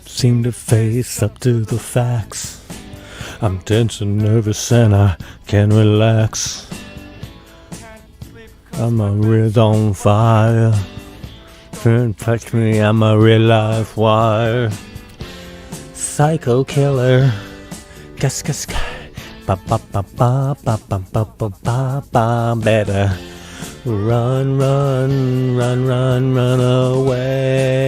Seem to face up to the facts. I'm tense and nervous and I can't relax. I'm a wrist on fire. Don't touch me, I'm a real life wire. Psycho killer. Gus gus gus. Ba ba ba ba ba ba ba ba ba ba. Better run, run, run, run, run away.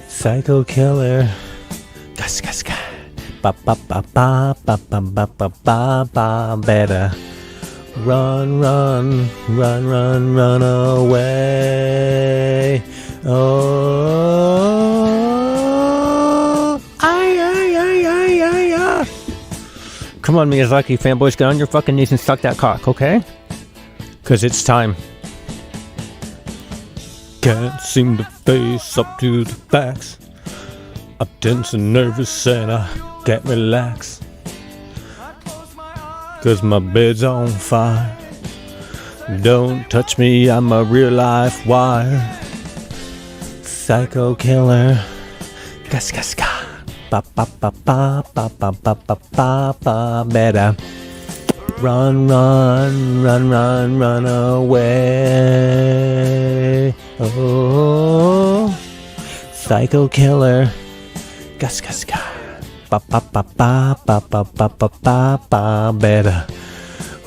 Psycho killer. Gus gus gus. Ba ba ba ba ba ba ba ba ba ba. Better run, run, run, run, run away. Oh, ay, ay, ay, ay, ay, ay. Come on, Miyazaki fanboys, get on your fucking knees and suck that cock, okay? Cause it's time. Can't seem to face up to the facts. I'm tense and nervous and I can't relax. Cause my bed's on fire. Don't touch me, I'm a real life wire. Psycho killer. Gus gus gus. Ba ba ba ba ba ba ba ba ba ba. Better run, run, run, run, run away. Oh, psycho killer. Gus gus gus. Ba ba ba ba ba ba ba ba ba ba. Better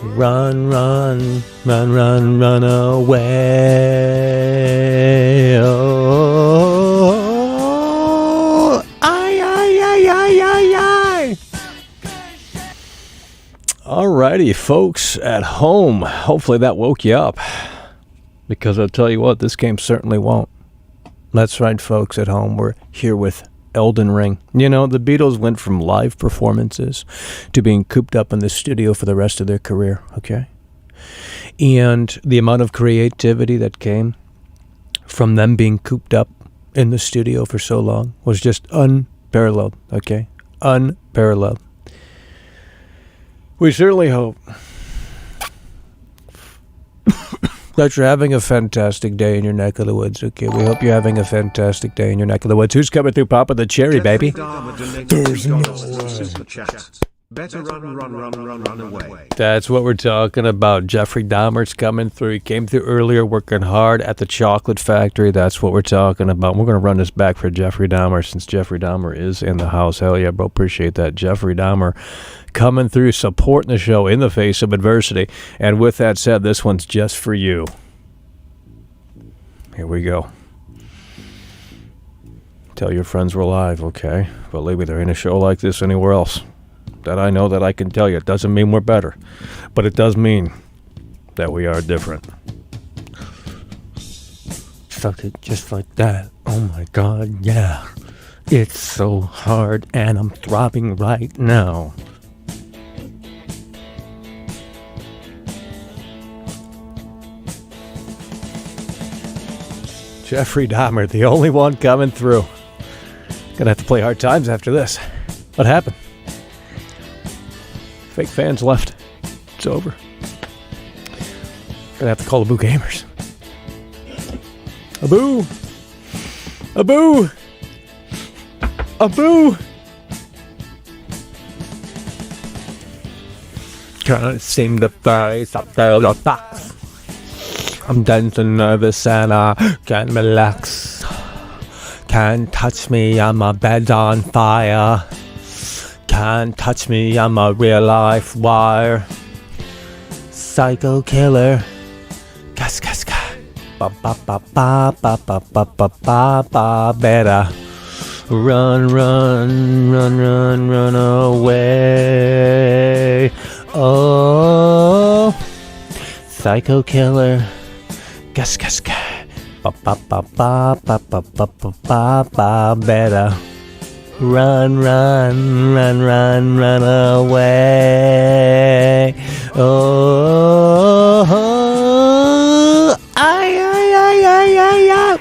run, run, run, run, run away. Oh, ay, ay, ay, ay, ay, ay. Alrighty, folks at home. Hopefully that woke you up. Because I'll tell you what, this game certainly won't. That's right, folks at home. We're here with Elden Ring. You know, the Beatles went from live performances to being cooped up in the studio for the rest of their career, okay? And the amount of creativity that came from them being cooped up in the studio for so long was just unparalleled, okay? Unparalleled. We certainly hope that you're having a fantastic day in your neck of the woods, okay? We hope you're having a fantastic day in your neck of the woods. Who's coming through Papa the Cherry, baby? There's no way. Better run away. That's what we're talking about. Jeffrey Dahmer's coming through. He came through earlier working hard at the chocolate factory. That's what we're talking about. We're going to run this back for Jeffrey Dahmer since Jeffrey Dahmer is in the house. Hell yeah, bro. Appreciate that. Jeffrey Dahmer coming through, supporting the show in the face of adversity. And with that said, this one's just for you. Here we go. Tell your friends we're live, okay? Believe me, there ain't a show like this anywhere else that I know that I can tell you. It doesn't mean we're better, but it does mean that we are different. Suck it just like that. Oh my God, yeah. It's so hard and I'm throbbing right now. Jeffrey Dahmer, the only one coming through. Gonna have to play Hard Times after this. What happened? Fake fans left. It's over. Gonna have to call the Boo Gamers. A boo! A boo! A boo! Can't seem to face up to the facts. I'm tense and nervous and I can't relax. Can't touch me, I'm a bed on fire. Can't touch me, I'm a real life wire. Psycho killer. Gas, gas, gas. Ba ba ba ba ba ba ba ba ba ba. Better run, run, run, run, run away. Oh, psycho killer. Gas, gas, gas. Ba ba ba ba ba ba ba ba ba ba. Better run, run, run, run, run away. Oh, ay, ay, ay, ay, ay, ay.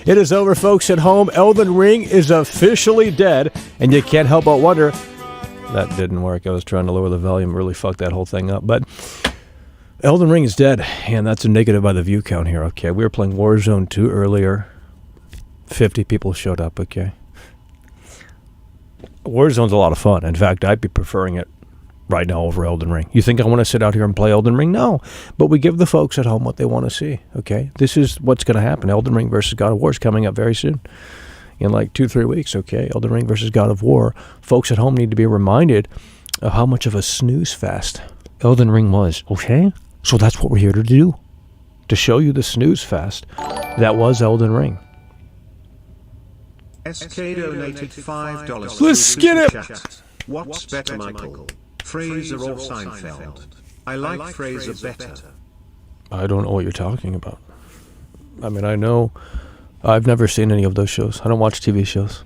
It is over, folks at home. Elden Ring is officially dead, and you can't help but wonder. That didn't work. I was trying to lower the volume, really fucked that whole thing up. But Elden Ring is dead, and that's a negative by the view count here, okay? We were playing Warzone 2 earlier. 50 people showed up, okay? Warzone's a lot of fun. In fact, I'd be preferring it right now over Elden Ring. You think I want to sit out here and play Elden Ring? No. But we give the folks at home what they want to see, okay? This is what's going to happen. Elden Ring versus God of War is coming up very soon. In like 2-3 weeks, okay? Elden Ring versus God of War. Folks at home need to be reminded of how much of a snooze fest Elden Ring was, okay? So that's what we're here to do. To show you the snooze fest that was Elden Ring. SK donated $5. Let's skin it! What's better, Michael? Fraser or Seinfeld? I like Fraser better. I don't know what you're talking about. I mean, I know. I've never seen any of those shows. I don't watch TV shows.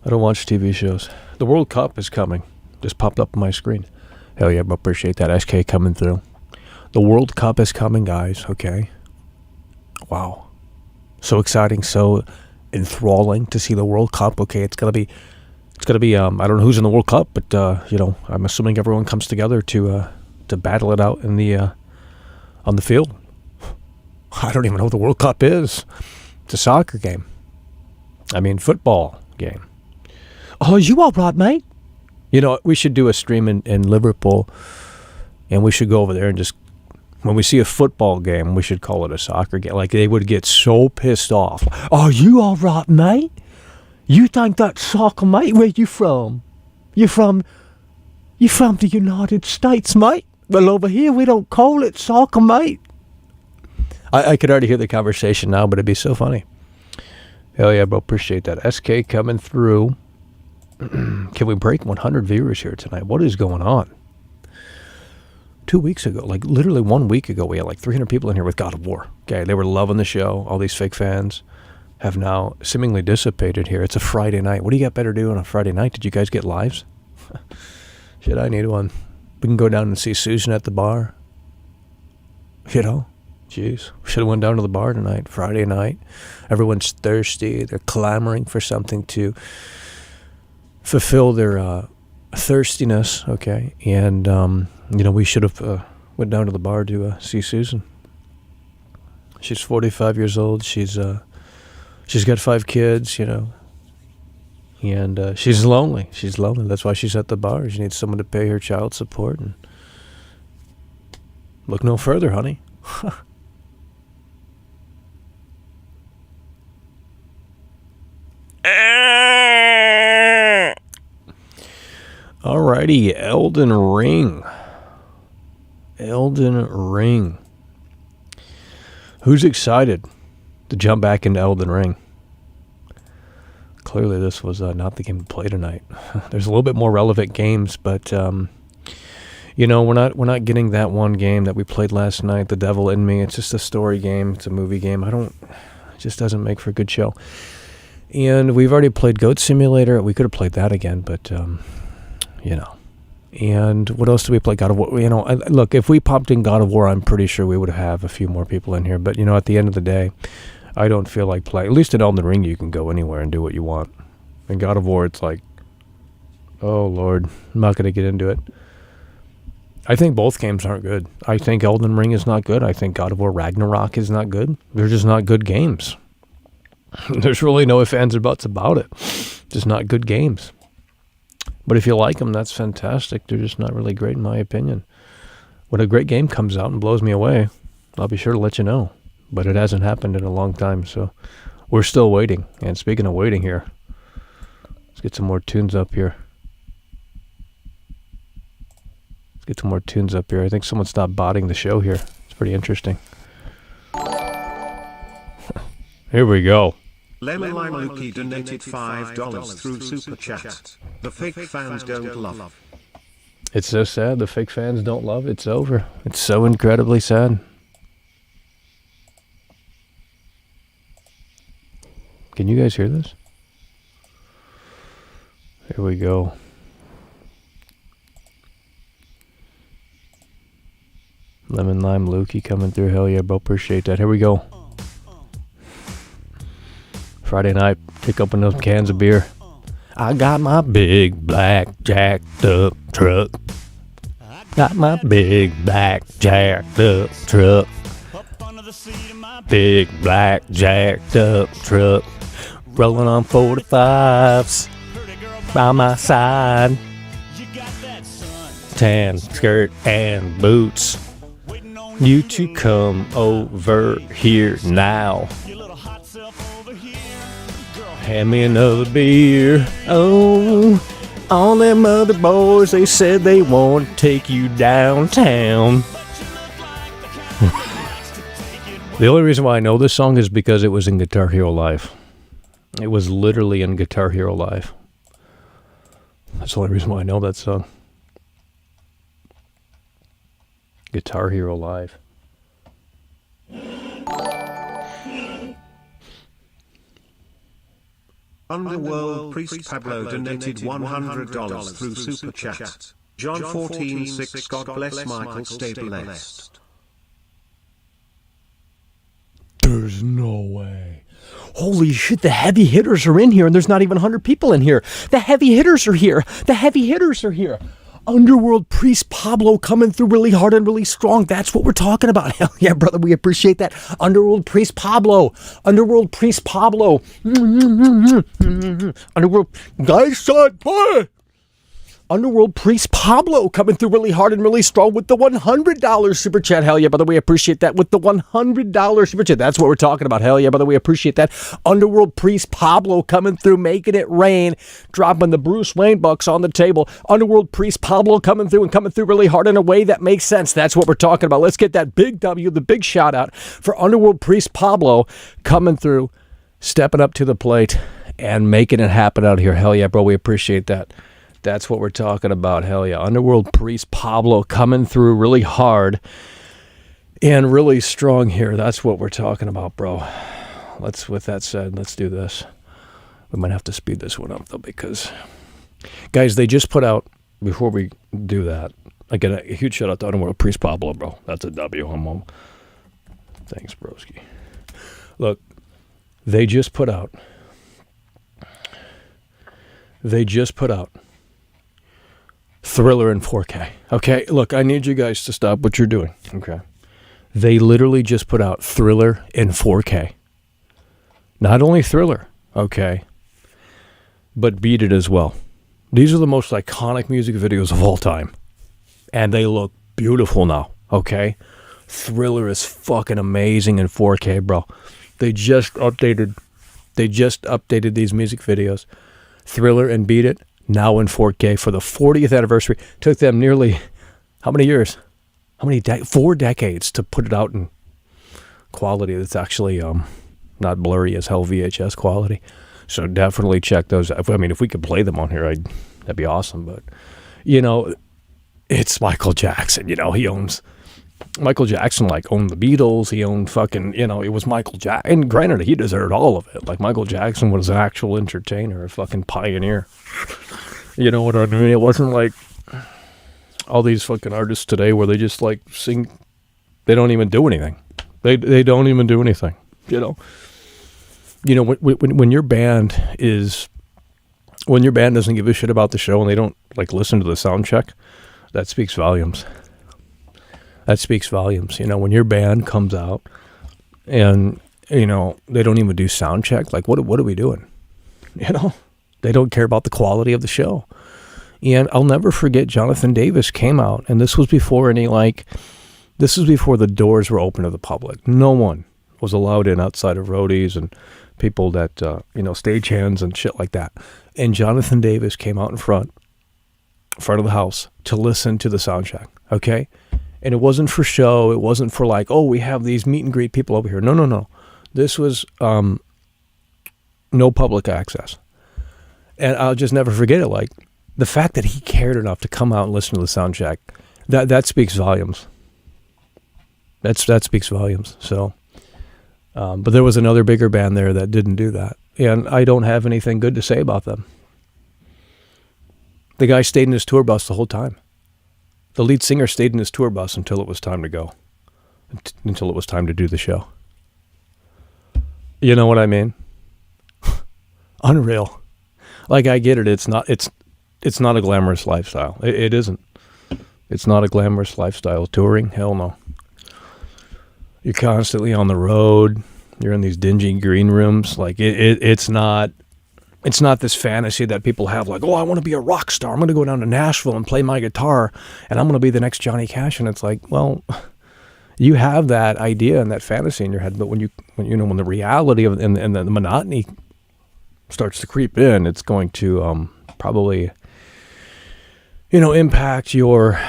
I don't watch TV shows. The World Cup is coming. Just popped up on my screen. Hell yeah, I appreciate that. SK coming through. The World Cup is coming, guys. Okay. Wow. So exciting, so enthralling to see the World Cup. Okay, it's gonna be. I don't know who's in the World Cup, but I'm assuming everyone comes together to battle it out in the on the field. I don't even know what the World Cup is. It's a soccer game. I mean, football game. Oh, you all right, mate? You know, we should do a stream in Liverpool, and we should go over there and just. When we see a football game, we should call it a soccer game. Like, they would get so pissed off. Are you all right, mate? You think that's soccer, mate? Where you from? You from the United States, mate? Well, over here, we don't call it soccer, mate. I could already hear the conversation now, but it'd be so funny. Hell yeah, bro. Appreciate that. SK coming through. Can we break 100 viewers here tonight? What is going on? 2 weeks ago, like literally 1 week ago, we had like 300 people in here with God of War. Okay, they were loving the show. All these fake fans have now seemingly dissipated here. It's a Friday night. What do you got better to do on a Friday night? Did you guys get lives? Shit, I need one. We can go down and see Susan at the bar. You know? Jeez. We should have went down to the bar tonight, Friday night. Everyone's thirsty. They're clamoring for something to fulfill their thirstiness, okay? And, we should have went down to the bar to see Susan. She's 45 years old. She's got 5 kids, and she's lonely. She's lonely. That's why she's at the bar. She needs someone to pay her child support. And look no further, honey. Alrighty, Elden Ring. Elden Ring. Who's excited to jump back into Elden Ring? Clearly this was not the game to play tonight. There's a little bit more relevant games, but we're not getting that one game that we played last night, The Devil in Me. It's just a story game. It's a movie game. It just doesn't make for a good show. And we've already played Goat Simulator. We could have played that again, but And what else do we play? God of War. Look, if we popped in God of War, I'm pretty sure we would have a few more people in here. But, at the end of the day, I don't feel like playing. At least in Elden Ring, you can go anywhere and do what you want. In God of War, it's like, oh, Lord, I'm not going to get into it. I think both games aren't good. I think Elden Ring is not good. I think God of War Ragnarok is not good. They're just not good games. There's really no ifs, ands, or buts about it. Just not good games. But if you like them, that's fantastic. They're just not really great in my opinion. When a great game comes out and blows me away, I'll be sure to let you know. But it hasn't happened in a long time, so We're still waiting. And speaking of waiting here, let's get some more tunes up here. I think someone stopped botting the show here. It's pretty interesting. Here we go. Lemon Lime Lukey donated $5 through Super Chat. The fake fans don't love. It's so sad. The fake fans don't love. It's over. It's so incredibly sad. Can you guys hear this? Here we go. Lemon Lime Lukey coming through. Hell yeah, bro. Appreciate that. Here we go. Friday night. Pick open those cans of beer. I got my big black jacked up truck. Got my big black jacked up truck. Big black jacked up truck. Rolling on 45s by my side. Tan skirt and boots. You two come over here now. Hand me another beer. Oh, all them other boys, they said they want to take you downtown. The only reason why I know this song is because it was in Guitar Hero Live. It was literally in Guitar Hero Live. That's the only reason why I know that song. Guitar Hero Live. Underworld Priest Pablo donated $100 through Super Chat. John 14:6. God bless Michael, stay blessed. There's no way. Holy shit, the heavy hitters are in here, and there's not even 100 people in here. The heavy hitters are here. Underworld Priest Pablo coming through really hard and really strong. That's what we're talking about. Hell yeah, brother. We appreciate that. Underworld Priest Pablo. Underworld guys, son, boy. Underworld Priest Pablo coming through really hard and really strong with the $100 super chat. Hell yeah, brother. We appreciate that with the $100 super chat. That's what we're talking about. Hell yeah, brother. We appreciate that. Underworld Priest Pablo coming through, making it rain, dropping the Bruce Wayne bucks on the table. Underworld Priest Pablo coming through really hard in a way that makes sense. That's what we're talking about. Let's get that big W, the big shout out for Underworld Priest Pablo coming through, stepping up to the plate and making it happen out here. Hell yeah, bro. We appreciate that. That's what we're talking about. Hell yeah. Underworld Priest Pablo coming through really hard and really strong here. That's what we're talking about, bro. With that said, let's do this. We might have to speed this one up, though, because, guys, they just put out, before we do that, again, a huge shout out to Underworld Priest Pablo, bro. That's a W. I'm Thanks, broski. Look, they just put out Thriller in 4K. Okay, look, I need you guys to stop what you're doing. Okay, they literally just put out Thriller in 4K. Not only Thriller, okay, but Beat It as well. These are the most iconic music videos of all time, and they look beautiful now. Okay, Thriller is fucking amazing in 4K, bro. They just updated these music videos. Thriller and Beat It, now in 4K for the 40th anniversary. Took them nearly, how many years? 4 decades to put it out in quality that's actually not blurry as hell VHS quality. So definitely check those out. I mean, if we could play them on here, that'd be awesome. But, it's Michael Jackson. Michael Jackson owned the Beatles. He owned fucking, it was Michael Jackson. And granted, he deserved all of it. Michael Jackson was an actual entertainer, a fucking pioneer. You know what I mean? It wasn't like all these fucking artists today where they just sing. They don't even do anything. They don't even do anything. When your band doesn't give a shit about the show and they don't listen to the sound check, that speaks volumes. That speaks volumes. When your band comes out and, they don't even do sound check, what are we doing? They don't care about the quality of the show. And I'll never forget Jonathan Davis came out, and this was before the doors were open to the public. No one was allowed in outside of roadies and people that, stagehands and shit like that. And Jonathan Davis came out in front of the house to listen to the sound check, okay? And it wasn't for show. It wasn't for like, oh, we have these meet and greet people over here. No. This was no public access. And I'll just never forget it. Like, the fact that he cared enough to come out and listen to the sound check, that speaks volumes. That speaks volumes. So, but there was another bigger band there that didn't do that. And I don't have anything good to say about them. The guy stayed in his tour bus the whole time. The lead singer stayed in his tour bus until it was time to go. Until it was time to do the show. You know what I mean? Unreal. Like, I get it. It's not a glamorous lifestyle. It isn't. It's not a glamorous lifestyle. Touring? Hell no. You're constantly on the road. You're in these dingy green rooms. Like, it's not this fantasy that people have, like, oh, I want to be a rock star. I'm going to go down to Nashville and play my guitar, and I'm going to be the next Johnny Cash. And it's like, well, you have that idea and that fantasy in your head, but when the reality of and the monotony starts to creep in, it's going to probably, impact your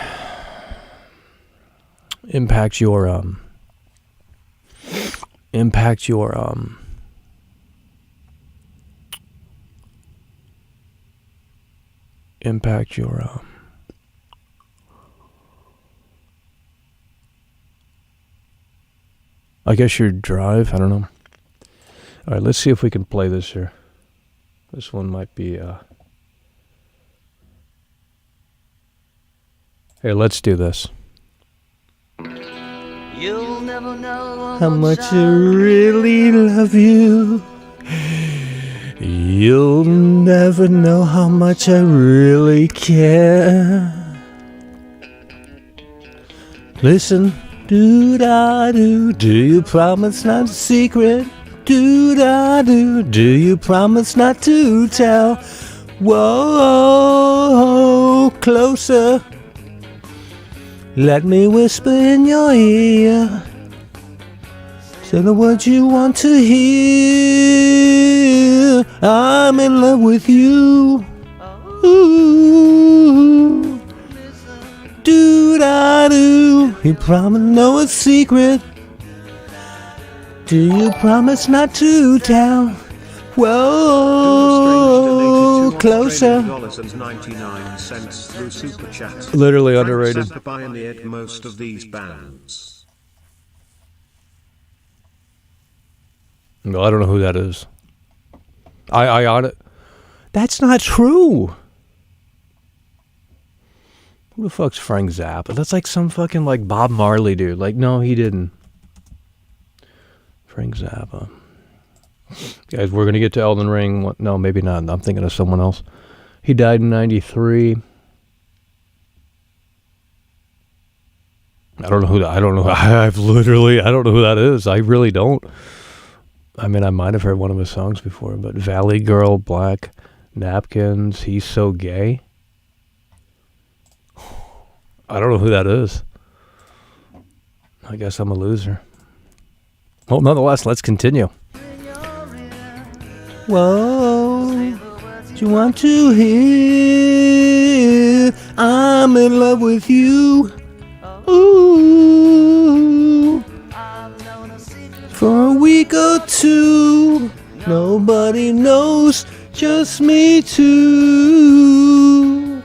I guess your drive. I don't know. All right, let's see if we can play this here. This one might be Hey, let's do this. You'll never know how much I really love you. You'll never know how much I really care. Listen, do-da-do, do you promise not a secret? Do-da-do, do you promise not to tell? Whoa, closer. Let me whisper in your ear. Say the words you want to hear. I'm in love with you. Ooh. Do-da-do. You promise no a secret. Do you promise not to tell? Whoa, closer. Literally underrated. Pioneered most of these bands. No, I don't know who that is. I on it. That's not true. Who the fuck's Frank Zappa? That's like some fucking like Bob Marley dude. Like, no, he didn't. Frank Zappa. Guys, we're going to get to Elden Ring. No, maybe not. I'm thinking of someone else. He died in 93. I don't know who that. I don't know. I don't know who that is. I really don't. I mean, I might have heard one of his songs before, but Valley Girl, Black Napkins, He's So Gay. I don't know who that is. I guess I'm a loser. Well, nonetheless, let's continue. Whoa, do you want to hear? I'm in love with you. Ooh. For a week or two, nobody knows, just me too.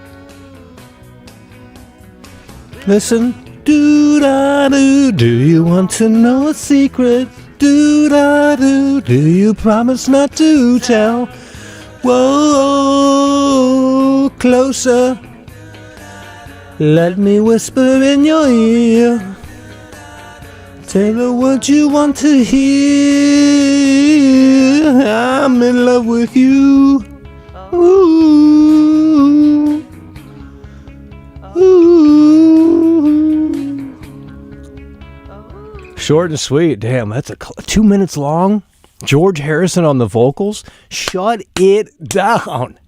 Listen, do-da-do, do you want to know a secret? Do-da-do, do you promise not to tell? Whoa, closer. Let me whisper in your ear. Tell her what you want to hear. I'm in love with you. Ooh. Ooh. Short and sweet. Damn, that's 2 minutes long. George Harrison on the vocals. Shut it down.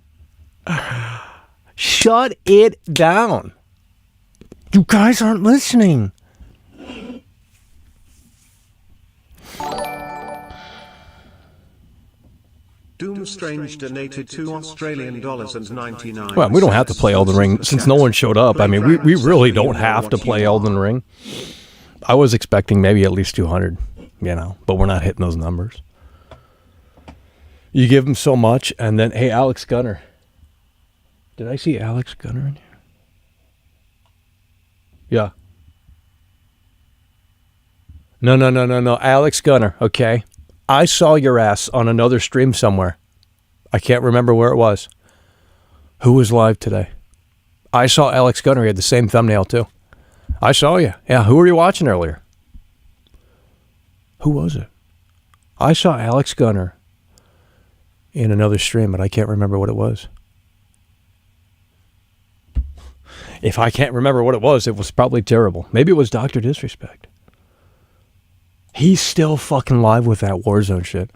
Shut it down. You guys aren't listening. Doom Strange donated $2 Australian and 99. Well, we don't have to play Elden Ring since no one showed up. I mean, we really don't have to play Elden Ring. I was expecting maybe at least 200, but we're not hitting those numbers. You give them so much, and then, hey, Alex Gunner. Did I see Alex Gunner in here? Yeah. No. Alex Gunner, okay. I saw your ass on another stream somewhere. I can't remember where it was. Who was live today? I saw Alex Gunner. He had the same thumbnail, too. I saw you. Yeah, who were you watching earlier? Who was it? I saw Alex Gunner in another stream, but I can't remember what it was. If I can't remember what it was probably terrible. Maybe it was Dr. Disrespect. He's still fucking live with that Warzone shit.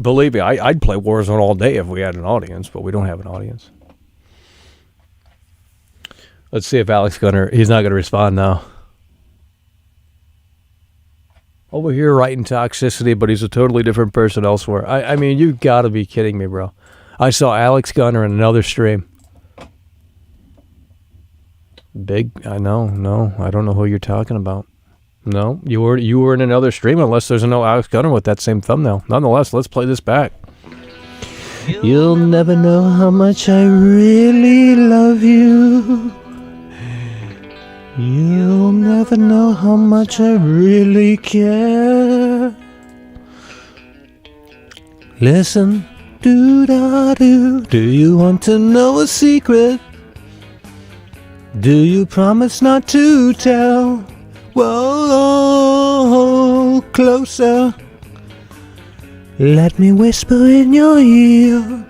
Believe me, I'd play Warzone all day if we had an audience, but we don't have an audience. Let's see if Alex Gunner, he's not going to respond now. Over here writing toxicity, but he's a totally different person elsewhere. I mean, you got to be kidding me, bro. I saw Alex Gunner in another stream. Big, I know, no, I don't know who you're talking about. No, you were in another stream unless there's no Alex Gunner with that same thumbnail. Nonetheless, let's play this back. You'll never know how much I really love you. You'll never know how much I really care. Listen, do-da-do. Do you want to know a secret? Do you promise not to tell? Whoa, closer. Let me whisper in your ear.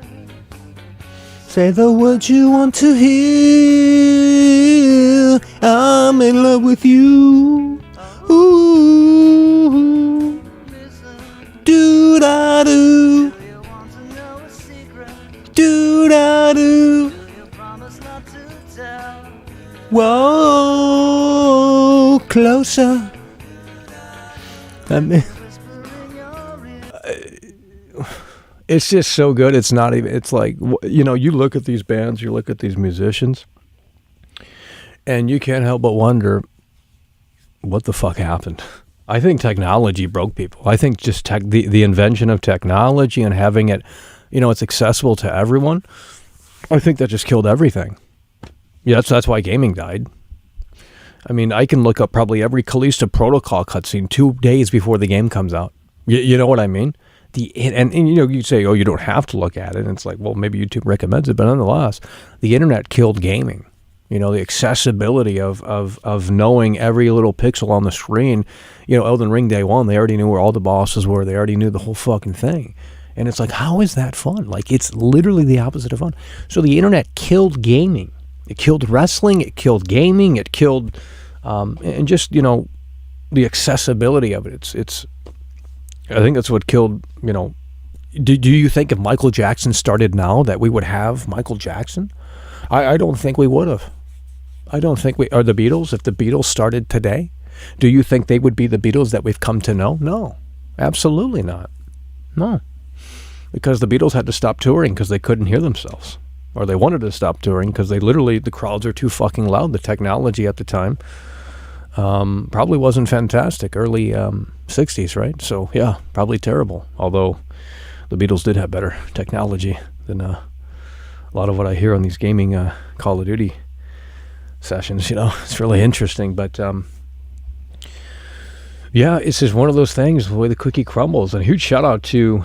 Say the words you want to hear. I'm in love with you. Ooh. Do-da-do. Do-da-do. Whoa, closer. I mean, it's just so good. It's not even, it's like, you look at these bands, you look at these musicians, and you can't help but wonder what the fuck happened. I think technology broke people. I think just the invention of technology and having it, it's accessible to everyone. I think that just killed everything. Yeah, that's why gaming died. I mean, I can look up probably every Callisto Protocol cutscene 2 days before the game comes out. You know what I mean? And you say, oh, you don't have to look at it. And it's like, well, maybe YouTube recommends it, but nonetheless, the internet killed gaming. The accessibility of knowing every little pixel on the screen. Elden Ring Day 1, they already knew where all the bosses were. They already knew the whole fucking thing. And it's like, how is that fun? Like, it's literally the opposite of fun. So the internet killed gaming. It killed wrestling, it killed gaming, it killed, and just, the accessibility of it. I think that's what killed, do you think if Michael Jackson started now that we would have Michael Jackson? I don't think we would have. I don't think or the Beatles, if the Beatles started today, do you think they would be the Beatles that we've come to know? No, absolutely not. No, because the Beatles had to stop touring because they couldn't hear themselves. Or they wanted to stop touring because the crowds are too fucking loud. The technology at the time probably wasn't fantastic. Early 60s, right? So, yeah, probably terrible. Although the Beatles did have better technology than a lot of what I hear on these gaming Call of Duty sessions. It's really interesting. But, yeah, it's just one of those things, the way the cookie crumbles. And a huge shout out to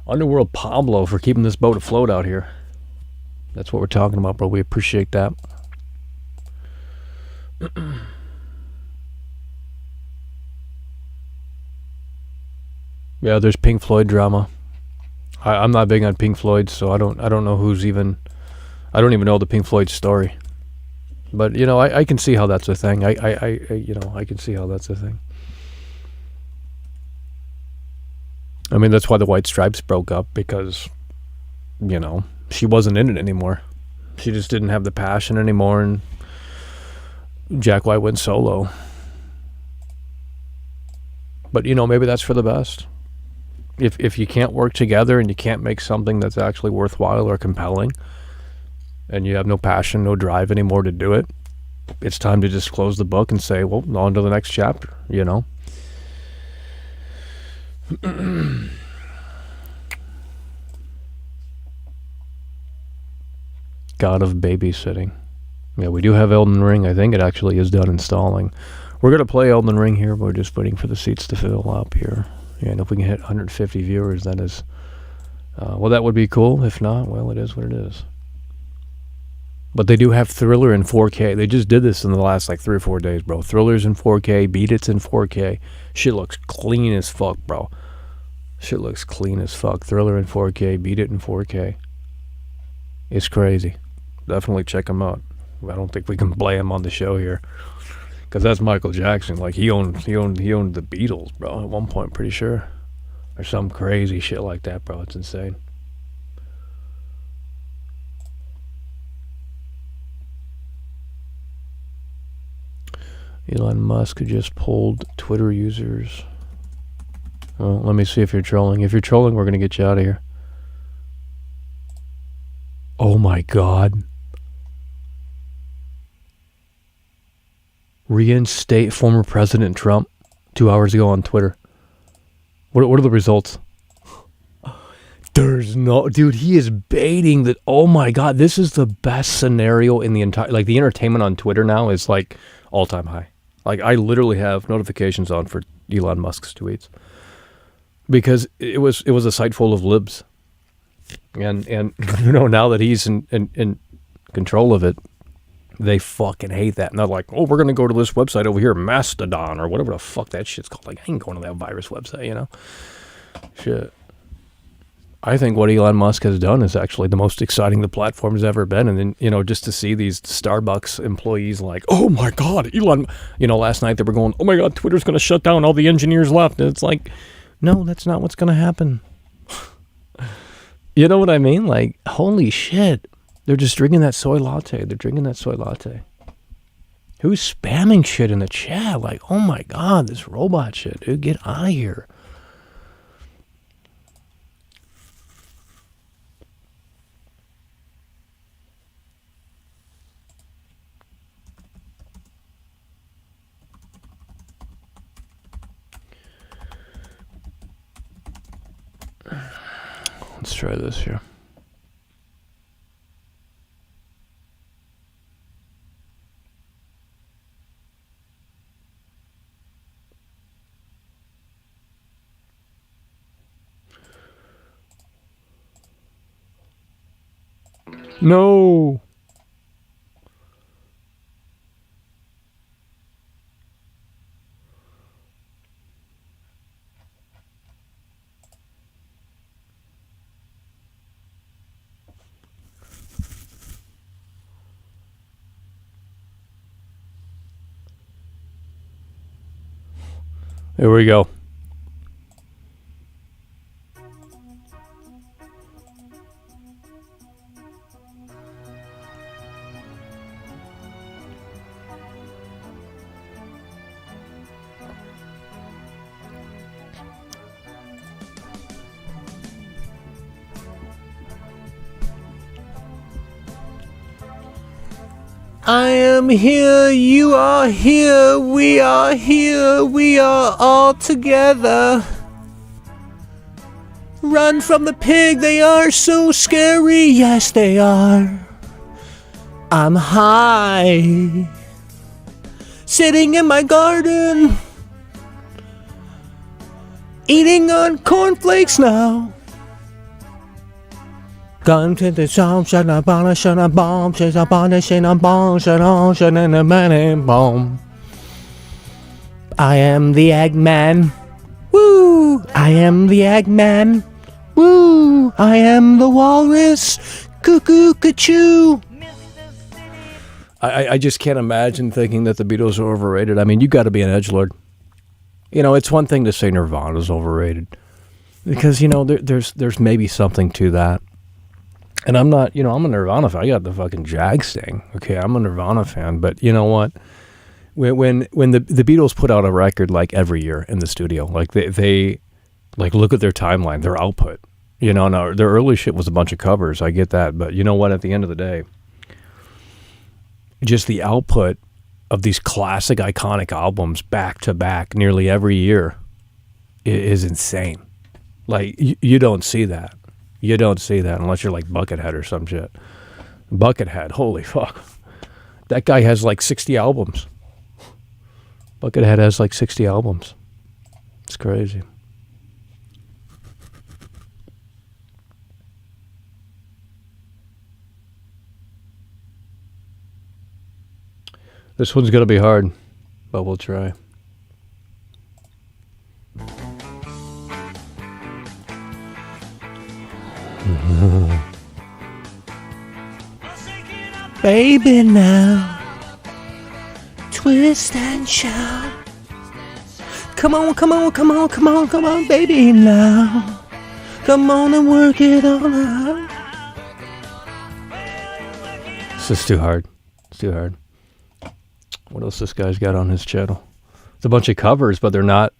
Underworld Pablo for keeping this boat afloat out here. That's what we're talking about, bro. We appreciate that. Yeah, there's Pink Floyd drama. I'm not big on Pink Floyd, so I don't know who's even. I don't even know the Pink Floyd story. But I can see how that's a thing. I can see how that's a thing. I mean, that's why the White Stripes broke up, because she wasn't in it anymore. She just didn't have the passion anymore, and Jack White went solo. But maybe that's for the best. if you can't work together and you can't make something that's actually worthwhile or compelling, and you have no passion, no drive anymore to do it, it's time to just close the book and say, well, on to the next chapter, you know? God of babysitting. Yeah, we do have Elden Ring. I think it actually is done installing. We're going to play Elden Ring here. We're just waiting for the seats to fill up here. Yeah, and if we can hit 150 viewers, that is... well, that would be cool. If not, well, it is what it is. But they do have Thriller in 4K. They just did this in the last, 3 or 4 days, bro. Thriller's in 4K. Beat It's in 4K. Shit looks clean as fuck, bro. Shit looks clean as fuck. Thriller in 4K. Beat It in 4K. It's crazy. Definitely check them out. I don't think we can play him on the show here, because that's Michael Jackson. He owned the Beatles, bro. At one point, pretty sure, or some crazy shit like that, bro. It's insane. Elon Musk just pulled Twitter users. Well, let me see if you're trolling. If you're trolling, we're gonna get you out of here. Oh my God. Reinstate former President Trump 2 hours ago on Twitter. What are the results? There's no... Dude, he is baiting that... Oh my God, this is the best scenario in the entire... the entertainment on Twitter now is all-time high. I literally have notifications on for Elon Musk's tweets. Because it was a site full of libs. And now that he's in control of it, they fucking hate that. And they're like, oh, we're going to go to this website over here, Mastodon, or whatever the fuck that shit's called. I ain't going to that virus website, you know? Shit. I think what Elon Musk has done is actually the most exciting the platform's ever been. And then, just to see these Starbucks employees oh my God, Elon, last night they were going, oh my God, Twitter's going to shut down, all the engineers left. And it's no, that's not what's going to happen. You know what I mean? Holy shit. They're just drinking that soy latte. Who's spamming shit in the chat? Oh my God, this robot shit, dude. Get out of here. Let's try this here. No. Here we go. I am here, you are here, we are all together. Run from the pig, they are so scary, yes they are. I'm high, sitting in my garden, eating on cornflakes now. Gun to the song, shana bona, shana bomb, shana bona, shana bomb, shana shana mana bomb. I am the Eggman. Woo! I am the Eggman. Woo! I am the walrus. Cuckoo, cuckoo. I just can't imagine thinking that the Beatles are overrated. I mean, you got to be an edgelord. It's one thing to say Nirvana's overrated, because there's maybe something to that. And I'm not, I'm a Nirvana fan. I got the fucking Jag sting. Okay, I'm a Nirvana fan. But you know what? When the Beatles put out a record every year in the studio, Like, look at their timeline, their output. You know, now their early shit was a bunch of covers. I get that. But you know what? At the end of the day, just the output of these classic, iconic albums back to back nearly every year is insane. Like, you don't see that. You don't see that unless you're like Buckethead or some shit. Buckethead, holy fuck. That guy has like 60 albums. Buckethead has like 60 albums. It's crazy. This one's going to be hard, but we'll try. Baby now, twist and shout. Come on, come on, come on, come on, come on, baby now. Come on and work it all out. This is too hard. It's too hard. What else this guy's got on his channel? It's a bunch of covers, but they're not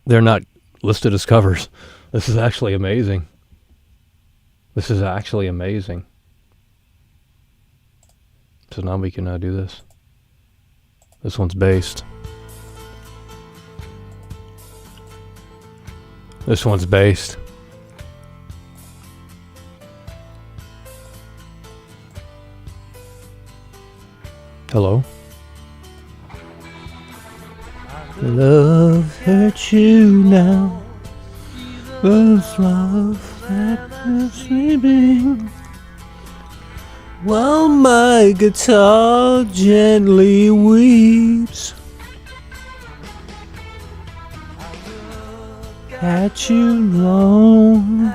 listed as covers. This is actually amazing. This is actually amazing. So now we can do this. This one's based. This one's based. Hello? Love hurts you now. Was love that was sleeping? While my guitar gently weeps at you long,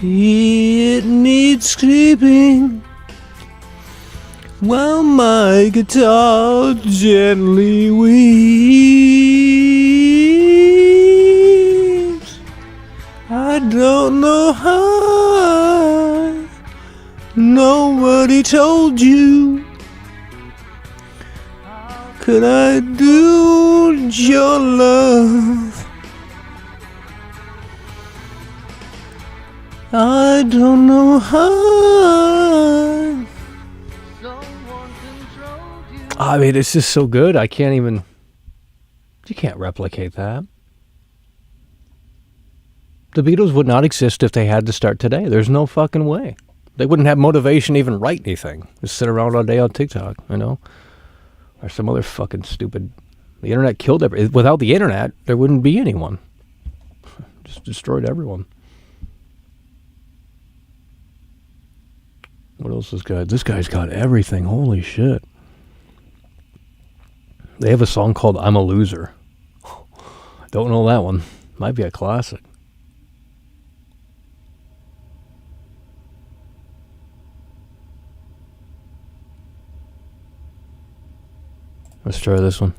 it needs sleeping. While my guitar gently weeps, I don't know how. Nobody told you. Could I do your love? I don't know how. I mean, it's just so good. I can't even. You can't replicate that. The Beatles would not exist if they had to start today. There's no fucking way. They wouldn't have motivation to even write anything. Just sit around all day on TikTok, you know? Or some other fucking stupid... The internet killed everyone. Without the internet, there wouldn't be anyone. Just destroyed everyone. What else is this guy? This guy's got everything. Holy shit. They have a song called I'm a Loser. Don't know that one. Might be a classic. Let's try this one.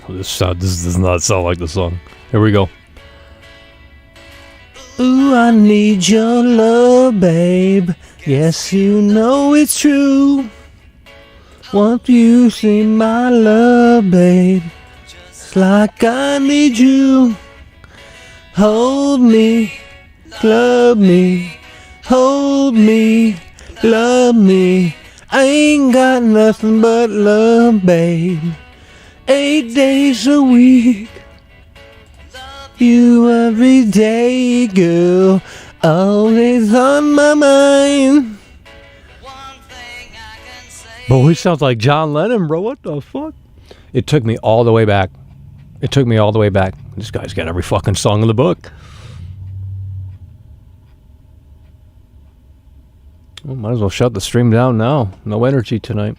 This does not sound like the song. Here we go. Ooh, I need your love, babe. Yes, you know it's true. Won't you see my love, babe? It's like I need you. Hold me, love me, hold me, love me. I ain't got nothing but love, babe. 8 days a week. You every day, girl. Always on my mind. Boy, he sounds like John Lennon, bro. What the fuck? It took me all the way back. It took me all the way back. This guy's got every fucking song in the book. Well, might as well shut the stream down now. No energy tonight.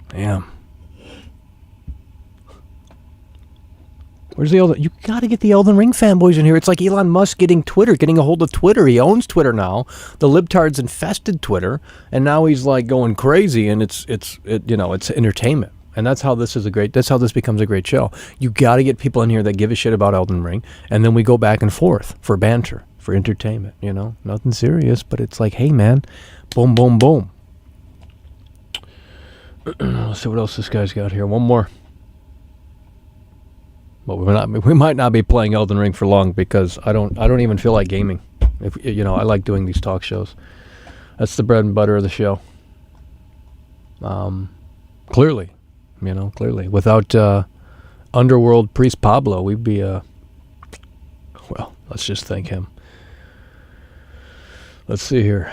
Damn. Where's the Elden? You gotta get the Elden Ring fanboys in here. It's like Elon Musk getting Twitter, getting a hold of Twitter. He owns Twitter now. The libtards infested Twitter, and now he's like going crazy. And it's entertainment. And that's how this becomes a great show. You gotta get people in here that give a shit about Elden Ring, and then we go back and forth for banter, for entertainment. You know, nothing serious, but it's like, hey man, boom, boom, boom. Let's see what else this guy's got here. One more. But we might not be playing Elden Ring for long because I don't even feel like gaming. If I like doing these talk shows. That's the bread and butter of the show. Clearly. Without Underworld Priest Pablo, we'd be well, let's just thank him. Let's see here.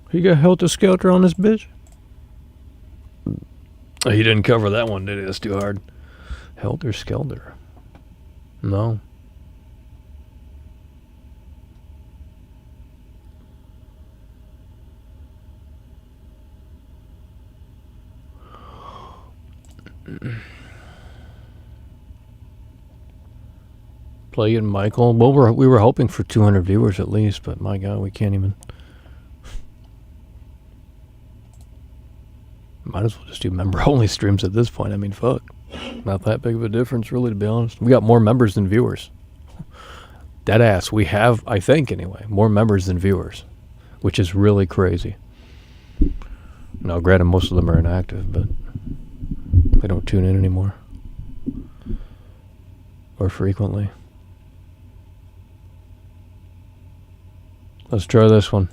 He got Helter Skelter on this bitch? Oh, he didn't cover that one, did he? That's too hard. Helter Skelter. No. Play it, Michael. Well, we were hoping for 200 viewers at least, but my God, we can't even. Might as well just do member-only streams at this point. I mean, fuck. Not that big of a difference, really, to be honest. We got more members than viewers. Deadass. We have, I think anyway, more members than viewers, which is really crazy. Now, granted, most of them are inactive, but they don't tune in anymore. Or frequently. Let's try this one.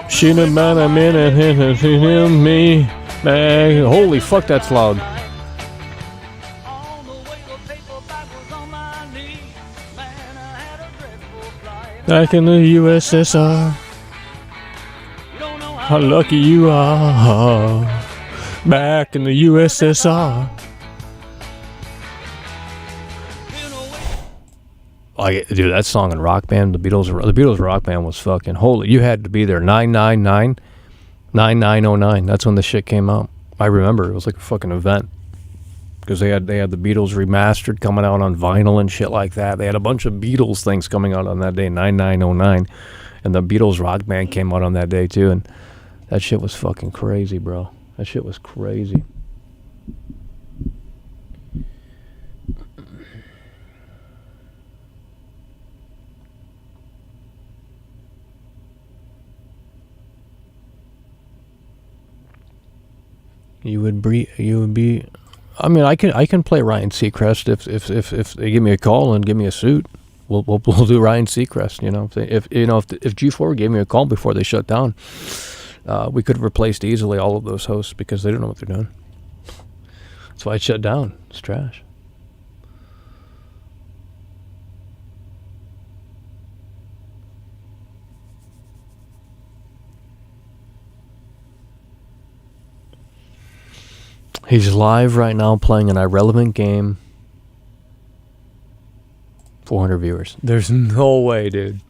She's about a minute into me. Man, holy fuck, that's loud. Back in the USSR. How lucky you are. Back in the USSR. Dude, that song in Rock Band, the Beatles Rock Band was fucking holy. You had to be there. 999. That's when the shit came out. I remember it was like a fucking event because they had the Beatles remastered coming out on vinyl and shit like that. They had a bunch of Beatles things coming out on that day, 9909, and the Beatles Rock Band came out on that day too. And that shit was fucking crazy, bro. That shit was crazy. You would be. I mean, I can play Ryan Seacrest if they give me a call and give me a suit. We'll do Ryan Seacrest. If G4 gave me a call before they shut down, we could have replaced easily all of those hosts because they don't know what they're doing. That's why it shut down. It's trash. He's live right now playing an irrelevant game. 400 viewers. There's no way, dude.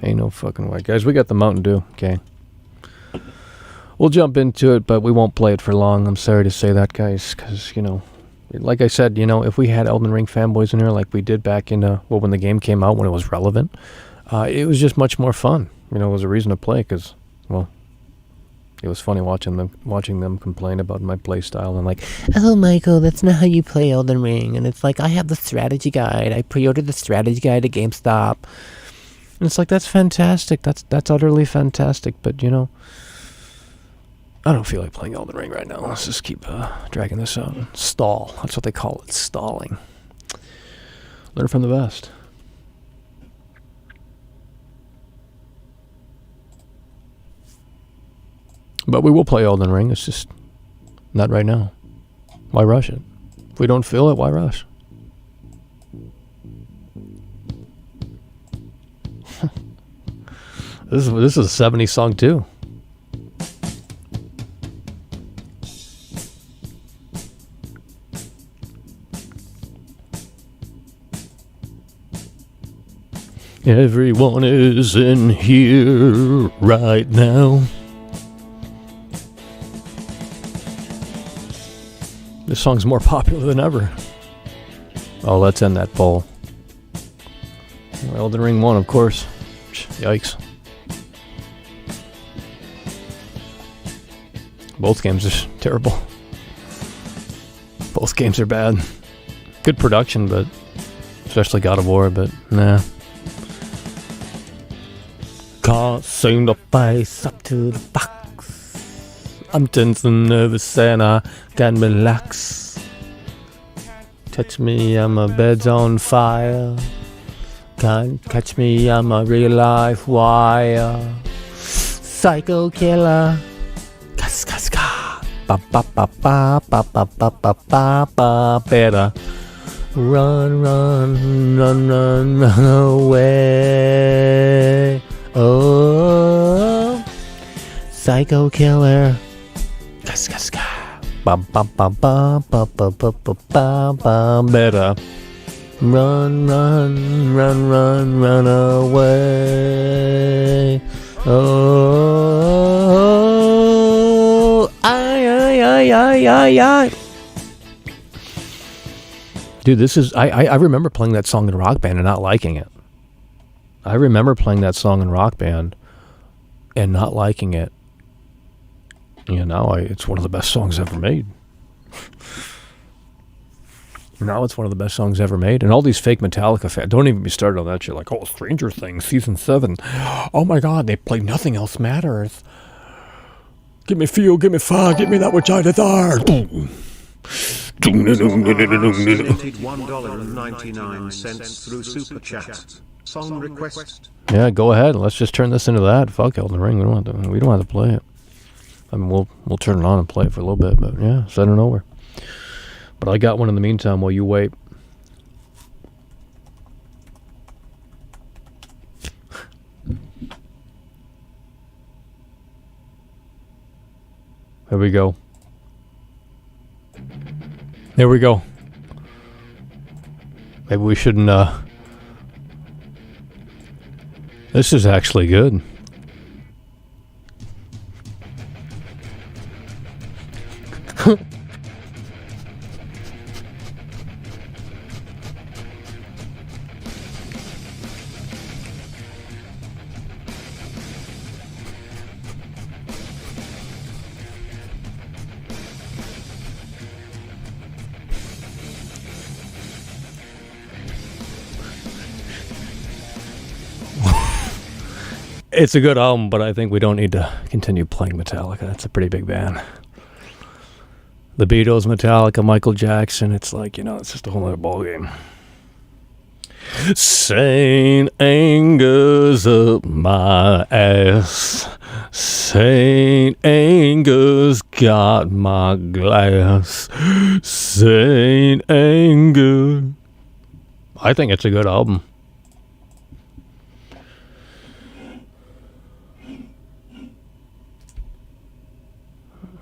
Ain't no fucking way. Guys, we got the Mountain Dew, okay? We'll jump into it, but we won't play it for long. I'm sorry to say that, guys, because, like I said, if we had Elden Ring fanboys in here like we did back in, when the game came out, when it was relevant, it was just much more fun. It was a reason to play because, well, it was funny watching them complain about my play style and like, oh, Michael, that's not how you play Elden Ring. And it's like, I have the strategy guide. I pre-ordered the strategy guide at GameStop. And it's like, that's fantastic. That's utterly fantastic. But, I don't feel like playing Elden Ring right now. Let's just keep dragging this out. Stall. That's what they call it, stalling. Learn from the best. But we will play Elden Ring. It's just not right now. Why rush it? If we don't feel it, why rush? This is a 70s song too. Everyone is in here right now. This song's more popular than ever. Oh, let's end that poll. Elden Ring won, of course. Yikes. Both games are terrible. Both games are bad. Good production, but especially God of War, but nah. Can't seem to face up to the box. I'm tense and nervous and I can't relax. Touch me and my bed's on fire. Can't catch me, I'm a real life wire. Psycho killer. Kas kas ka. Ba ba ba ba ba ba ba ba ba ba. Better run, run, run, run, run away. Oh, psycho killer. Kas kas ka. Ba ba ba ba ba ba ba ba ba ba. Better. Run, run, run, run, run away. Oh, I. Dude, this is, I remember playing that song in Rock Band and not liking it. I remember playing that song in Rock Band and not liking it. You know, it's one of the best songs ever made. Now it's one of the best songs ever made. And all these fake Metallica fans, don't even be started on that shit. Like, oh, Stranger Things, Season 7. Oh my God, they play Nothing Else Matters. Give me fuel, give me fire, give me that which I desire. Donated $1.99 through Super Chat. Song request. Yeah, go ahead. Let's just turn this into that. Fuck Elden Ring. We don't have to play it. I mean, we'll turn it on and play it for a little bit, but yeah, it's out of nowhere. But I got one in the meantime while you wait. There we go. There we go. Maybe we shouldn't, this is actually good. It's a good album, but I think we don't need to continue playing Metallica. That's a pretty big band. The Beatles, Metallica, Michael Jackson, it's like, you know, it's just a whole other ballgame. Saint Anger's up my ass. Saint Anger's got my glass. Saint Anger. I think it's a good album.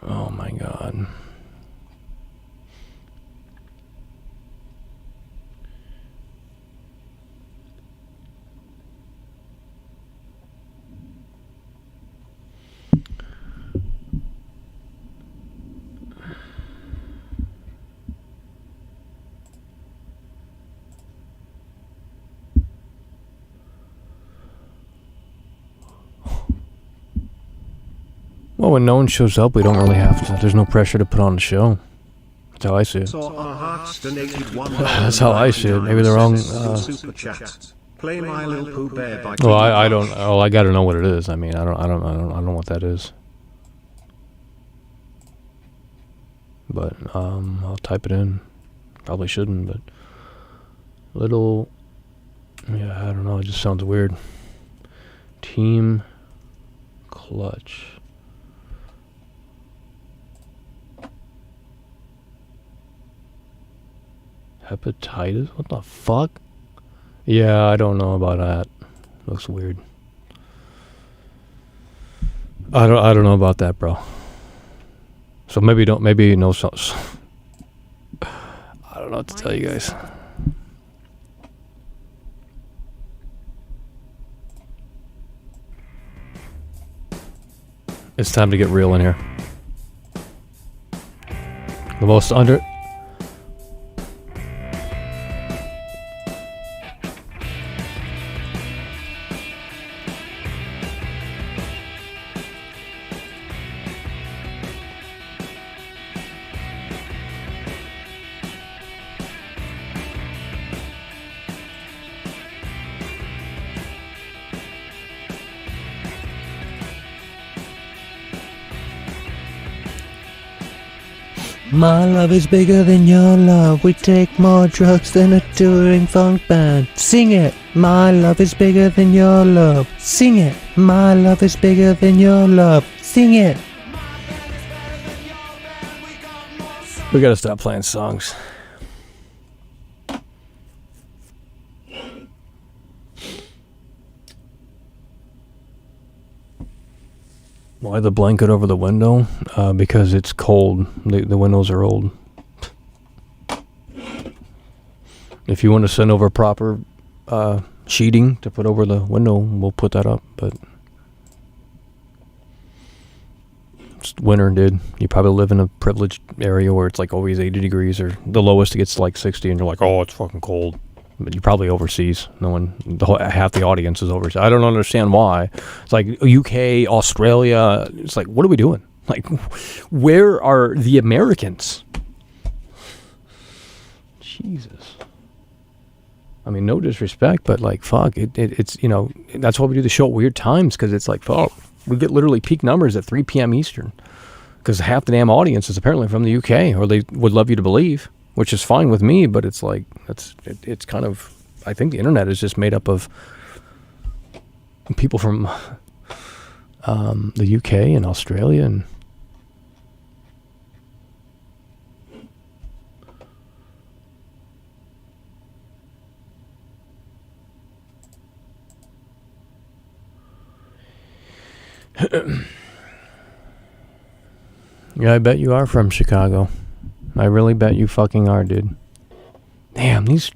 Oh my God. Well, when no one shows up, we don't really have to. There's no pressure to put on the show. That's how I see it. That's how I see it. Maybe the wrong. Play My Little Pooh Bear by. Well, I don't. Oh, I gotta know what it is. I mean, I don't know what that is. But I'll type it in. Probably shouldn't, but little. Yeah, I don't know. It just sounds weird. Team Clutch. Hepatitis? What the fuck? Yeah, I don't know about that. Looks weird. I don't know about that, bro. So maybe you know something. I don't know what to tell you guys. It's time to get real in here. The most My love is bigger than your love. We take more drugs than a touring funk band. Sing it. My love is bigger than your love. Sing it. My love is bigger than your love. Sing it. We gotta stop playing songs. Why the blanket over the window? Because it's cold. The windows are old. If you want to send over proper sheeting to put over the window, we'll put that up. But it's winter, dude. You probably live in a privileged area where it's like always 80 degrees, or the lowest it gets like 60, and you're like, oh, it's fucking cold. But you're probably overseas. Half the audience is overseas. I don't understand why. It's like UK, Australia. It's like, what are we doing? Like, where are the Americans? Jesus. I mean, no disrespect, but like, fuck. It's, you know, that's why we do the show at weird times, because it's like, fuck, we get literally peak numbers at 3 p.m. Eastern, because half the damn audience is apparently from the UK, or they would love you to believe. Which is fine with me, but it's like, it's kind of, I think the internet is just made up of people from the UK and Australia and yeah, I bet you are from Chicago. I really bet you fucking are, dude. Damn, these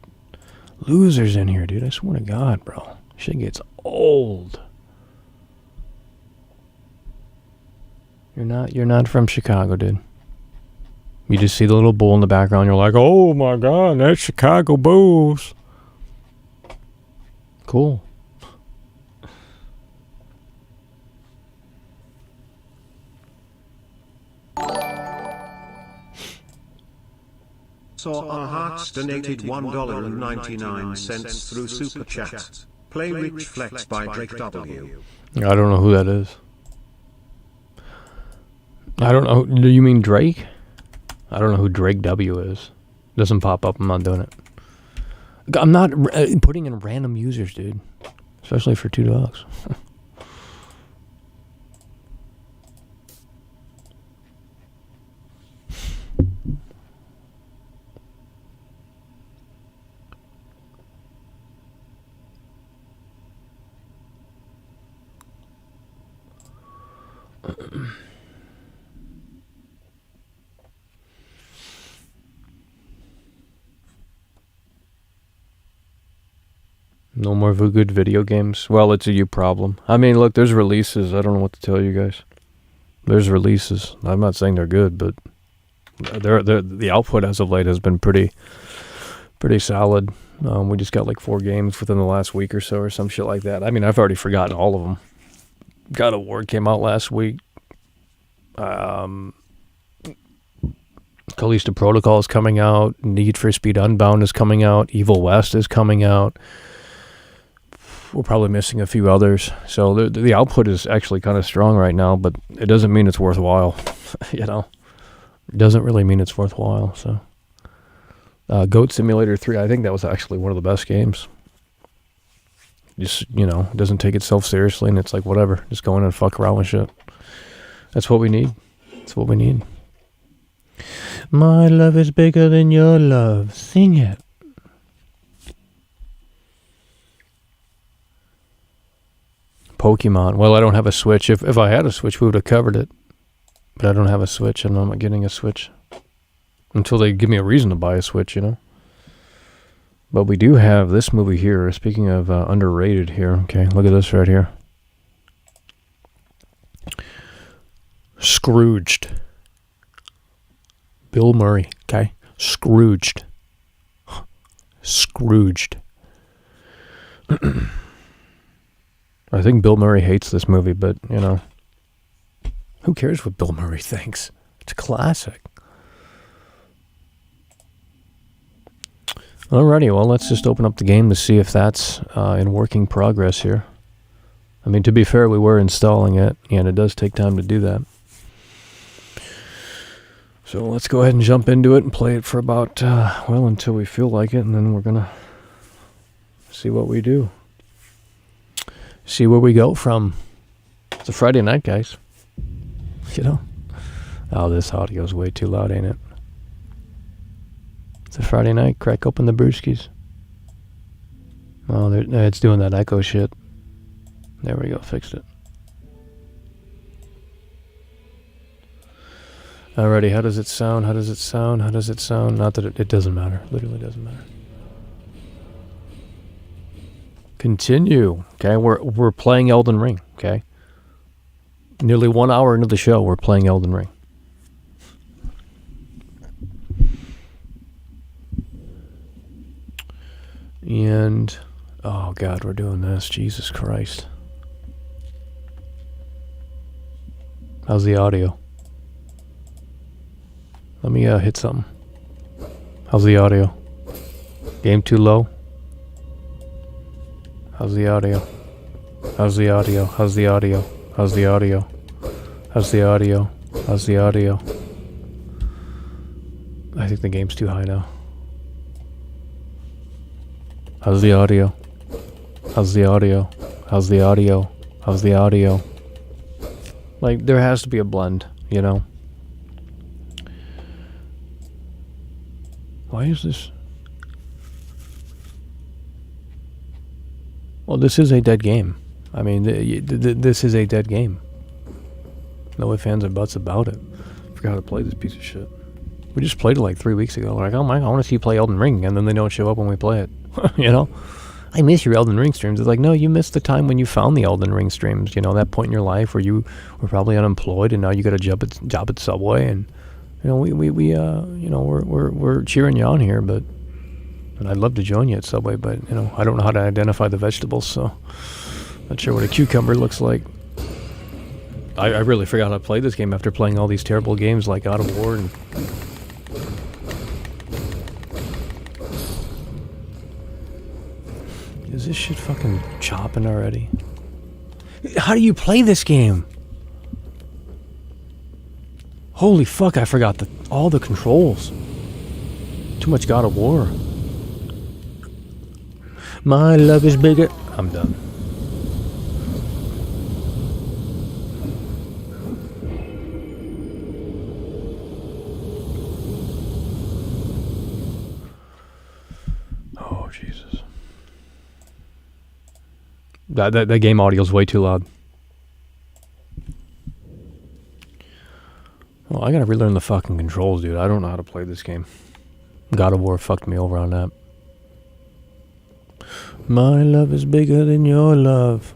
losers in here, dude. I swear to God, bro. Shit gets old. You're not from Chicago, dude. You just see the little bull in the background. You're like, oh my God, that's Chicago Bulls. Cool. Saw our hearts donated $1.99 through Super Chat. Play Rich Flex by Drake W. I don't know who that is. I don't know. Do you mean Drake? I don't know who Drake W is. Doesn't pop up. I'm not doing it. I'm not putting in random users, dude. Especially for $2. No more good video games. Well, it's a you problem. I mean, look, there's releases. I don't know what to tell you guys. There's releases. I'm not saying they're good, but the output as of late has been pretty solid. We just got like 4 games within the last week or so, or some shit like that. I mean, I've already forgotten all of them. God of War came out last week. Callisto Protocol is coming out. Need for Speed Unbound is coming out. Evil West is coming out. We're probably missing a few others. So the output is actually kind of strong right now, but it doesn't mean it's worthwhile. You know, it doesn't really mean it's worthwhile. So, Goat Simulator 3, I think that was actually one of the best games. Just, you know, it doesn't take itself seriously, and it's like, whatever, just go in and fuck around with shit. That's what we need. That's what we need. My love is bigger than your love. Sing it. Pokemon. Well, I don't have a Switch. If I had a Switch, we would have covered it. But I don't have a Switch, and I'm not getting a Switch. Until they give me a reason to buy a Switch, you know? But we do have this movie here. Speaking of underrated here. Okay, look at this right here. Scrooged. Bill Murray. Okay? Scrooged. Scrooged. I think Bill Murray hates this movie, but, you know, who cares what Bill Murray thinks? It's a classic. Alrighty, well, let's just open up the game to see if that's in working progress here. I mean, to be fair, we were installing it, and it does take time to do that. So let's go ahead and jump into it and play it for about, until we feel like it, and then we're going to see what we do. See where we go from. It's a Friday night, guys. You know? Oh, this audio's way too loud, ain't it? It's a Friday night. Crack open the brewskis. Oh, it's doing that echo shit. There we go. Fixed it. Alrighty, how does it sound? How does it sound? How does it sound? Not that it doesn't matter. Literally doesn't matter. Continue. Okay, we're playing Elden Ring. Okay, nearly 1 hour into the show, we're playing Elden Ring. And oh god, we're doing this. Jesus Christ. How's the audio? Let me hit something. How's the audio? Game too low? How's the audio? How's the audio? How's the audio? How's the audio? How's the audio? How's the audio? I think the game's too high now. How's the audio? How's the audio? How's the audio? How's the audio? Like, there has to be a blend, you know? Why is this? Well, this is a dead game. I mean, this is a dead game. No ifs, ands, or buts about it. Forgot how to play this piece of shit. We just played it like 3 weeks ago. We're like, oh my, I want to see you play Elden Ring, and then they don't show up when we play it. You know? I miss your Elden Ring streams. It's like, no, you missed the time when you found the Elden Ring streams. You know, that point in your life where you were probably unemployed, and now you got a job at Subway, and you know, we're cheering you on here, but and I'd love to join you at Subway, but you know, I don't know how to identify the vegetables, so not sure what a cucumber looks like. I really forgot how to play this game after playing all these terrible games like God of War and. Is this shit fucking chopping already? How do you play this game? Holy fuck, I forgot all the controls. Too much God of War. My love is bigger. I'm done. Oh, Jesus. That game audio is way too loud. Well, I gotta relearn the fucking controls, dude. I don't know how to play this game. God of War fucked me over on that. My love is bigger than your love.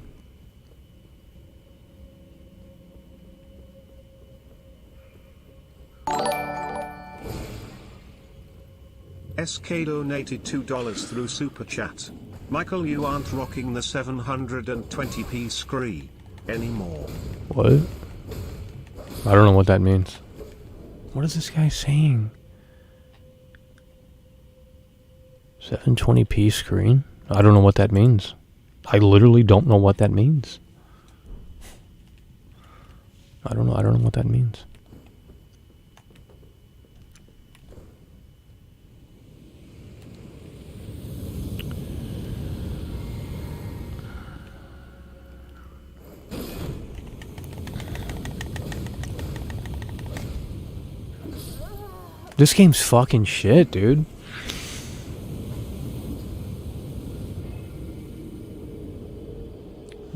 SK donated $2 through Super Chat. Michael, you aren't rocking the 720p screen anymore. What? I don't know what that means. What is this guy saying? 720p screen? I don't know what that means. I literally don't know what that means. I don't know what that means. This game's fucking shit, dude.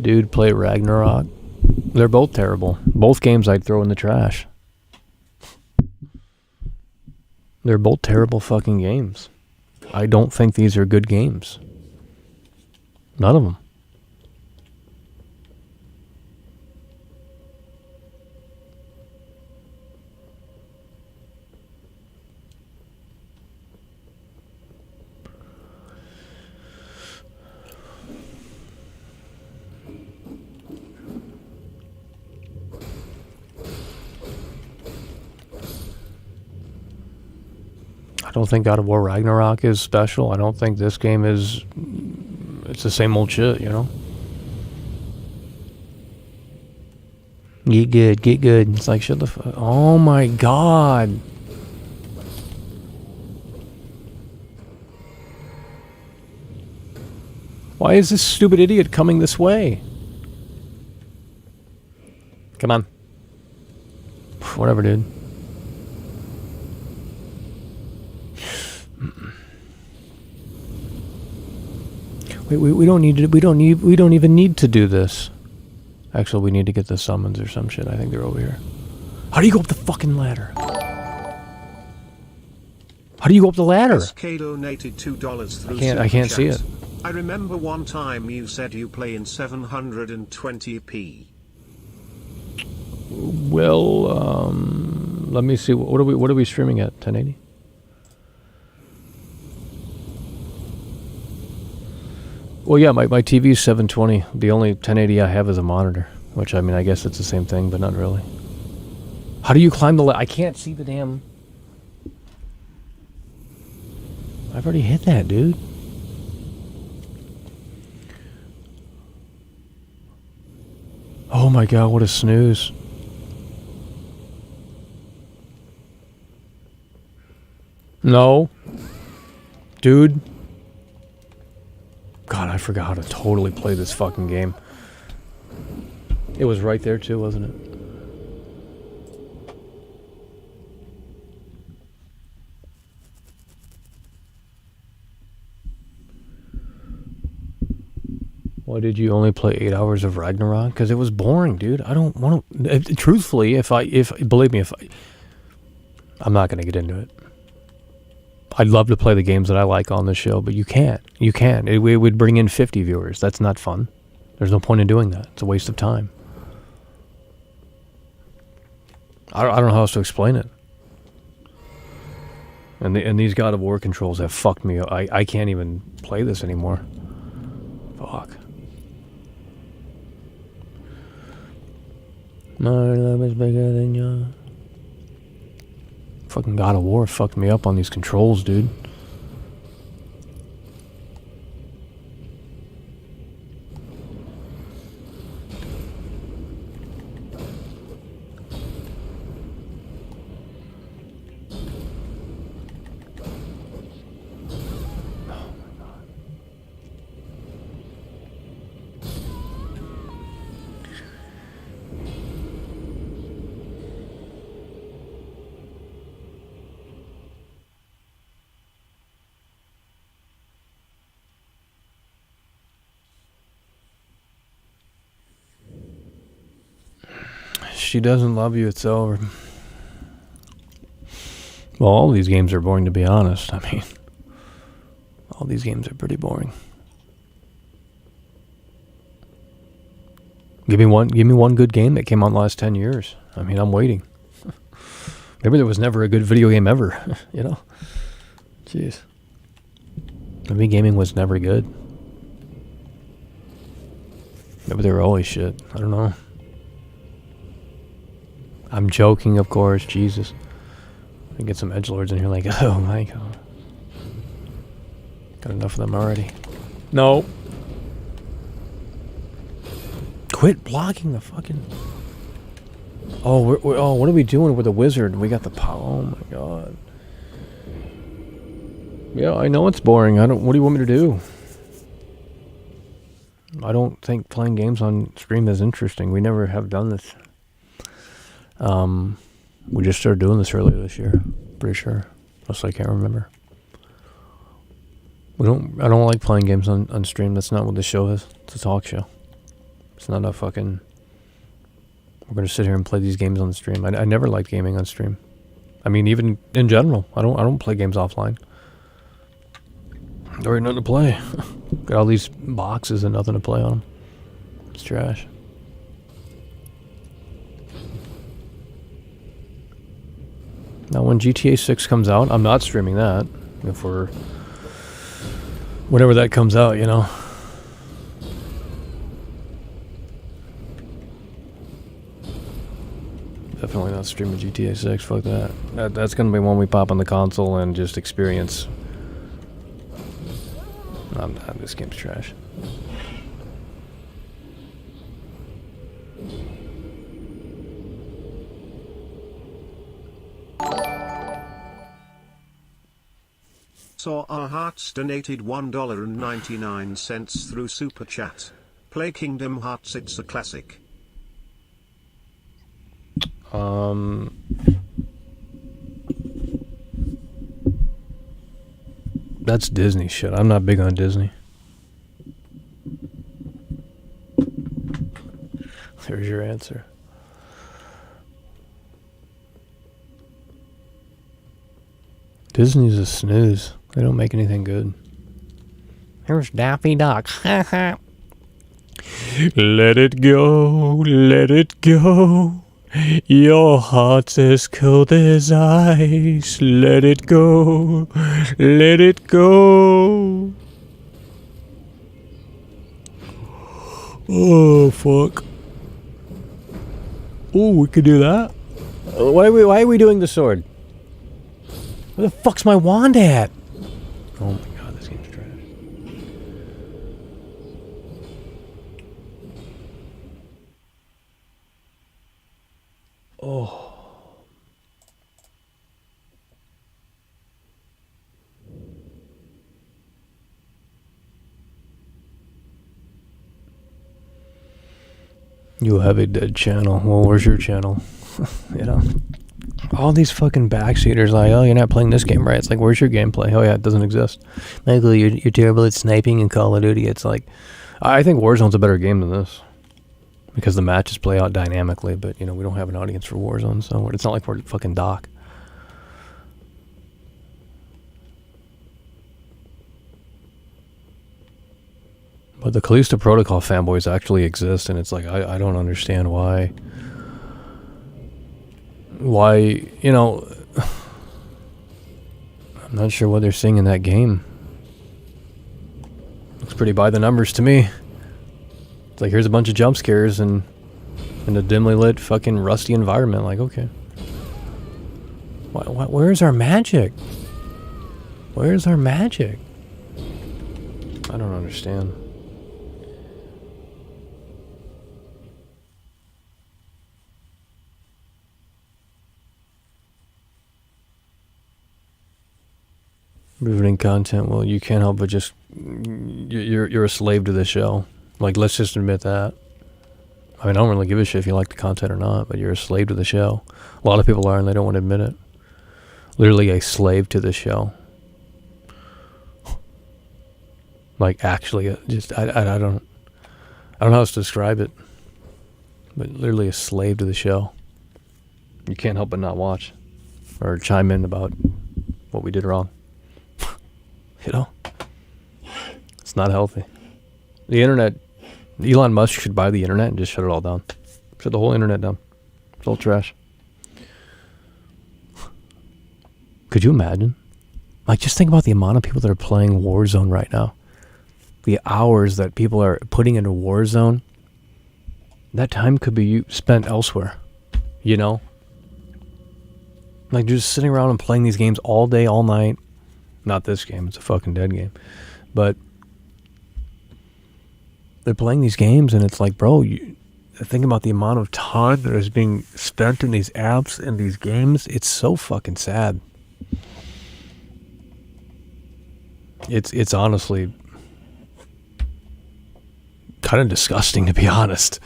Dude, play Ragnarok. They're both terrible. Both games I'd throw in the trash. They're both terrible fucking games. I don't think these are good games. None of them. I don't think God of War Ragnarok is special. I don't think this game is... It's the same old shit, you know? Get good, get good. It's like, shut the fuck... Oh my god. Why is this stupid idiot coming this way? Come on. Whatever, dude. We don't need to. We don't even need to do this. Actually, we need to get the summons or some shit. I think they're over here. How do you go up the fucking ladder? How do you go up the ladder? SK donated $2 through I can't see it. I remember one time you said you play in 720p. Well, let me see. What are we streaming at? 1080. Well, yeah, my TV's 720. The only 1080 I have is a monitor, which, I mean, I guess it's the same thing, but not really. How do you climb the ladder? I can't see the damn... I've already hit that, dude. Oh my god, what a snooze. No. Dude. God, I forgot how to totally play this fucking game. It was right there too, wasn't it? Why did you only play 8 hours of Ragnarok? Because it was boring, dude. I don't want to... Truthfully, believe me, I'm not going to get into it. I'd love to play the games that I like on this show, but you can't. You can't. It would bring in 50 viewers. That's not fun. There's no point in doing that. It's a waste of time. I don't know how else to explain it. And these God of War controls have fucked me up. I can't even play this anymore. Fuck. My love is bigger than yours. Fucking God of War fucked me up on these controls, dude. She doesn't love you, it's over. Well, all these games are boring, to be honest. I mean, all these games are pretty boring. Give me one good game that came out in the last 10 years. I mean, I'm waiting. Maybe there was never a good video game ever, you know? Jeez. Maybe gaming was never good. Maybe they were always shit. I don't know. I'm joking, of course. Jesus. I get some edgelords in here like, oh my god. Got enough of them already. No. Quit blocking the fucking... Oh, what are we doing with the wizard? We got the power. Oh my god. Yeah, I know it's boring. What do you want me to do? I don't think playing games on stream is interesting. We never have done this. We just started doing this earlier this year. Pretty sure. Unless I can't remember. I don't like playing games on stream. That's not what this show is. It's a talk show. It's not a fucking... We're gonna sit here and play these games on the stream. I never liked gaming on stream. I mean, even in general. I don't play games offline. There ain't nothing to play. Got all these boxes and nothing to play on them. It's trash. Now, when GTA 6 comes out, I'm not streaming that. Whenever that comes out, you know. Definitely not streaming GTA 6. Fuck that. That's gonna be one we pop on the console and just experience. This game's trash. Saw our hearts donated $1.99 through Super Chat. Play Kingdom Hearts, it's a classic. That's Disney shit. I'm not big on Disney. There's your answer. Disney's a snooze. They don't make anything good. Here's Daffy Duck. Let it go, let it go. Your heart's as cold as ice. Let it go, let it go. Oh, fuck. Oh, we could do that. Why are we doing the sword? Where the fuck's my wand at? Oh my god, this game's trash. Oh. You have a dead channel. Well, where's your channel? You know? All these fucking backseaters like, oh, you're not playing this game right. It's like, where's your gameplay? Oh yeah, it doesn't exist. Michael, you're terrible at sniping in Call of Duty. It's like, I think Warzone's a better game than this. Because the matches play out dynamically, but, you know, we don't have an audience for Warzone, so it's not like we're fucking Doc. But the Callisto Protocol fanboys actually exist, and it's like, I don't understand why, you know, I'm not sure what they're seeing in that game. Looks pretty by the numbers to me. It's like, here's a bunch of jump scares and in a dimly lit fucking rusty environment. Like, okay. Where's our magic? Where's our magic? I don't understand. Riveting content. Well, you can't help but just you're a slave to the show. Like, let's just admit that. I mean, I don't really give a shit if you like the content or not, but you're a slave to the show. A lot of people are, and they don't want to admit it. Literally a slave to the show. Like, actually, just I don't know how else to describe it. But literally a slave to the show. You can't help but not watch or chime in about what we did wrong. You know? It's not healthy. The internet, Elon Musk should buy the internet and just shut it all down. Shut the whole internet down. It's all trash. Could you imagine? Like, just think about the amount of people that are playing Warzone right now. The hours that people are putting into Warzone. That time could be spent elsewhere. You know? Like, just sitting around and playing these games all day, all night. Not this game, it's a fucking dead game. But they're playing these games, and it's like, bro, think about the amount of time that is being spent in these apps and these games. It's so fucking sad. It's honestly kind of disgusting, to be honest.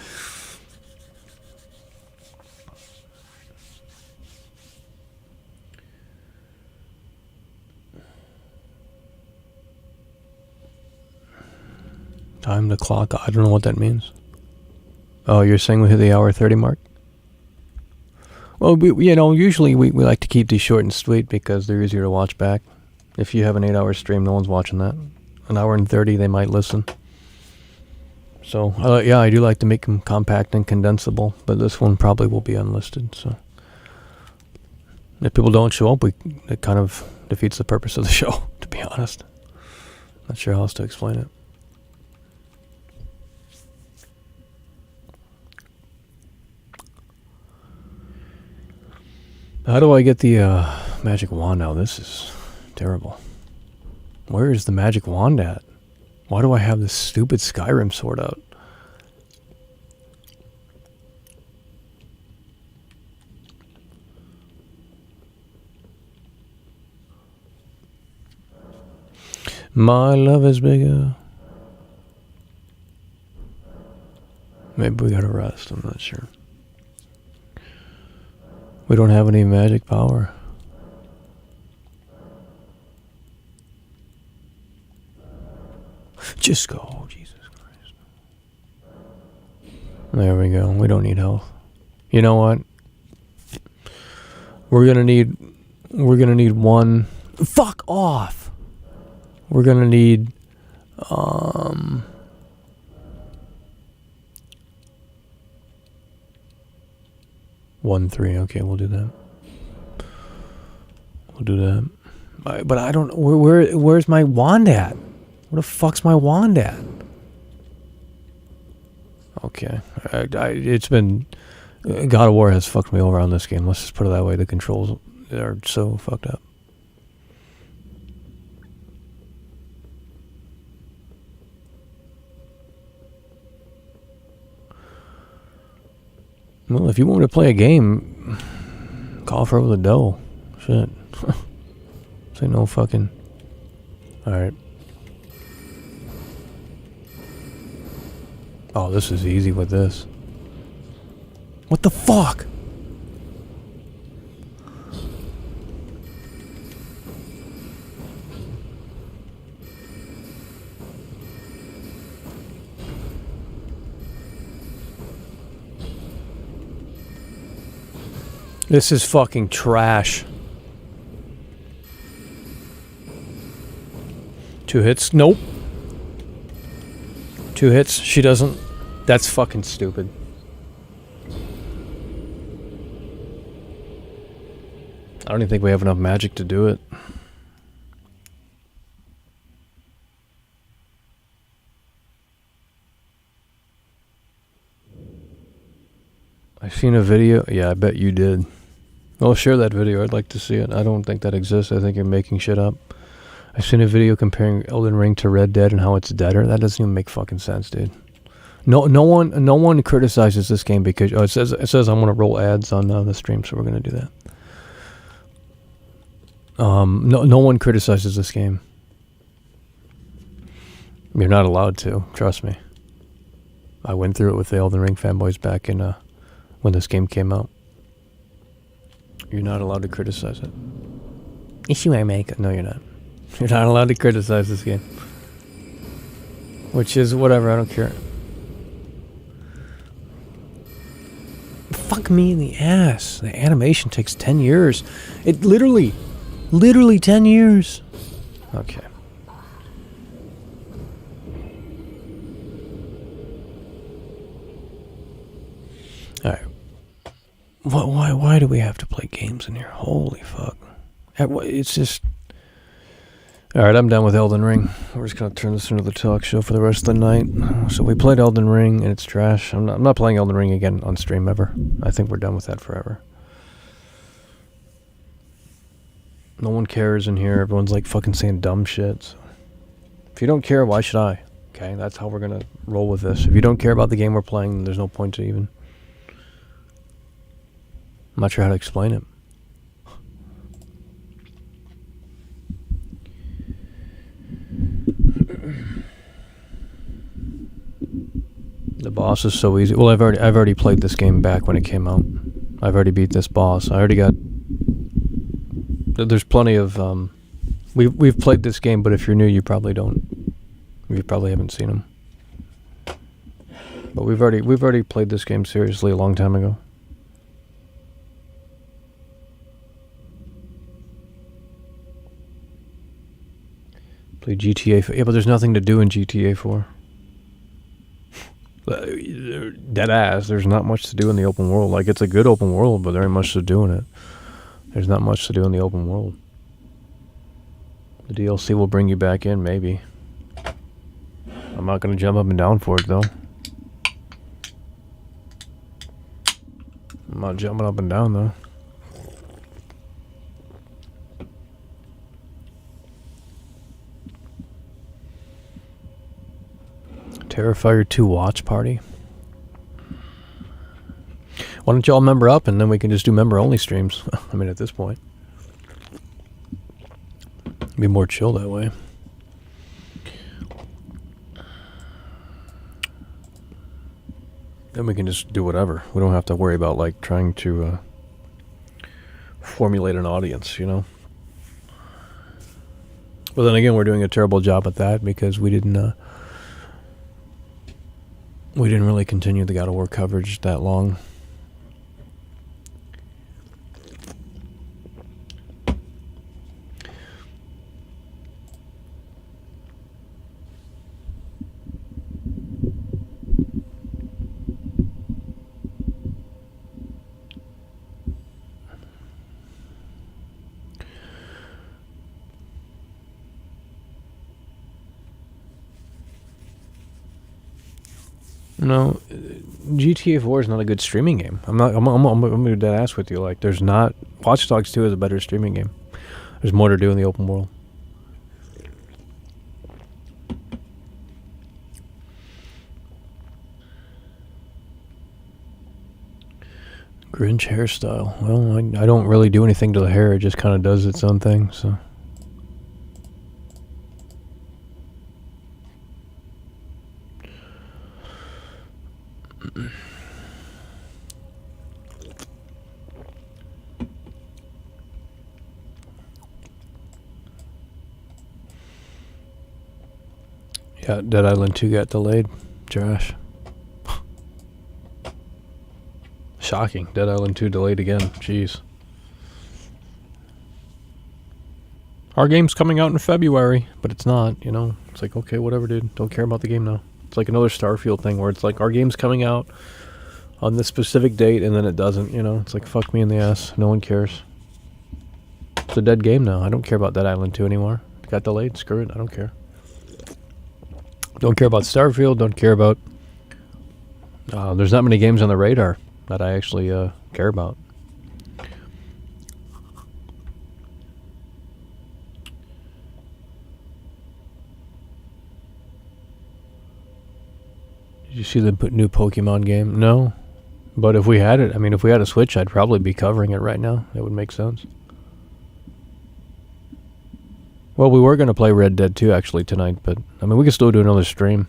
Time to clock. I don't know what that means. Oh, you're saying we hit the hour 30 mark? Well, usually we like to keep these short and sweet because they're easier to watch back. If you have an 8-hour stream, no one's watching that. An hour and 30, they might listen. So, yeah, I do like to make them compact and condensable, but this one probably will be unlisted. So, if people don't show up, it kind of defeats the purpose of the show, to be honest. Not sure how else to explain it. How do I get the magic wand now? This is terrible. Where is the magic wand at? Why do I have this stupid Skyrim sword out? My love is bigger. Maybe we gotta rest, I'm not sure. We don't have any magic power. Just go, Jesus Christ. There we go. We don't need health. You know what? We're gonna need one. Fuck off. We're gonna need 1, 3. Okay, we'll do that. We'll do that. But I don't. Where's my wand at? Where the fuck's my wand at? Okay, it's been. God of War has fucked me over on this game. Let's just put it that way. The controls are so fucked up. Well, if you want me to play a game, call for over the dough. Shit. Say no fucking. Alright. Oh, this is easy with this. What the fuck? This is fucking trash. 2 hits? Nope. 2 hits? She doesn't. That's fucking stupid. I don't even think we have enough magic to do it. I've seen a video. Yeah, I bet you did. Well, share that video. I'd like to see it. I don't think that exists. I think you're making shit up. I've seen a video comparing Elden Ring to Red Dead and how it's deader. That doesn't even make fucking sense, dude. No one criticizes this game because it says I'm gonna roll ads on the stream, so we're gonna do that. No one criticizes this game. You're not allowed to. Trust me. I went through it with the Elden Ring fanboys back in when this game came out. You're not allowed to criticize it. Yes, you may make it. No, you're not. You're not allowed to criticize this game. Which is whatever. I don't care. Fuck me in the ass. The animation takes 10 years. It literally 10 years. Okay. Alright. Why do we have to play games in here? Holy fuck. It's just... Alright, I'm done with Elden Ring. We're just gonna turn this into the talk show for the rest of the night. So we played Elden Ring, and it's trash. I'm not playing Elden Ring again on stream ever. I think we're done with that forever. No one cares in here. Everyone's like fucking saying dumb shit. So if you don't care, why should I? Okay, that's how we're gonna roll with this. If you don't care about the game we're playing, then there's no point to even... I'm not sure how to explain it. The boss is so easy. Well, I've already played this game back when it came out. I've already beat this boss. I already got... There's plenty of... We've played this game, but if you're new, you probably don't. You probably haven't seen them. But we've already played this game seriously a long time ago. Play GTA 4. Yeah, but there's nothing to do in GTA 4. Dead ass. There's not much to do in the open world. Like, it's a good open world, but there ain't much to do in it. There's not much to do in the open world. The DLC will bring you back in, maybe. I'm not going to jump up and down for it, though. I'm not jumping up and down, though. Terrifier 2 watch party. Why don't y'all member up and then we can just do member only streams? I mean, at this point, it'd be more chill that way. then we can just do whatever. We don't have to worry about like trying to formulate an audience, you know. But then again, we're doing a terrible job at that because we didn't really continue the God of War coverage that long. No, GTA 4 is not a good streaming game. I'm gonna be dead ass with you. Like, there's not. Watch Dogs 2 is a better streaming game. There's more to do in the open world. Grinch hairstyle. Well, I don't really do anything to the hair. It just kind of does its own thing. So. Yeah, Dead Island 2 got delayed. Trash. Shocking. Dead Island 2 delayed again. Jeez. Our game's coming out in February, but it's not, you know. It's like, okay, whatever, dude. Don't care about the game now. It's like another Starfield thing where it's like, our game's coming out on this specific date, and then it doesn't, you know. It's like, fuck me in the ass. No one cares. It's a dead game now. I don't care about Dead Island 2 anymore. It got delayed. Screw it. I don't care. Don't care about Starfield. Don't care about... there's not many games on the radar that I actually care about. Did you see the new Pokemon game? No. But if we had it, I mean, if we had a Switch, I'd probably be covering it right now. That would make sense. Well, we were going to play Red Dead 2 actually tonight, but I mean, we could still do another stream.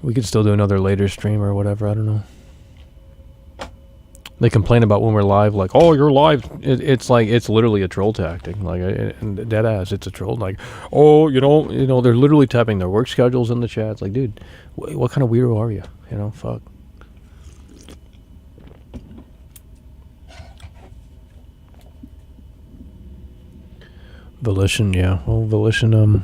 We could still do another later stream or whatever, I don't know. They complain about when we're live, like, oh, you're live. It's like, it's literally a troll tactic. Like, and dead ass, it's a troll. Like, oh, you know, they're literally typing their work schedules in the chat. It's like, dude, what kind of weirdo are you? You know, fuck. Volition, yeah. Well, Volition,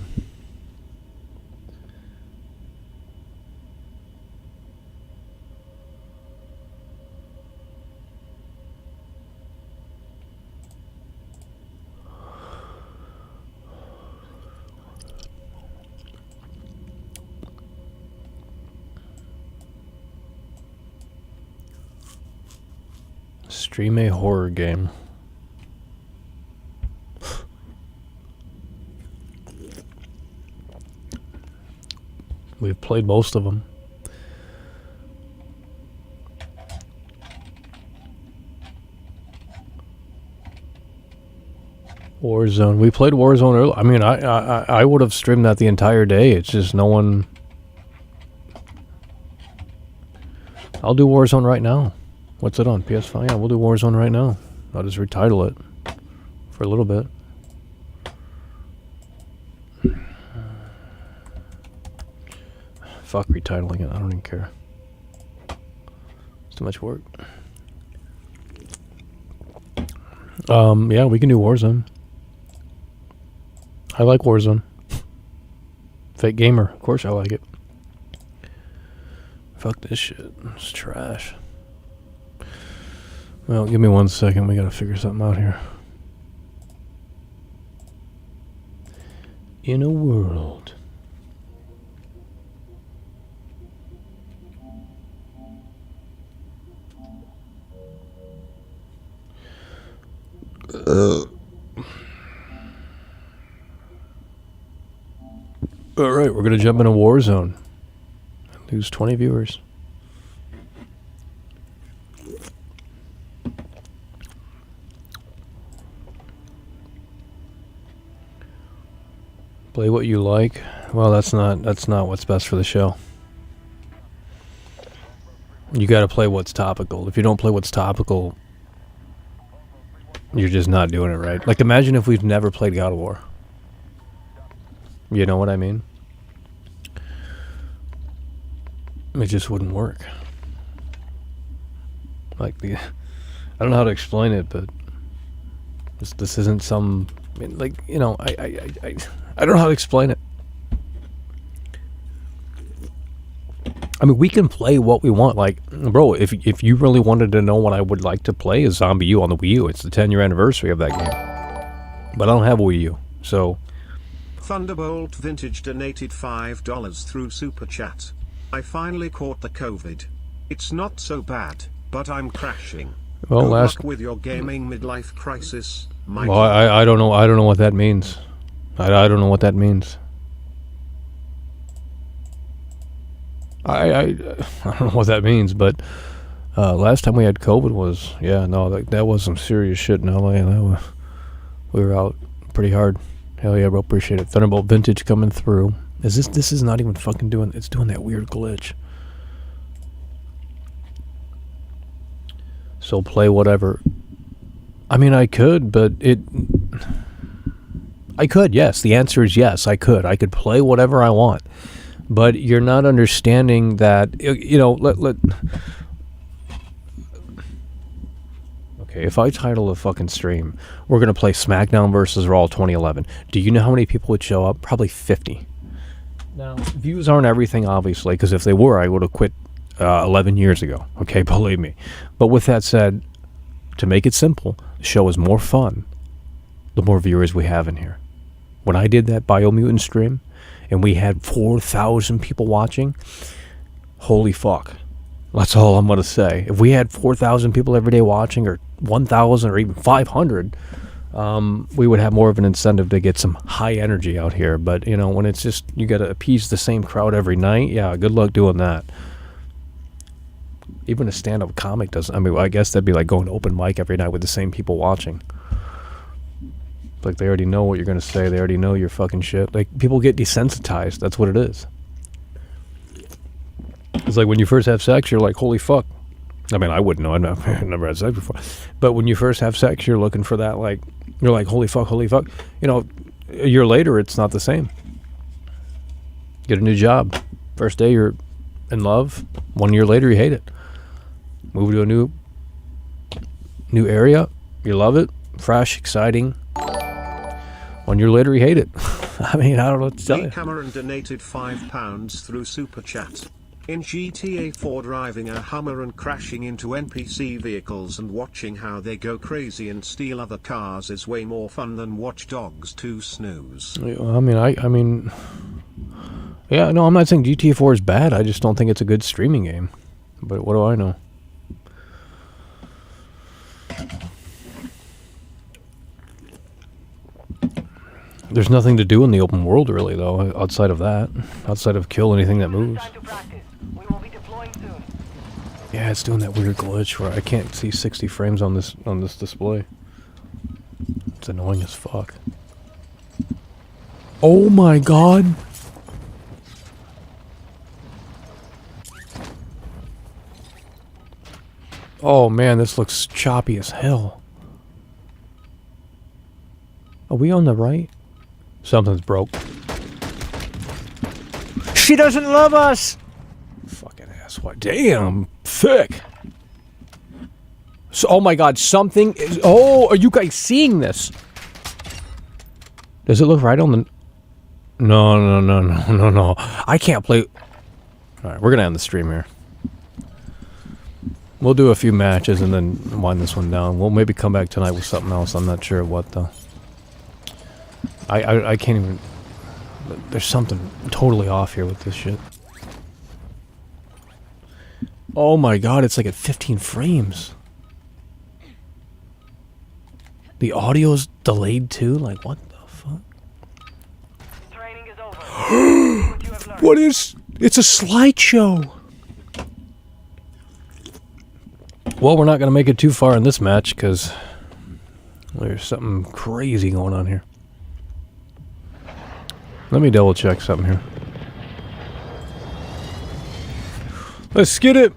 stream a horror game. We've played most of them. Warzone. We played Warzone earlier. I mean, I would have streamed that the entire day. It's just no one... I'll do Warzone right now. What's it on? PS5? Yeah, we'll do Warzone right now. I'll just retitle it for a little bit. Fuck retitling it. I don't even care. It's too much work. Yeah, we can do Warzone. I like Warzone. Fake gamer. Of course I like it. Fuck this shit. It's trash. Well, give me 1 second. We gotta figure something out here. In a world... Alright, we're gonna jump into Warzone. Lose 20 viewers. Play what you like. Well, that's not what's best for the show. You got to play what's topical. If you don't play what's topical, you're just not doing it right. Like, imagine if we've never played God of War. You know what I mean? It just wouldn't work. Like, I don't know how to explain it, but this isn't some, I mean, like, you know, I don't know how to explain it. I mean, we can play what we want. Like, bro, if you really wanted to know what I would like to play is Zombie U on the Wii U. It's the 10-year anniversary of that game. But I don't have a Wii U, so... Thunderbolt Vintage donated $5 through Super Chat. I finally caught the COVID. It's not so bad, but I'm crashing. Well, Good luck with your gaming midlife crisis, Michael. Well, I don't know. I don't know what that means. I don't know what that means. I don't know what that means, but last time we had COVID was, yeah, no, that was some serious shit in LA, and we were out pretty hard. Hell yeah, bro, appreciate it. Thunderbolt Vintage coming through. This is not even fucking doing, it's doing that weird glitch. So play whatever. I mean, I could, but I could, yes. The answer is yes, I could. I could play whatever I want. But you're not understanding that, you know, okay, if I title a fucking stream, we're going to play SmackDown versus Raw 2011. Do you know how many people would show up? Probably 50. Now, views aren't everything, obviously, because if they were, I would have quit 11 years ago. Okay, believe me. But with that said, to make it simple, the show is more fun the more viewers we have in here. When I did that Biomutant stream, and we had 4,000 people watching, holy fuck. That's all I'm going to say. If we had 4,000 people every day watching, or 1,000, or even 500, we would have more of an incentive to get some high energy out here. But, you know, when it's just, you got to appease the same crowd every night, yeah, good luck doing that. Even a stand-up comic doesn't, I mean, I guess that'd be like going to open mic every night with the same people watching. Like, they already know what you're going to say. They already know your fucking shit. Like, people get desensitized. That's what it is. It's like when you first have sex, you're like, holy fuck. I mean, I wouldn't know. I've never had sex before. But when you first have sex, you're looking for that, like, you're like, holy fuck, holy fuck. You know, a year later, it's not the same. Get a new job. First day, you're in love. 1 year later, you hate it. Move to a new area. You love it. Fresh, exciting. 1 year later, you hate it. I mean, I don't know what to tell you. Cameron donated £5 through Super Chat. In GTA 4, driving a Hummer and crashing into NPC vehicles and watching how they go crazy and steal other cars is way more fun than Watch Dogs 2 Snooze. I mean, yeah, no, I'm not saying GTA 4 is bad. I just don't think it's a good streaming game. But what do I know? There's nothing to do in the open world, really, though, outside of that. Outside of kill anything that moves. Yeah, it's doing that weird glitch where I can't see 60 frames on this display. It's annoying as fuck. Oh my god! Oh man, this looks choppy as hell. Are we on the right? Something's broke. She doesn't love us! Fucking asswipe. Damn, thick. So, oh my god, something is... Oh, are you guys seeing this? Does it look right on the... No. I can't play... Alright, we're gonna end the stream here. We'll do a few matches and then wind this one down. We'll maybe come back tonight with something else. I'm not sure what, though. I can't even... There's something totally off here with this shit. Oh my god, it's like at 15 frames. The audio's delayed too? Like, what the fuck? Training is over. What is... It's a slideshow! Well, we're not going to make it too far in this match, because there's something crazy going on here. Let me double check something here. Let's get it!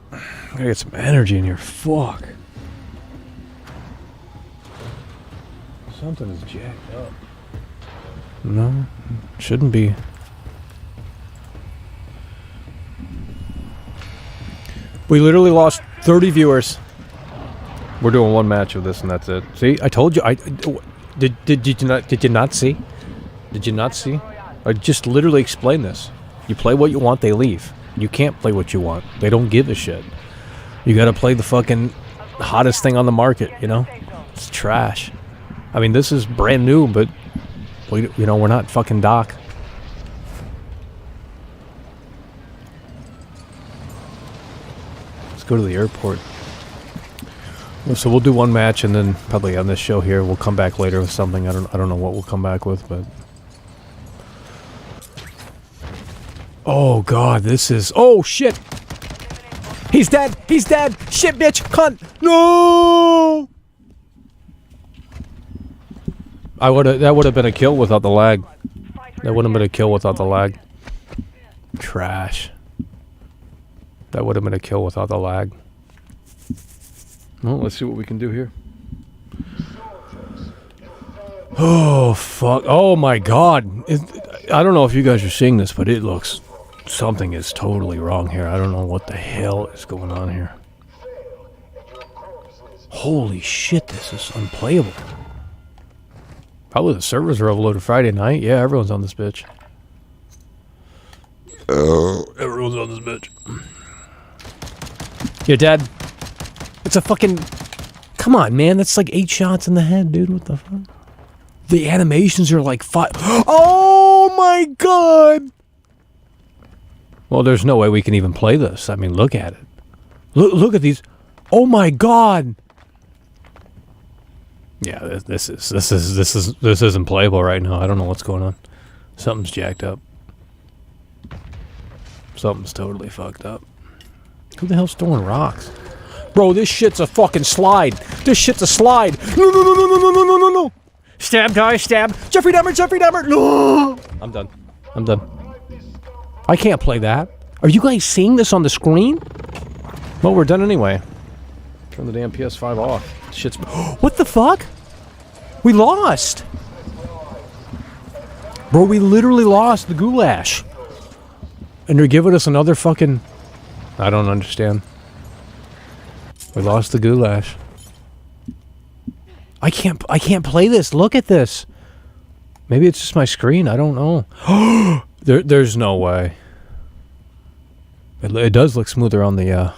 Gotta get some energy in here. Fuck. Something is jacked up. No, shouldn't be. We literally lost 30 viewers. We're doing one match of this and that's it. See, I told you. Did you not see? Did you not see? I just literally explained this. You play what you want, they leave. You can't play what you want. They don't give a shit. You gotta play the fucking hottest thing on the market, you know? It's trash. I mean, this is brand new, but we're not fucking Doc. Let's go to the airport. So we'll do one match and then probably on this show here we'll come back later with something. I don't know what we'll come back with, but oh god, this is shit. He's dead. He's dead. Shit, bitch. Cunt. No. That would have been a kill without the lag. That would have been a kill without the lag. Trash. That would have been a kill without the lag. Well, let's see what we can do here. Oh, fuck. Oh, my God. I don't know if you guys are seeing this, but it looks... Something is totally wrong here. I don't know what the hell is going on here. Holy shit, this is unplayable. Probably the servers are overloaded Friday night. Yeah, everyone's on this bitch. Everyone's on this bitch. You're dead. It's a fucking... Come on, man. That's like 8 shots in the head, dude. What the fuck? The animations are like 5... Oh, my God! Well, there's no way we can even play this. I mean, look at it. Look at these. Oh, my God! Yeah, this isn't playable right now. I don't know what's going on. Something's jacked up. Something's totally fucked up. Who the hell's throwing rocks? Bro, this shit's a fucking slide. This shit's a slide. No, no, no, no, no, no, no, no, no, no. Stab, guy, stab. Jeffrey Dahmer, Jeffrey Dahmer. No. I'm done. I'm done. I can't play that. Are you guys seeing this on the screen? Well, we're done anyway. Turn the damn PS5 off. Shit's... What the fuck? We lost. Bro, we literally lost the goulash. And they're giving us another fucking... I don't understand. We lost the goulash. I can't play this. Look at this. Maybe it's just my screen. I don't know. There's no way. It does look smoother on the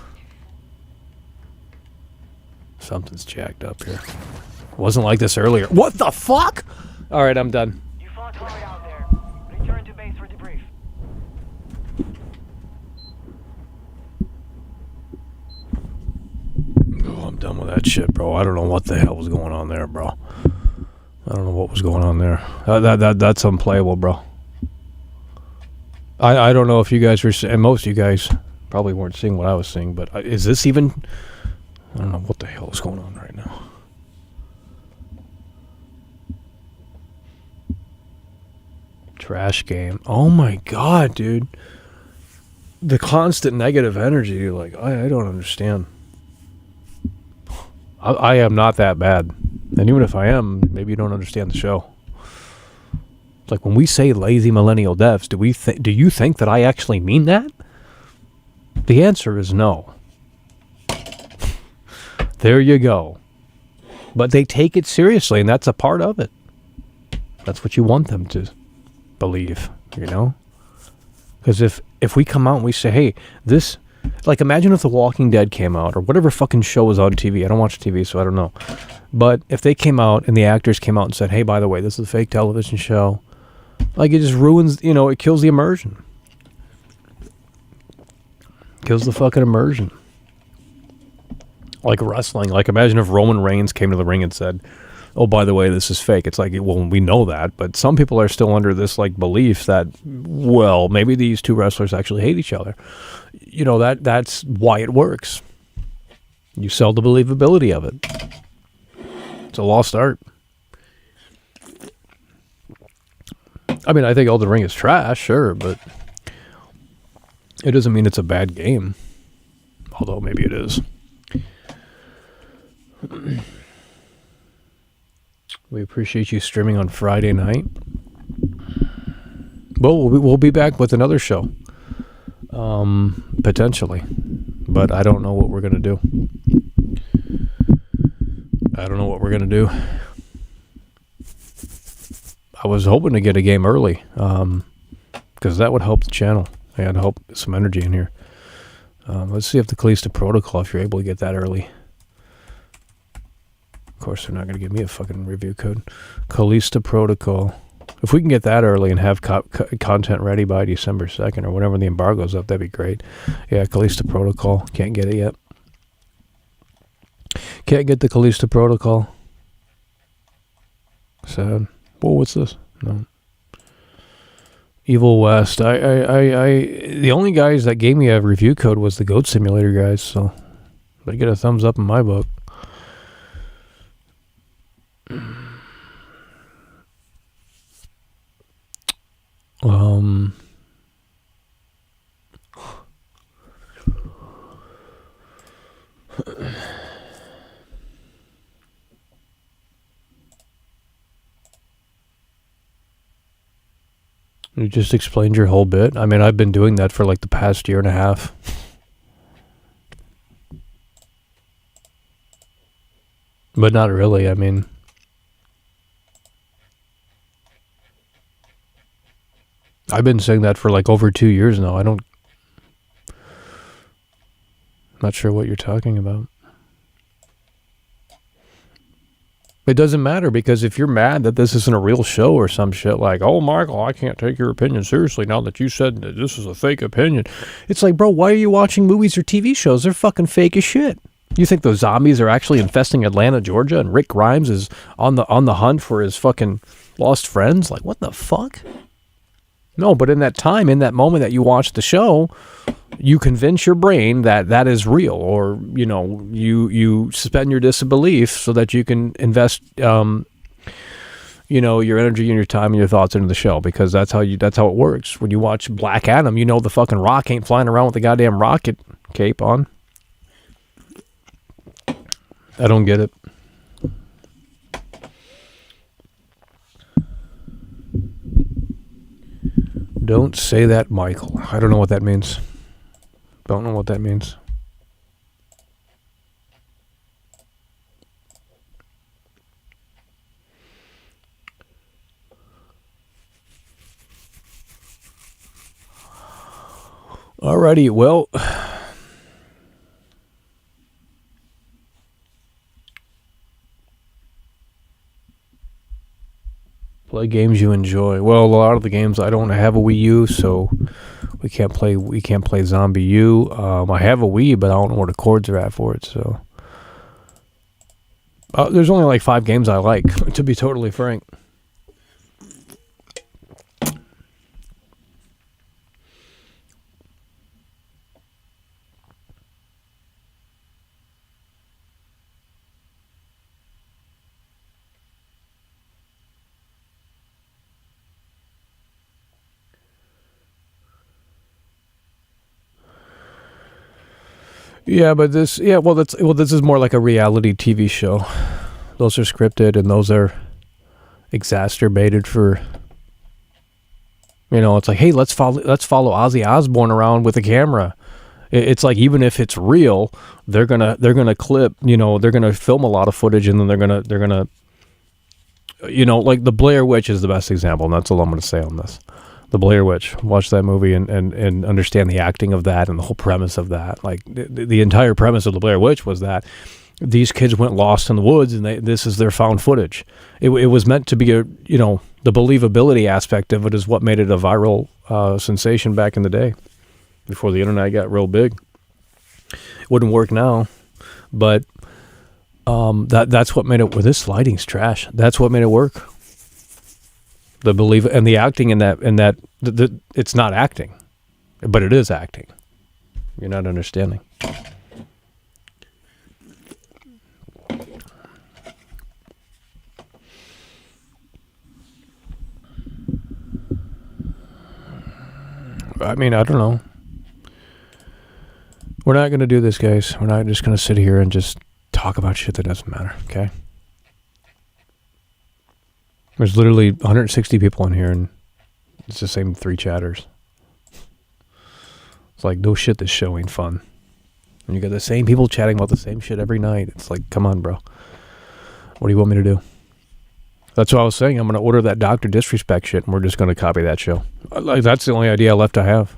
something's jacked up here. Wasn't like this earlier. What the fuck? All right, I'm done. You fought your way out there. Return to base for debrief. Oh, I'm done with that shit, bro. I don't know what the hell was going on there, bro. I don't know what was going on there. That's unplayable, bro. I don't know if you guys were, and most of you guys probably weren't seeing what I was seeing, but is this even... I don't know what the hell is going on right now. Trash game. Oh my god, dude. The constant negative energy, like, I don't understand. I am not that bad. And even if I am, maybe you don't understand the show. It's like when we say lazy millennial devs, do you think that I actually mean that? The answer is no. There you go. But they take it seriously, and that's a part of it. That's what you want them to believe, you know? Because if we come out and we say, hey, this... Like, imagine if The Walking Dead came out, or whatever fucking show was on TV. I don't watch TV, so I don't know. But if they came out, and the actors came out and said, hey, by the way, this is a fake television show. Like, it just ruins, it kills the immersion. Kills the fucking immersion. Like wrestling. Like, imagine if Roman Reigns came to the ring and said, oh, by the way, this is fake. It's like, well, we know that, but some people are still under this, like, belief that, well, maybe these two wrestlers actually hate each other. That's why it works. You sell the believability of it. It's a lost art. I mean, I think Elden Ring is trash, sure, but it doesn't mean it's a bad game. Although maybe it is. We appreciate you streaming on Friday night. Well, we'll be back with another show. Potentially. But I don't know what we're going to do. I was hoping to get a game early. Because that would help the channel. I'd hope some energy in here. Let's see if the Callisto Protocol, if you're able to get that early. Of course, they're not going to give me a fucking review code. Callisto Protocol. If we can get that early and have content ready by December 2nd or whenever the embargo's up, that'd be great. Yeah, Callisto Protocol. Can't get it yet. Can't get the Callisto Protocol. Sad. Whoa, what's this? No. Evil West. The only guys that gave me a review code was the Goat Simulator guys, so they get a thumbs up in my book. You just explained your whole bit. I mean, I've been doing that for like the past year and a half. But not really, I mean. I've been saying that for like over 2 years now. Not sure what you're talking about. It doesn't matter, because if you're mad that this isn't a real show or some shit like, oh, Michael, I can't take your opinion seriously now that you said that this is a fake opinion. It's like, bro, why are you watching movies or TV shows? They're fucking fake as shit. You think those zombies are actually infesting Atlanta, Georgia, and Rick Grimes is on the hunt for his fucking lost friends? Like, what the fuck? No, but in that time, in that moment that you watch the show, you convince your brain that that is real, or, you know, you suspend your disbelief so that you can invest, you know, your energy and your time and your thoughts into the show, because that's how it works. When you watch Black Adam, you know the fucking Rock ain't flying around with the goddamn rocket cape on. I don't get it. Don't say that, Michael. I don't know what that means. Don't know what that means. Alrighty, well, play games you enjoy. Well, a lot of the games, I don't have a Wii U, so we can't play Zombie U. I have a Wii, but I don't know where the cords are at for it, so there's only like 5 games I like, to be totally frank. Yeah, but this is more like a reality TV show. Those are scripted, and those are exacerbated for, you know, it's like, hey, let's follow Ozzy Osbourne around with a camera. It's like, even if it's real, they're gonna clip, you know, they're gonna film a lot of footage, and then they're gonna you know, like the Blair Witch is the best example, and that's all I'm gonna say on this. The Blair Witch. Watch that movie and understand the acting of that and the whole premise of that. Like the entire premise of the Blair Witch was that these kids went lost in the woods, and this is their found footage. It was meant to be you know, the believability aspect of it is what made it a viral sensation back in the day, before the internet got real big. It wouldn't work now, but that's what made it. With this lighting's trash. That's what made it work. The belief and the acting in that it's not acting, but it is acting. You're not understanding. I mean, I don't know. We're not going to do this, guys. We're not just going to sit here and just talk about shit that doesn't matter, okay? There's literally 160 people in here, and it's the same 3 chatters. It's like, no shit, this show ain't fun. And you got the same people chatting about the same shit every night. It's like, come on, bro. What do you want me to do? That's what I was saying. I'm going to order that Dr. Disrespect shit, and we're just going to copy that show. Like, that's the only idea left I have.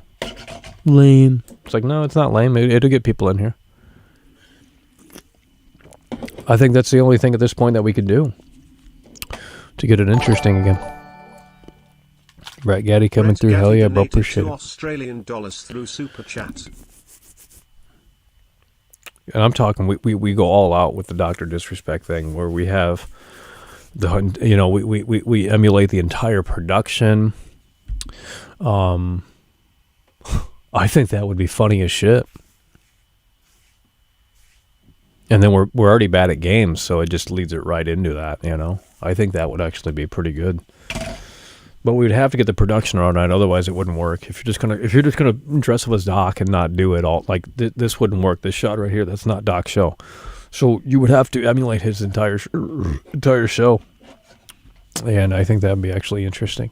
Lame. It's like, no, it's not lame. It'll get people in here. I think that's the only thing at this point that we could do to get it interesting again. Brett Gaddy coming through. Hell yeah, bro. Appreciate it. Australian dollars through Super Chat. And I'm talking, we go all out with the Dr. Disrespect thing, where we have the, you know, we emulate the entire production. I think that would be funny as shit. And then we're already bad at games, so it just leads it right into that, you know. I think that would actually be pretty good. But we'd have to get the production right, otherwise it wouldn't work. If you're just gonna dress up as Doc and not do it all, like this wouldn't work. This shot right here, that's not Doc's show. So you would have to emulate his entire show, and I think that'd be actually interesting.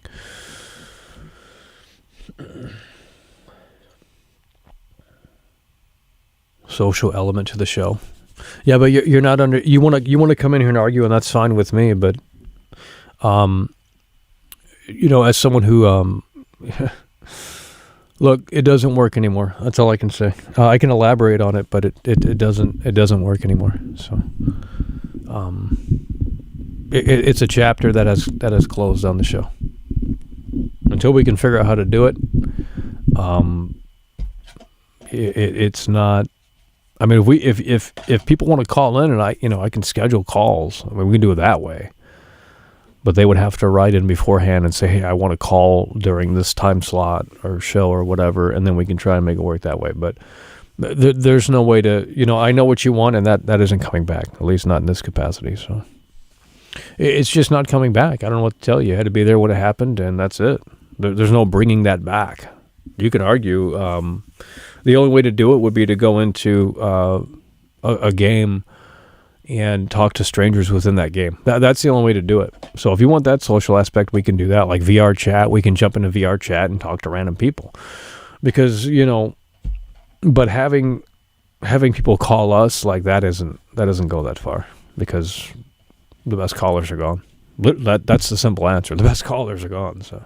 Social element to the show. Yeah, but you're not under. You want to come in here and argue, and that's fine with me. But, you know, as someone who, look, it doesn't work anymore. That's all I can say. I can elaborate on it, but it doesn't work anymore. So, it's a chapter that has closed on the show. Until we can figure out how to do it, it's not. I mean, if people want to call in, and I can schedule calls. I mean, we can do it that way. But they would have to write in beforehand and say, hey, I want to call during this time slot or show or whatever, and then we can try and make it work that way. But there's no way to, I know what you want, and that isn't coming back, at least not in this capacity. So it's just not coming back. I don't know what to tell you. It had to be there when it happened, and that's it. There's no bringing that back. You can argue. The only way to do it would be to go into a game and talk to strangers within that game. That's the only way to do it. So if you want that social aspect, we can do that. Like VR chat, we can jump into VR chat and talk to random people. Because, but having people call us, like, that doesn't go that far, because the best callers are gone. That's the simple answer. The best callers are gone, so.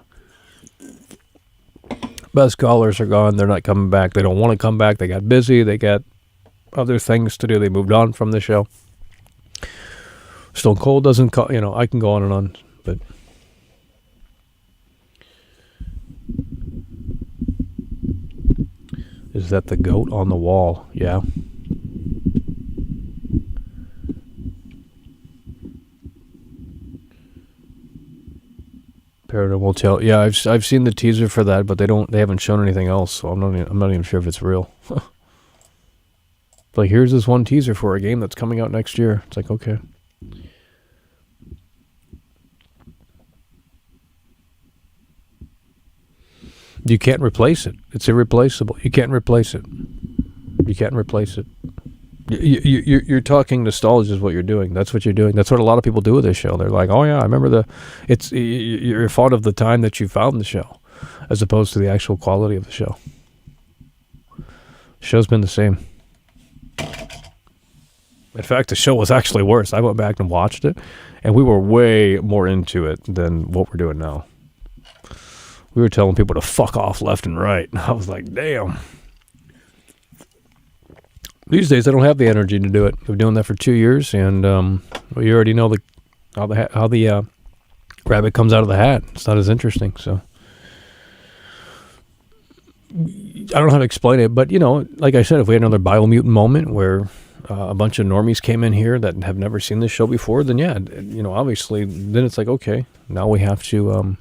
Best callers are gone. They're not coming back. They don't want to come back. They got busy. They got other things to do. They moved on from the show. Stone Cold doesn't call. I can go on and on, but is that the goat on the wall? Yeah. Paranormal Tale. Yeah, I've seen the teaser for that, but they haven't shown anything else, so I'm not even sure if it's real. Like, here's this one teaser for a game that's coming out next year. It's like, okay. You can't replace it. It's irreplaceable. You can't replace it. You can't replace it. You're talking nostalgia is what you're doing. That's what you're doing. That's what a lot of people do with this show. They're like, oh yeah, I remember you're fond of the time that you found the show, as opposed to the actual quality of the show. The show's been the same. In fact, the show was actually worse. I went back and watched it, and we were way more into it than what we're doing now. We were telling people to fuck off left and right. I was like, damn. These days, I don't have the energy to do it. I've been doing that for 2 years, and you already know how the rabbit comes out of the hat. It's not as interesting, so I don't know how to explain it. But like I said, if we had another Biomutant moment where a bunch of normies came in here that have never seen this show before, then yeah, obviously, then it's like, okay, now we have to.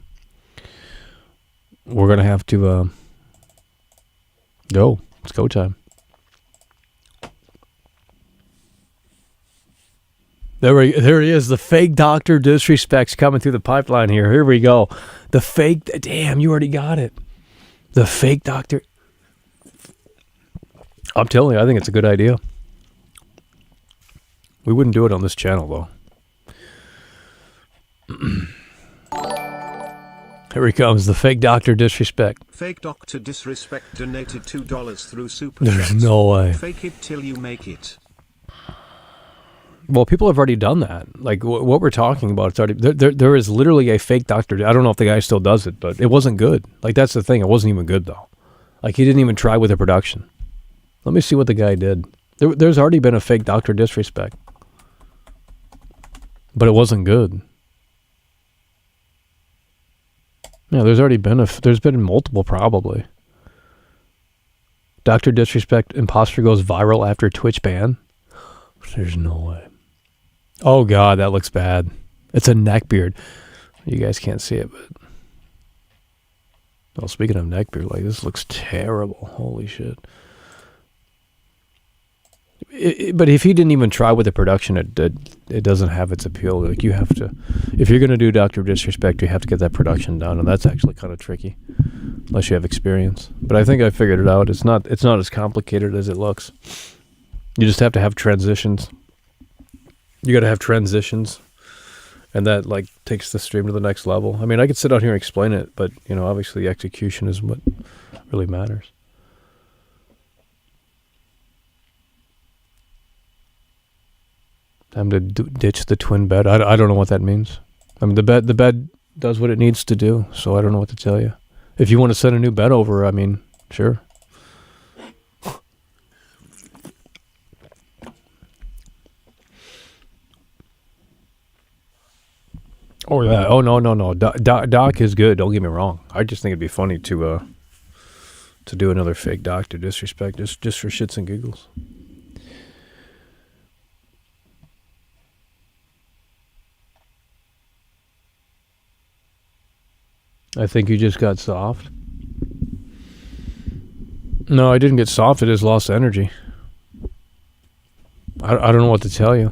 We're gonna have to go. It's go time. There he is. The fake Dr. Disrespect's coming through the pipeline here. Here we go. The fake. Damn, you already got it. The fake doctor. I'm telling you, I think it's a good idea. We wouldn't do it on this channel, though. Here he comes, the fake doctor disrespect. Fake doctor disrespect donated $2 through Super There's Chat. no way. Fake it till you make it. Well, people have already done that. Like, what we're talking about, it's already... There is literally a fake doctor. I don't know if the guy still does it, but it wasn't good. Like, that's the thing. It wasn't even good, though. Like, he didn't even try with the production. Let me see what the guy did. There's already been a fake doctor disrespect. But it wasn't good. Yeah, there's already been there's been multiple, probably. Doctor disrespect imposter goes viral after Twitch ban. There's no way. Oh God, that looks bad. It's a neck beard. You guys can't see it, but well, speaking of neck beard, like this looks terrible. Holy shit. But if he didn't even try with the production, it doesn't have its appeal. Like you have to, if you're going to do Doctor Disrespect, you have to get that production done, and that's actually kind of tricky, unless you have experience. But I think I figured it out. It's not as complicated as it looks. You just have to have transitions. You got to have transitions, and that like takes the stream to the next level. I mean, I could sit out here and explain it, but you know, obviously, the execution is what really matters. Time to ditch the twin bed. I don't know what that means. I mean, the bed does what it needs to do, so I don't know what to tell you. If you want to send a new bed over, I mean, sure. Oh yeah. Oh no. Doc is good. Don't get me wrong. I just think it'd be funny to do another fake Doctor Disrespect just for shits and giggles. I think you just got soft. No, I didn't get soft. I just lost energy. I don't know what to tell you.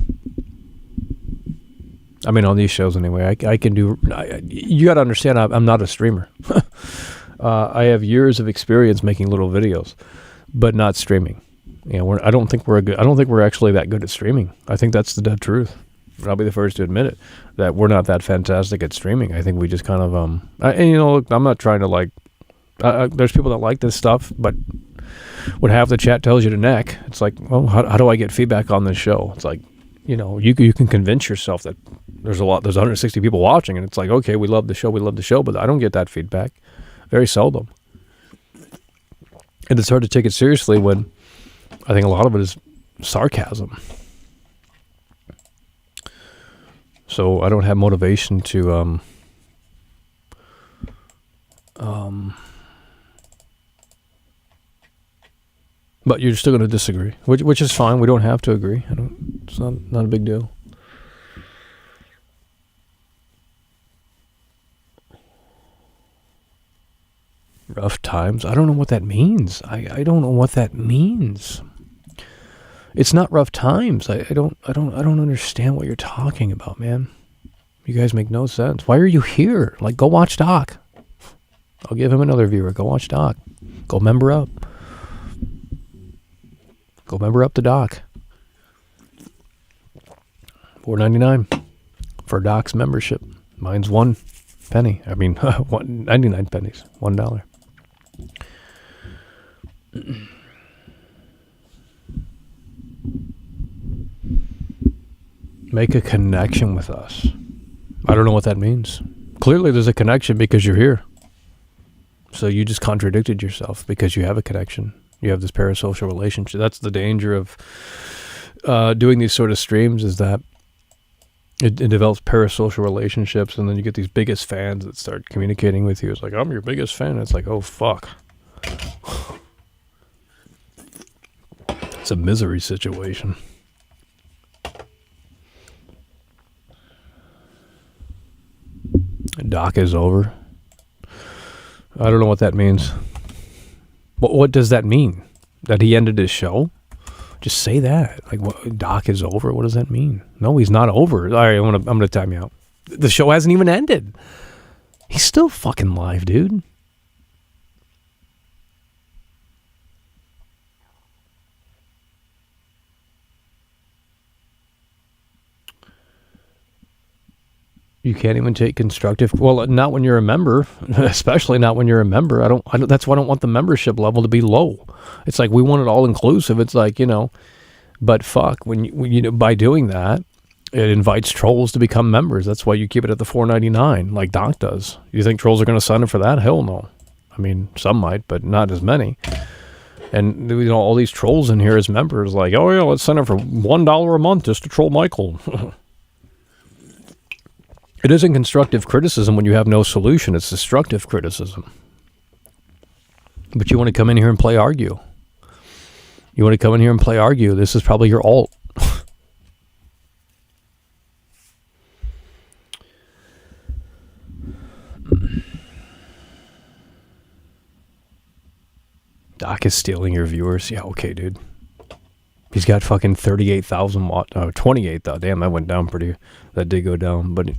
I mean, on these shows anyway. I can do... you got to understand, I'm not a streamer. I have years of experience making little videos, but not streaming. You know, I don't think we're actually that good at streaming. I think that's the dead truth. I'll be the first to admit it, that we're not that fantastic at streaming. I think we just kind of, and you know, look, I'm not trying to like, there's people that like this stuff, but when half the chat tells you to neck, it's like, well, how do I get feedback on this show? It's like, you know, you can convince yourself that there's 160 people watching, and it's like, okay, we love the show, but I don't get that feedback, very seldom. And it's hard to take it seriously when I think a lot of it is sarcasm. So I don't have motivation to but you're still going to disagree, which is fine. We don't have to agree. It's not a big deal. Rough times. I don't know what that means. I don't know what that means. It's not rough times. I don't understand what you're talking about, man. You guys make no sense. Why are you here? Like, go watch Doc. I'll give him another viewer. Go watch Doc. Go member up. Go member up to Doc. $4.99 for Doc's membership. Mine's 1 penny. I mean, 99 pennies. $1. Make a connection with us. I don't know what that means. Clearly there's a connection because you're here. So you just contradicted yourself because you have a connection. You have this parasocial relationship. That's the danger of doing these sort of streams, is that it develops parasocial relationships, and then you get these biggest fans that start communicating with you. It's like, I'm your biggest fan. It's like, oh, fuck. It's a misery situation. Doc is over. I don't know what that means. What does that mean? That he ended his show? Just say that. Like, what, Doc is over? What does that mean? No, he's not over. All right, I'm gonna time you out. The show hasn't even ended. He's still fucking live, dude. You can't even take constructive. Well, not when you're a member, especially not when you're a member. I don't. That's why I don't want the membership level to be low. It's like we want it all inclusive. It's like, but fuck, when you by doing that, it invites trolls to become members. That's why you keep it at the $4.99, like Doc does. You think trolls are going to sign up for that? Hell no. I mean, some might, but not as many. And all these trolls in here as members, like, oh yeah, let's sign up for $1 a month just to troll Michael. It isn't constructive criticism when you have no solution. It's destructive criticism. But you want to come in here and play argue. You want to come in here and play argue. This is probably your alt. Doc is stealing your viewers. Yeah, okay, dude. He's got fucking 38,000 watt. 28 though. Damn, that went down pretty. That did go down, but.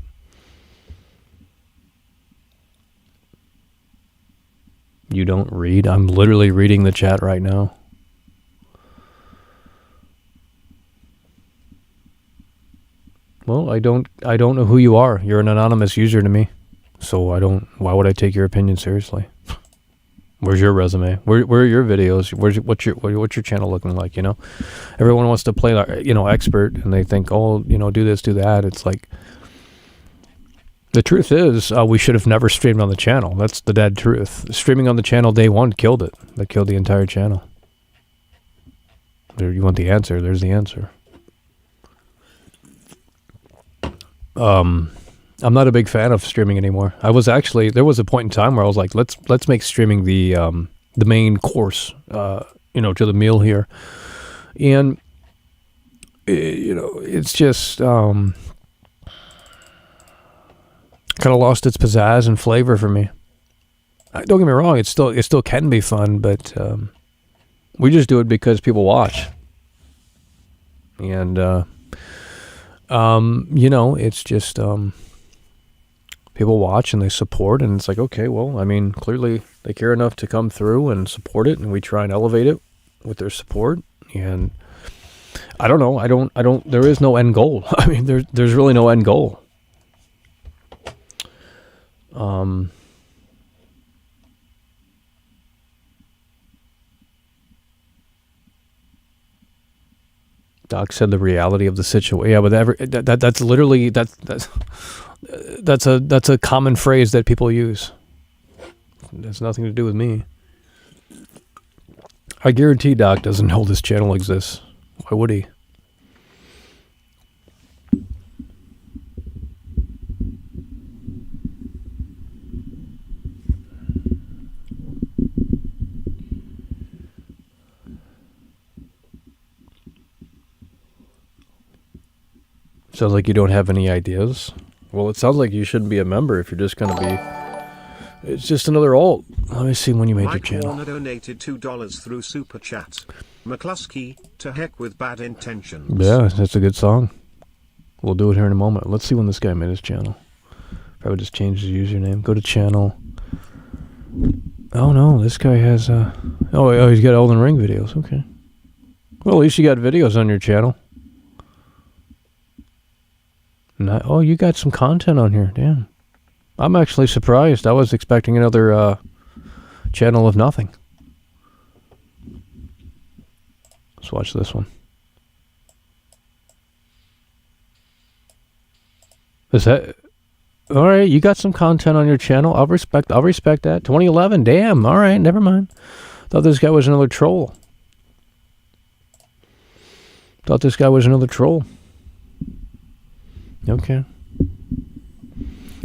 You don't read? I'm literally reading the chat right now. Well, I don't know who you are. You're an anonymous user to me. So why would I take your opinion seriously? Where's your resume? Where are your videos? What's your channel looking like, Everyone wants to play, expert, and they think, oh, do this, do that. It's like, the truth is, we should have never streamed on the channel. That's the dead truth. Streaming on the channel day one killed it. That killed the entire channel. There, you want the answer? There's the answer. I'm not a big fan of streaming anymore. There was a point in time where I was like, let's make streaming the main course, to the meal here, and it's just kind of lost its pizzazz and flavor for me. Don't get me wrong, it still can be fun, but we just do it because people watch. And it's just people watch and they support, and it's like, okay, well, I mean, clearly they care enough to come through and support it, and we try and elevate it with their support. And I don't know, there is no end goal. I mean, there's really no end goal. Doc said the reality of the situation. Yeah, but that's literally that's a common phrase that people use. It has nothing to do with me. I guarantee Doc doesn't know this channel exists. Why would he? Sounds like you don't have any ideas. Well, it sounds like you shouldn't be a member if you're just going to be... It's just another alt. Let me see when you made your channel. Warner donated $2 through Super Chat. McCluskey, to heck with bad intentions. Yeah, that's a good song. We'll do it here in a moment. Let's see when this guy made his channel. Probably just changed his username. Go to channel. Oh, no, this guy has... Oh, he's got Elden Ring videos. Okay. Well, at least you got videos on your channel. Oh, you got some content on here. Damn. I'm actually surprised. I was expecting another channel of nothing. Let's watch this one. Is that... All right, you got some content on your channel. I'll respect that. 2011. Damn. All right, never mind. Thought this guy was another troll. Okay.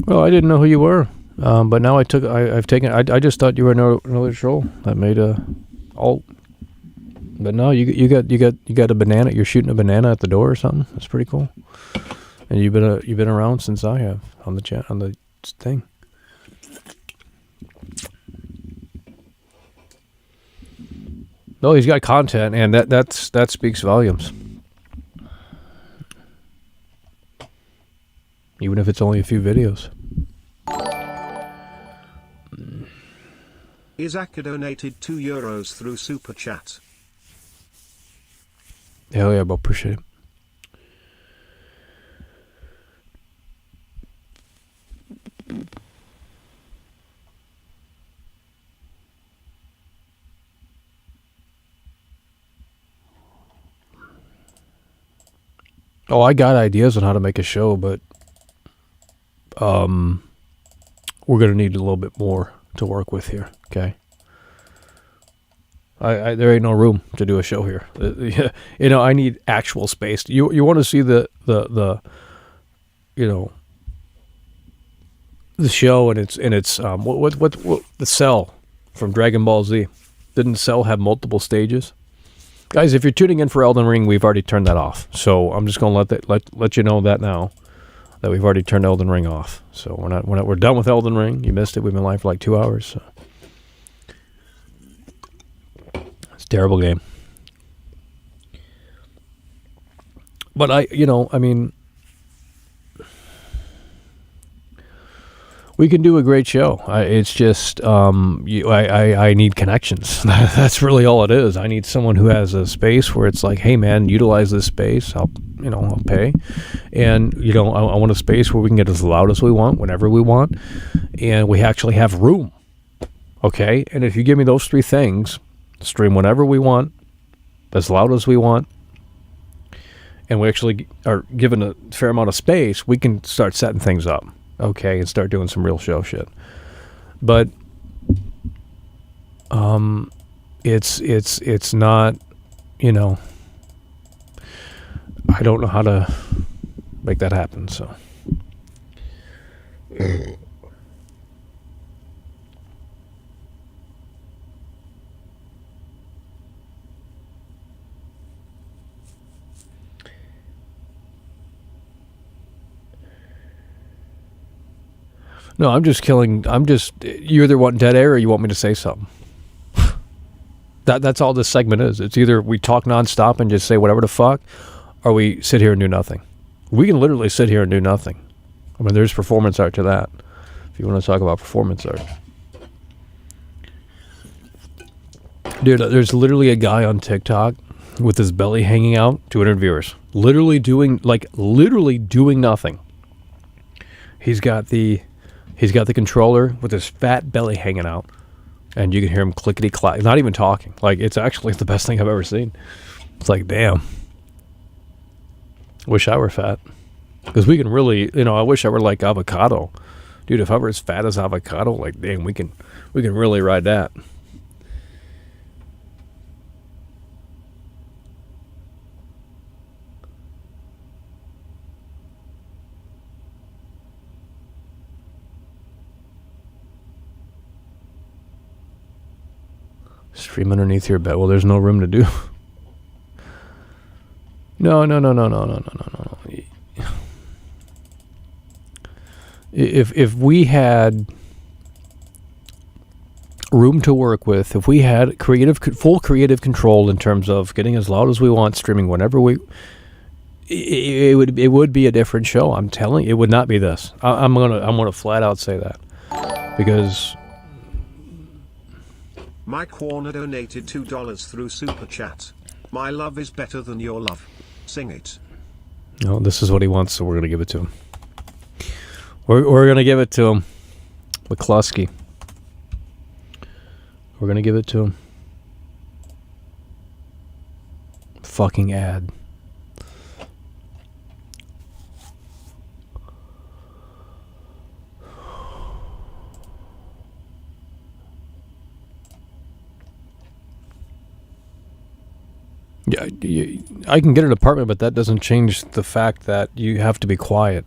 Well, I didn't know who you were, but now I just thought you were another troll that made a alt. But no, you got a banana. You're shooting a banana at the door or something. That's pretty cool. And you've been around since I have on the thing. No, he's got content, and that speaks volumes. Even if it's only a few videos. Isaac donated €2 through Super Chat. Hell yeah, bro, appreciate it. Oh, I got ideas on how to make a show, but we're going to need a little bit more to work with here, okay? There ain't no room to do a show here. You know, I need actual space. You want to see the show and it's what the Cell from Dragon Ball Z. Didn't Cell have multiple stages? Guys, if you're tuning in for Elden Ring, we've already turned that off. So I'm just going to let you know that now, that we've already turned Elden Ring off. So we're done with Elden Ring. You missed it. We've been live for like 2 hours. So. It's a terrible game. But I mean, we can do a great show. It's just I need connections. That's really all it is. I need someone who has a space where it's like, hey man, utilize this space. I'll pay, and I want a space where we can get as loud as we want, whenever we want, and we actually have room. Okay, and if you give me those three things, stream whenever we want, as loud as we want, and we actually are given a fair amount of space, we can start setting things up. Okay, and start doing some real show shit. But it's not, I don't know how to make that happen, so. No, you either want dead air or you want me to say something. That's all this segment is. It's either we talk nonstop and just say whatever the fuck, or we sit here and do nothing. We can literally sit here and do nothing. I mean, there's performance art to that, if you want to talk about performance art. Dude, there's literally a guy on TikTok with his belly hanging out, 200 viewers. Literally doing nothing. He's got the controller with his fat belly hanging out, and you can hear him clickety-clack, not even talking. Like, it's actually the best thing I've ever seen. It's like, damn. Wish I were fat. Because we can really, I wish I were like avocado. Dude, if I were as fat as avocado, like, damn, we can really ride that. Stream underneath your bed. Well, there's no room to do. No. If we had room to work with, if we had full creative control in terms of getting as loud as we want, streaming whenever it would be a different show. I'm telling you, it would not be this. I'm gonna flat out say that, because. Mike Warner donated $2 through Super Chat. My love is better than your love. Sing it. No, this is what he wants, so we're going to give it to him. We're going to give it to him. McCluskey. We're going to give it to him. Fucking ad. Yeah, I can get an apartment, but that doesn't change the fact that you have to be quiet.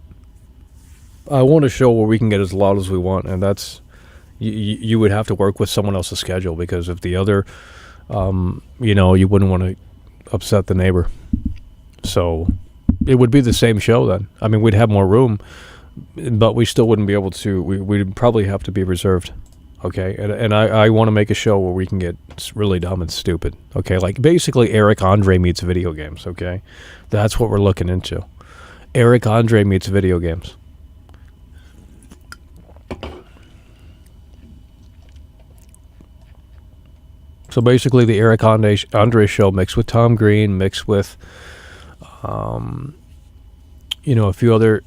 I want a show where we can get as loud as we want, and that's you would have to work with someone else's schedule, because if the other, you wouldn't want to upset the neighbor. So it would be the same show then. I mean, we'd have more room, but we still wouldn't be able to. We'd probably have to be reserved. Okay, and I want to make a show where we can get really dumb and stupid. Okay, like basically Eric Andre meets video games. Okay, that's what we're looking into. Eric Andre meets video games. So basically, the Eric Andre show mixed with Tom Green, mixed with, a few other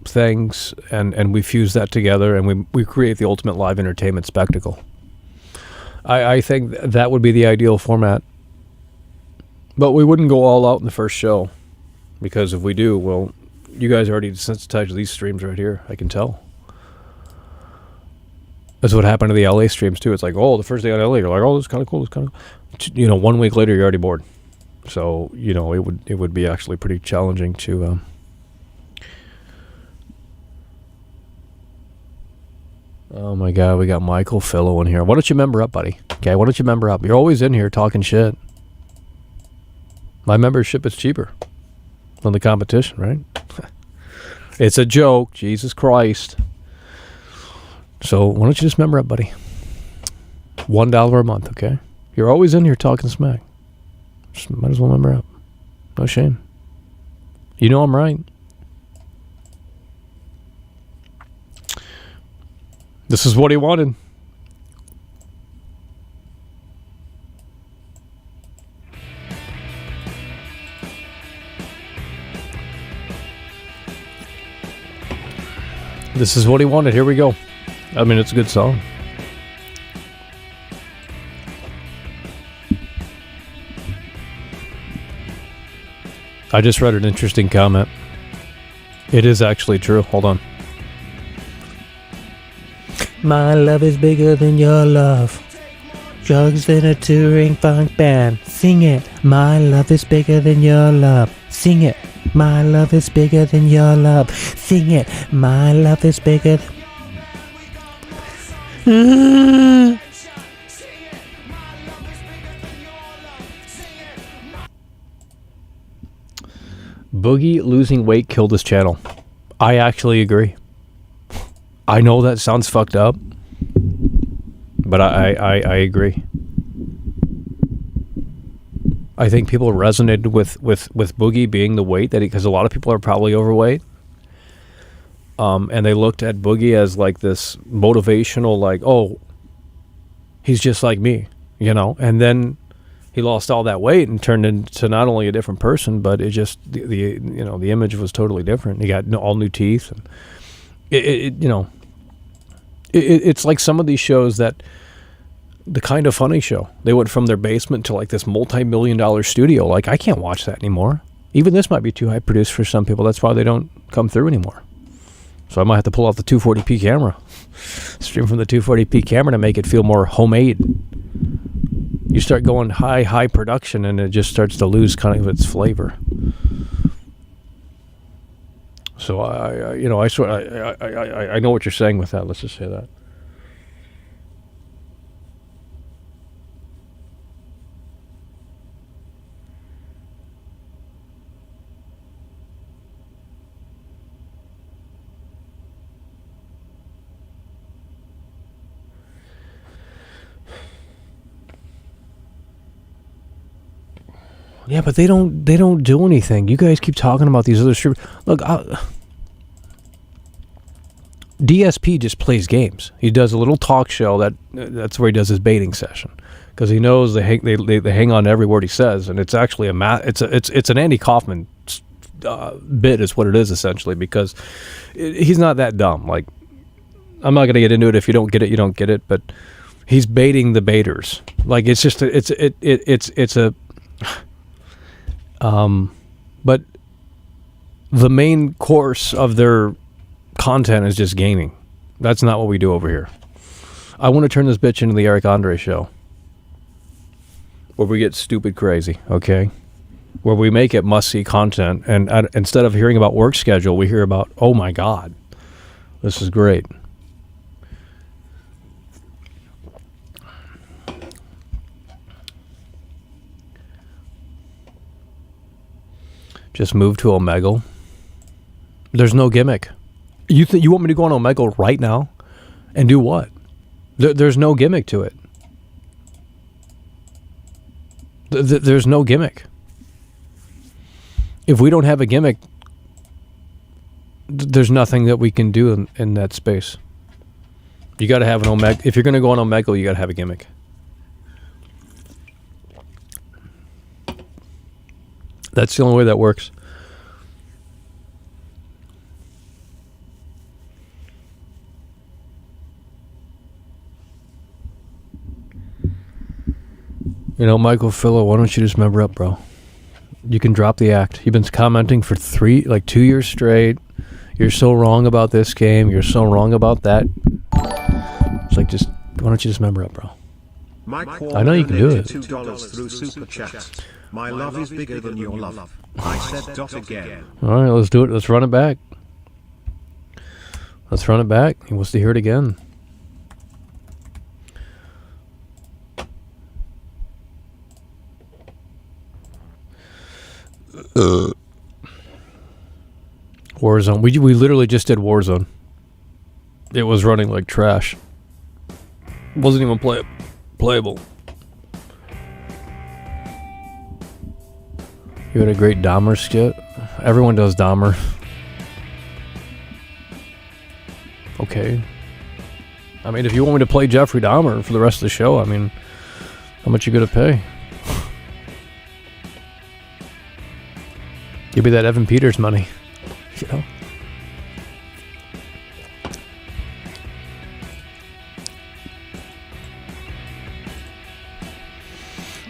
things, and we fuse that together, and we create the ultimate live entertainment spectacle. I think that would be the ideal format, but we wouldn't go all out in the first show. Because if we do, well, you guys are already desensitized to these streams right here. I can tell. That's what happened to the LA streams too. It's like, oh, the first day on LA, you're like, oh, this is kind of cool. This kind of, 1 week later, you're already bored. So it would be actually pretty challenging to. Oh my God, we got Michael Fillo in here. Why don't you member up, buddy? Okay, why don't you member up? You're always in here talking shit. My membership is cheaper than the competition, right? It's a joke, Jesus Christ. So why don't you just member up, buddy? $1 a month, okay? You're always in here talking smack. Just might as well member up. No shame. You know I'm right. This is what he wanted. This is what he wanted. Here we go. I mean, it's a good song. I just read an interesting comment. It is actually true. Hold on. My love is bigger than your love. Drugs in a touring funk band. Sing it. My love is bigger than your love. Sing it. My love is bigger than your love. Sing it. My love is bigger. Boogie losing weight killed his channel. I actually agree. I know that sounds fucked up, but I agree. I think people resonated with Boogie being the weight that because a lot of people are probably overweight, and they looked at Boogie as like this motivational, like, oh, he's just like me, and then he lost all that weight and turned into not only a different person, but it just the image was totally different. He got all new teeth, and it's like some of these shows that the Kind of Funny show. They went from their basement to like this multi-million-dollar studio. Like, I can't watch that anymore. Even this might be too high produced for some people. That's why they don't come through anymore. So I might have to pull out the 240p camera, stream from the 240p camera to make it feel more homemade. You start going high production, and it just starts to lose kind of its flavor. So I know what you're saying with that. Let's just say that. Yeah, but they don't do anything. You guys keep talking about these other streamers. Look, DSP just plays games. He does a little talk show that's where he does his baiting session, because he knows they hang on to every word he says, and it's actually it's an Andy Kaufman bit is what it is essentially, because he's not that dumb. Like, I'm not going to get into it. If you don't get it, you don't get it. But he's baiting the baiters. Like, it's just but the main course of their content is just gaming. That's not what we do over here. I want to turn this bitch into the Eric Andre show, where we get stupid crazy, okay? Where we make it must-see content, and instead of hearing about work schedule, we hear about, oh my God, this is great. Just move to Omegle. There's no gimmick. You want me to go on Omegle right now and do what? There's no gimmick to it. There's no gimmick. If we don't have a gimmick, there's nothing that we can do in that space. You got to have an Omegle. If you're going to go on Omegle, you got to have a gimmick. That's the only way that works. Michael Fillo, why don't you just member up, bro? You can drop the act. You've been commenting for 2 years straight. You're so wrong about this game. You're so wrong about that. It's like, just why don't you just member up, bro? I know you can do it. $2 through Super Chat. My love is bigger than your love. I said dot again. All right, let's do it. Let's run it back. Let's run it back. He wants to hear it again. Warzone. We literally just did Warzone. It was running like trash. Wasn't even playable. You had a great Dahmer skit. Everyone does Dahmer. Okay. I mean, if you want me to play Jeffrey Dahmer for the rest of the show, I mean, how much you gonna pay? Give me that Evan Peters money. You know?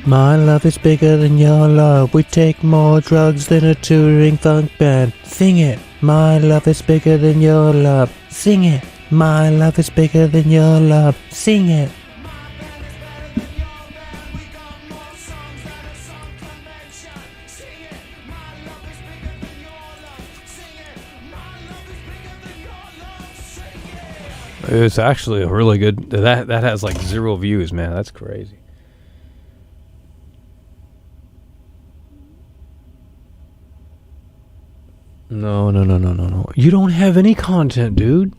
My love is bigger than your love. We take more drugs than a touring funk band. Sing it. My love is bigger than your love. Sing it. My love is bigger than your love. Sing it. It's actually a really good. That has like 0 views, man. That's crazy. No. You don't have any content, dude.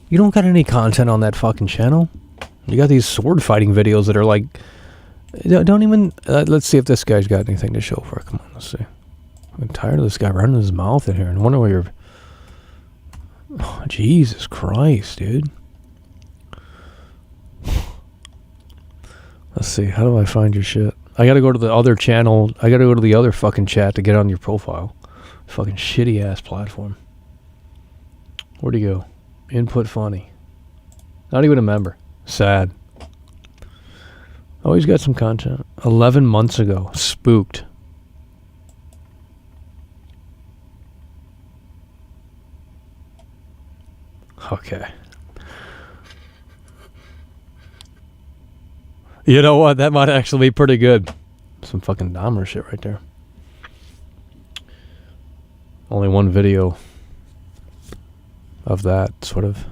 You don't got any content on that fucking channel. You got these sword fighting videos that are like, don't even. Let's see if this guy's got anything to show for it. Come on, let's see. I'm tired of this guy running his mouth in here, and wonder where you're. Oh, Jesus Christ, dude. Let's see. How do I find your shit? I gotta go to the other channel. I gotta go to the other fucking chat to get on your profile. Fucking shitty ass platform. Where'd he go? Input funny. Not even a member. Sad. Oh, he's got some content. 11 months ago. Spooked. Okay. You know what? That might actually be pretty good. Some fucking Dahmer shit right there. Only one video of that, sort of.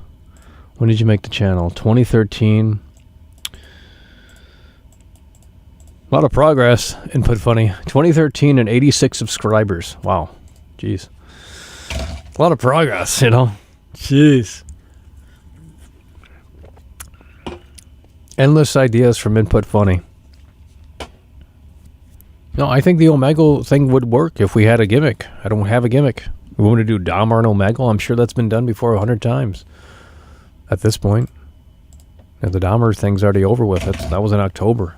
When did you make the channel? 2013. A lot of progress. Input funny. 2013 and 86 subscribers. Wow. Jeez. A lot of progress, you know. Jeez. Endless ideas from Input Funny. No, I think the Omegle thing would work if we had a gimmick. I don't have a gimmick. We want to do Dahmer and Omegle. I'm sure that's been done before 100 times at this point. And the Dahmer thing's already over with. That was in October.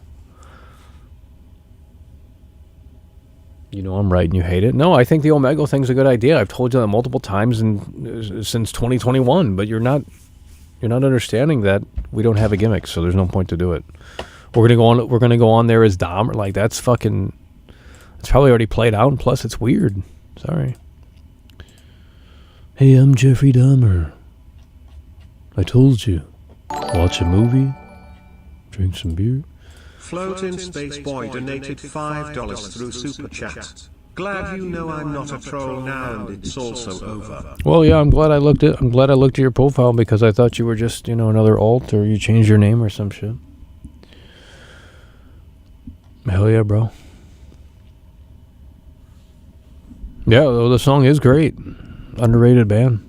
You know I'm right and you hate it. No, I think the Omegle thing's a good idea. I've told you that multiple times since 2021, but you're not understanding that we don't have a gimmick, so there's no point to do it. We're gonna go on there as Dahmer. Like, that's fucking. It's probably already played out, and plus it's weird. Sorry. Hey, I'm Jeffrey Dahmer. I told you. Watch a movie. Drink some beer. Float in Space Boy donated $5 through Super Chat. Glad you know I'm not a troll now and it's also over. Well, yeah, I'm glad I looked at your profile because I thought you were just, another alt, or you changed your name or some shit. Hell yeah, bro. Yeah, well, the song is great. Underrated band.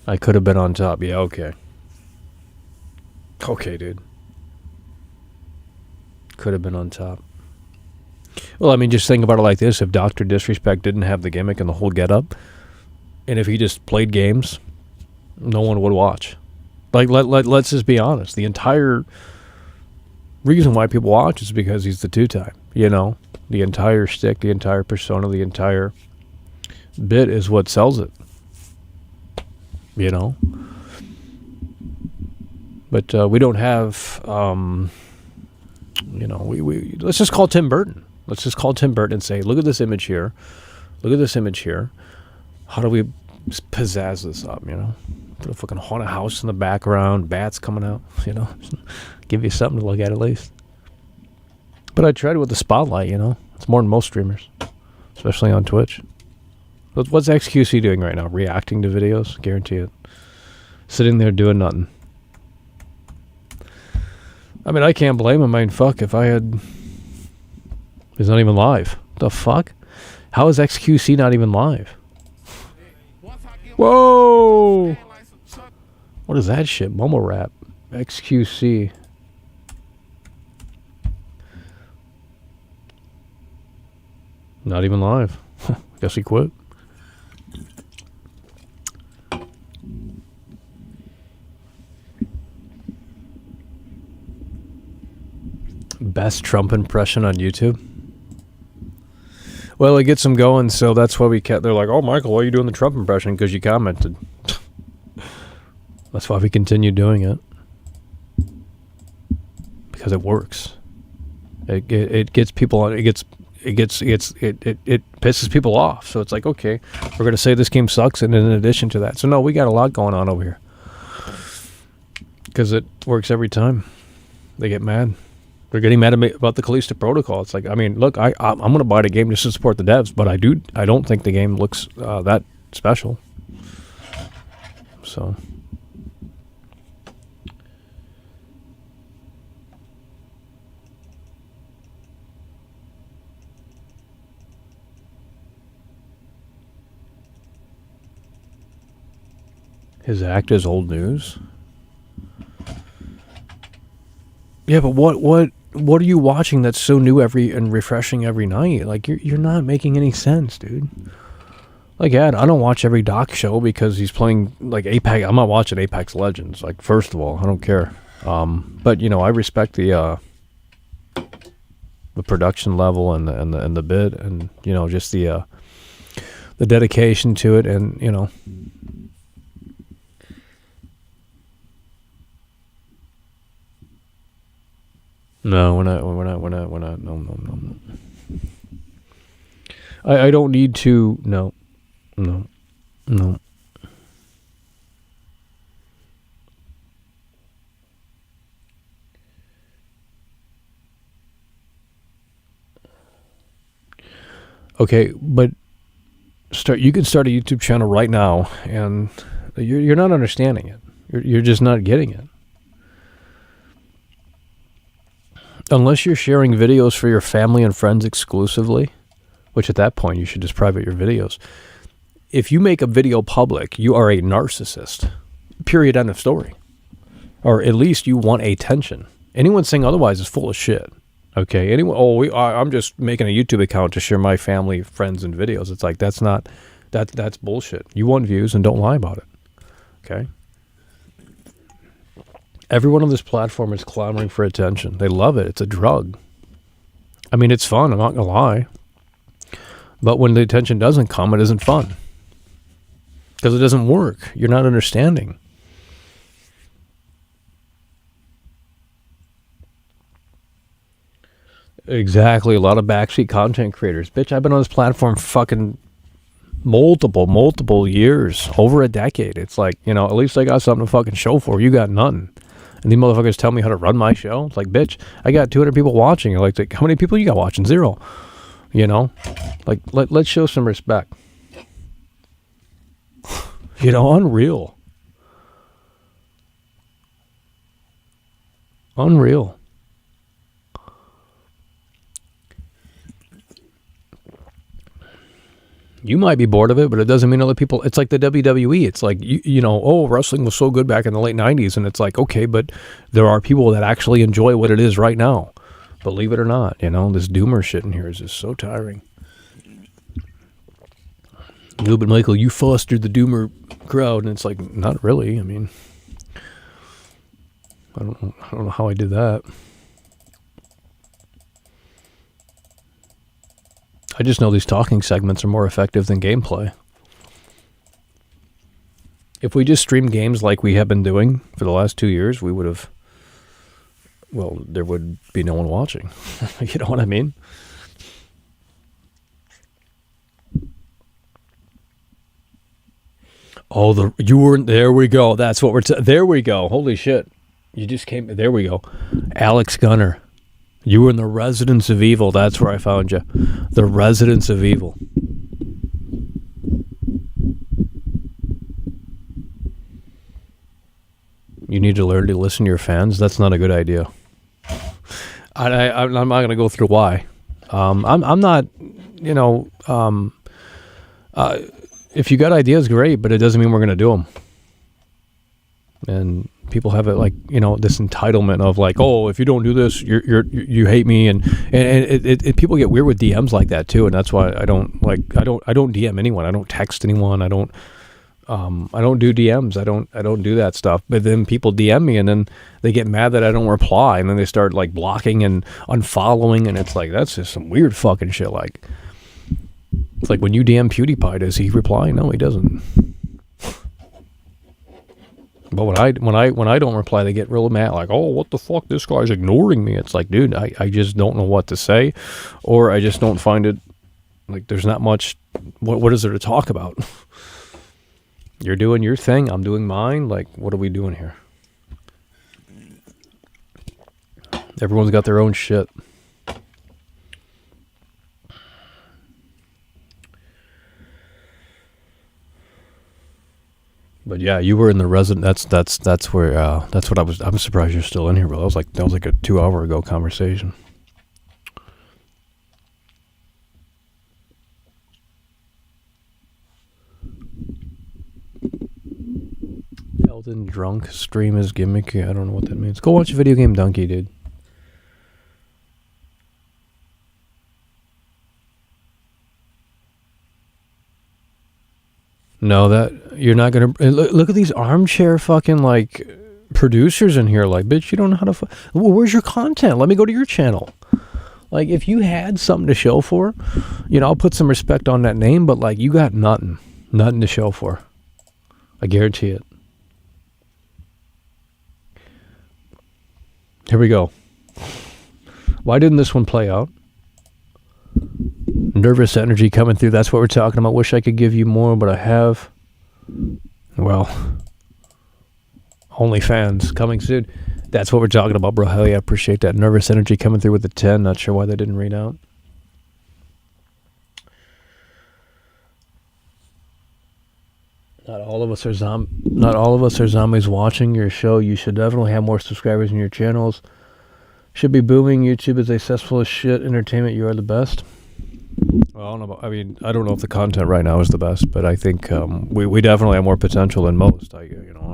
I could have been on top. Yeah, okay. Okay, dude. Could have been on top. Well, I mean, just think about it like this. If Dr. Disrespect didn't have the gimmick and the whole getup, and if he just played games, no one would watch. Like, let's just be honest. The entire reason why people watch is because he's the two-time. The entire shtick, the entire persona, the entire bit is what sells it. But we don't have... You know, we let's just call Tim Burton. Let's just call Tim Burton and say, look at this image here. Look at this image here. How do we pizzazz this up, you know? Put a fucking haunted house in the background, bats coming out, you know? Give you something to look at least. But I tried it with the spotlight, you know? It's more than most streamers, especially on Twitch. What's XQC doing right now? Reacting to videos? Guarantee it. Sitting there doing nothing. I mean, I can't blame him. I mean, fuck, if I had... He's not even live. The fuck? How is XQC not even live? Whoa! What is that shit? Momo rap. XQC. Not even live. Guess he quit. Best Trump impression on YouTube? Well, it gets them going, so that's why we kept... They're like, oh, Michael, why are you doing the Trump impression? Because you commented. That's why we continue doing it. Because it works. It gets people on... It pisses people off. So it's like, okay, we're going to say this game sucks, and in addition to that. So no, we got a lot going on over here. Because it works every time. They get mad. They're getting mad at me about the Callisto Protocol. It's like, I mean, look, I'm going to buy the game just to support the devs, but I don't think the game looks that special. So... His act is old news? Yeah, but what are you watching that's so new and refreshing every night? Like, you're not making any sense, dude. Like, yeah, I don't watch every doc show because he's playing, like, Apex. I'm not watching Apex Legends. Like, first of all, I don't care. But, you know, I respect the production level and the bid and, you know, just the dedication to it and, you know... No, we're not. No. I don't need to. No. Okay, but you can start a YouTube channel right now, and you're not understanding it. You're just not getting it. Unless you're sharing videos for your family and friends exclusively, which at that point you should just private your videos. If you make a video public, you are a narcissist. Period, end of story. Or at least you want attention. Anyone saying otherwise is full of shit. Okay? Anyone? I'm just making a YouTube account to share my family, friends, and videos. It's like that's bullshit. You want views and don't lie about it. Okay? Everyone on this platform is clamoring for attention. They love it. It's a drug. I mean, it's fun. I'm not going to lie. But when the attention doesn't come, it isn't fun. Because it doesn't work. You're not understanding. Exactly. A lot of backseat content creators. Bitch, I've been on this platform fucking multiple years. Over a decade. It's like, you know, at least I got something to fucking show for. You got nothing. And these motherfuckers tell me how to run my show. It's like, bitch, I got 200 people watching. Like, how many people you got watching? 0. You know? Like, let's show some respect. You know, unreal. Unreal. You might be bored of it, but it doesn't mean other people... It's like the WWE. It's like, you know, oh, wrestling was so good back in the late 90s. And it's like, okay, but there are people that actually enjoy what it is right now. Believe it or not, you know, this doomer shit in here is just so tiring. No, but Michael, you fostered the doomer crowd. And it's like, not really. I mean, I don't know how I did that. I just know these talking segments are more effective than gameplay. If we just streamed games like we have been doing for the last 2 years, we would have well, there would be no one watching. You know what I mean? Oh, you weren't. There we go. That's what there we go. Holy shit. You just came. There we go. Alex Gunner. You were in the Residence of Evil. That's where I found you. The Residence of Evil. You need to learn to listen to your fans. That's not a good idea. I'm not going to go through why. I'm not, you know, if you got ideas, great, but it doesn't mean we're going to do them. And people have it like, you know, this entitlement of like, oh, if you don't do this, you hate me, and people get weird with DMs like that too, and that's why I don't DM anyone. I don't text anyone. I don't do DMs. I don't do that stuff. But then people DM me, and then they get mad that I don't reply, and then they start like blocking and unfollowing, and it's like that's just some weird fucking shit. Like, it's like when you DM PewDiePie, does he reply? No, he doesn't. But when I don't reply, they get real mad. Like, oh, what the fuck? This guy's ignoring me. It's like, dude, I just don't know what to say, or I just don't find it. Like, there's not much. What is there to talk about? You're doing your thing. I'm doing mine. Like, what are we doing here? Everyone's got their own shit. But yeah, you were in the resident. That's where. That's what I was. I'm surprised you're still in here, bro. That was like a 2 hour ago conversation. Elden drunk stream is gimmicky. I don't know what that means. Go watch Video Game Donkey, dude. No, that you're not gonna look at these armchair fucking like producers in here. Like, bitch, you don't know how to. Well, where's your content? Let me go to your channel. Like, if you had something to show for, you know, I'll put some respect on that name. But like, you got nothing to show for. I guarantee it. Here we go. Why didn't this one play out? Nervous energy coming through. That's what we're talking about. Wish I could give you more, but I have. Well, OnlyFans coming soon. That's what we're talking about, bro. Hell yeah, appreciate that. Nervous energy coming through with the 10. Not sure why they didn't read out. Not all of us are zombies watching your show. You should definitely have more subscribers in your channels. Should be booming. YouTube is a cesspool of shit. Entertainment, you are the best. Well, I don't know if the content right now is the best, but I think we definitely have more potential than most. I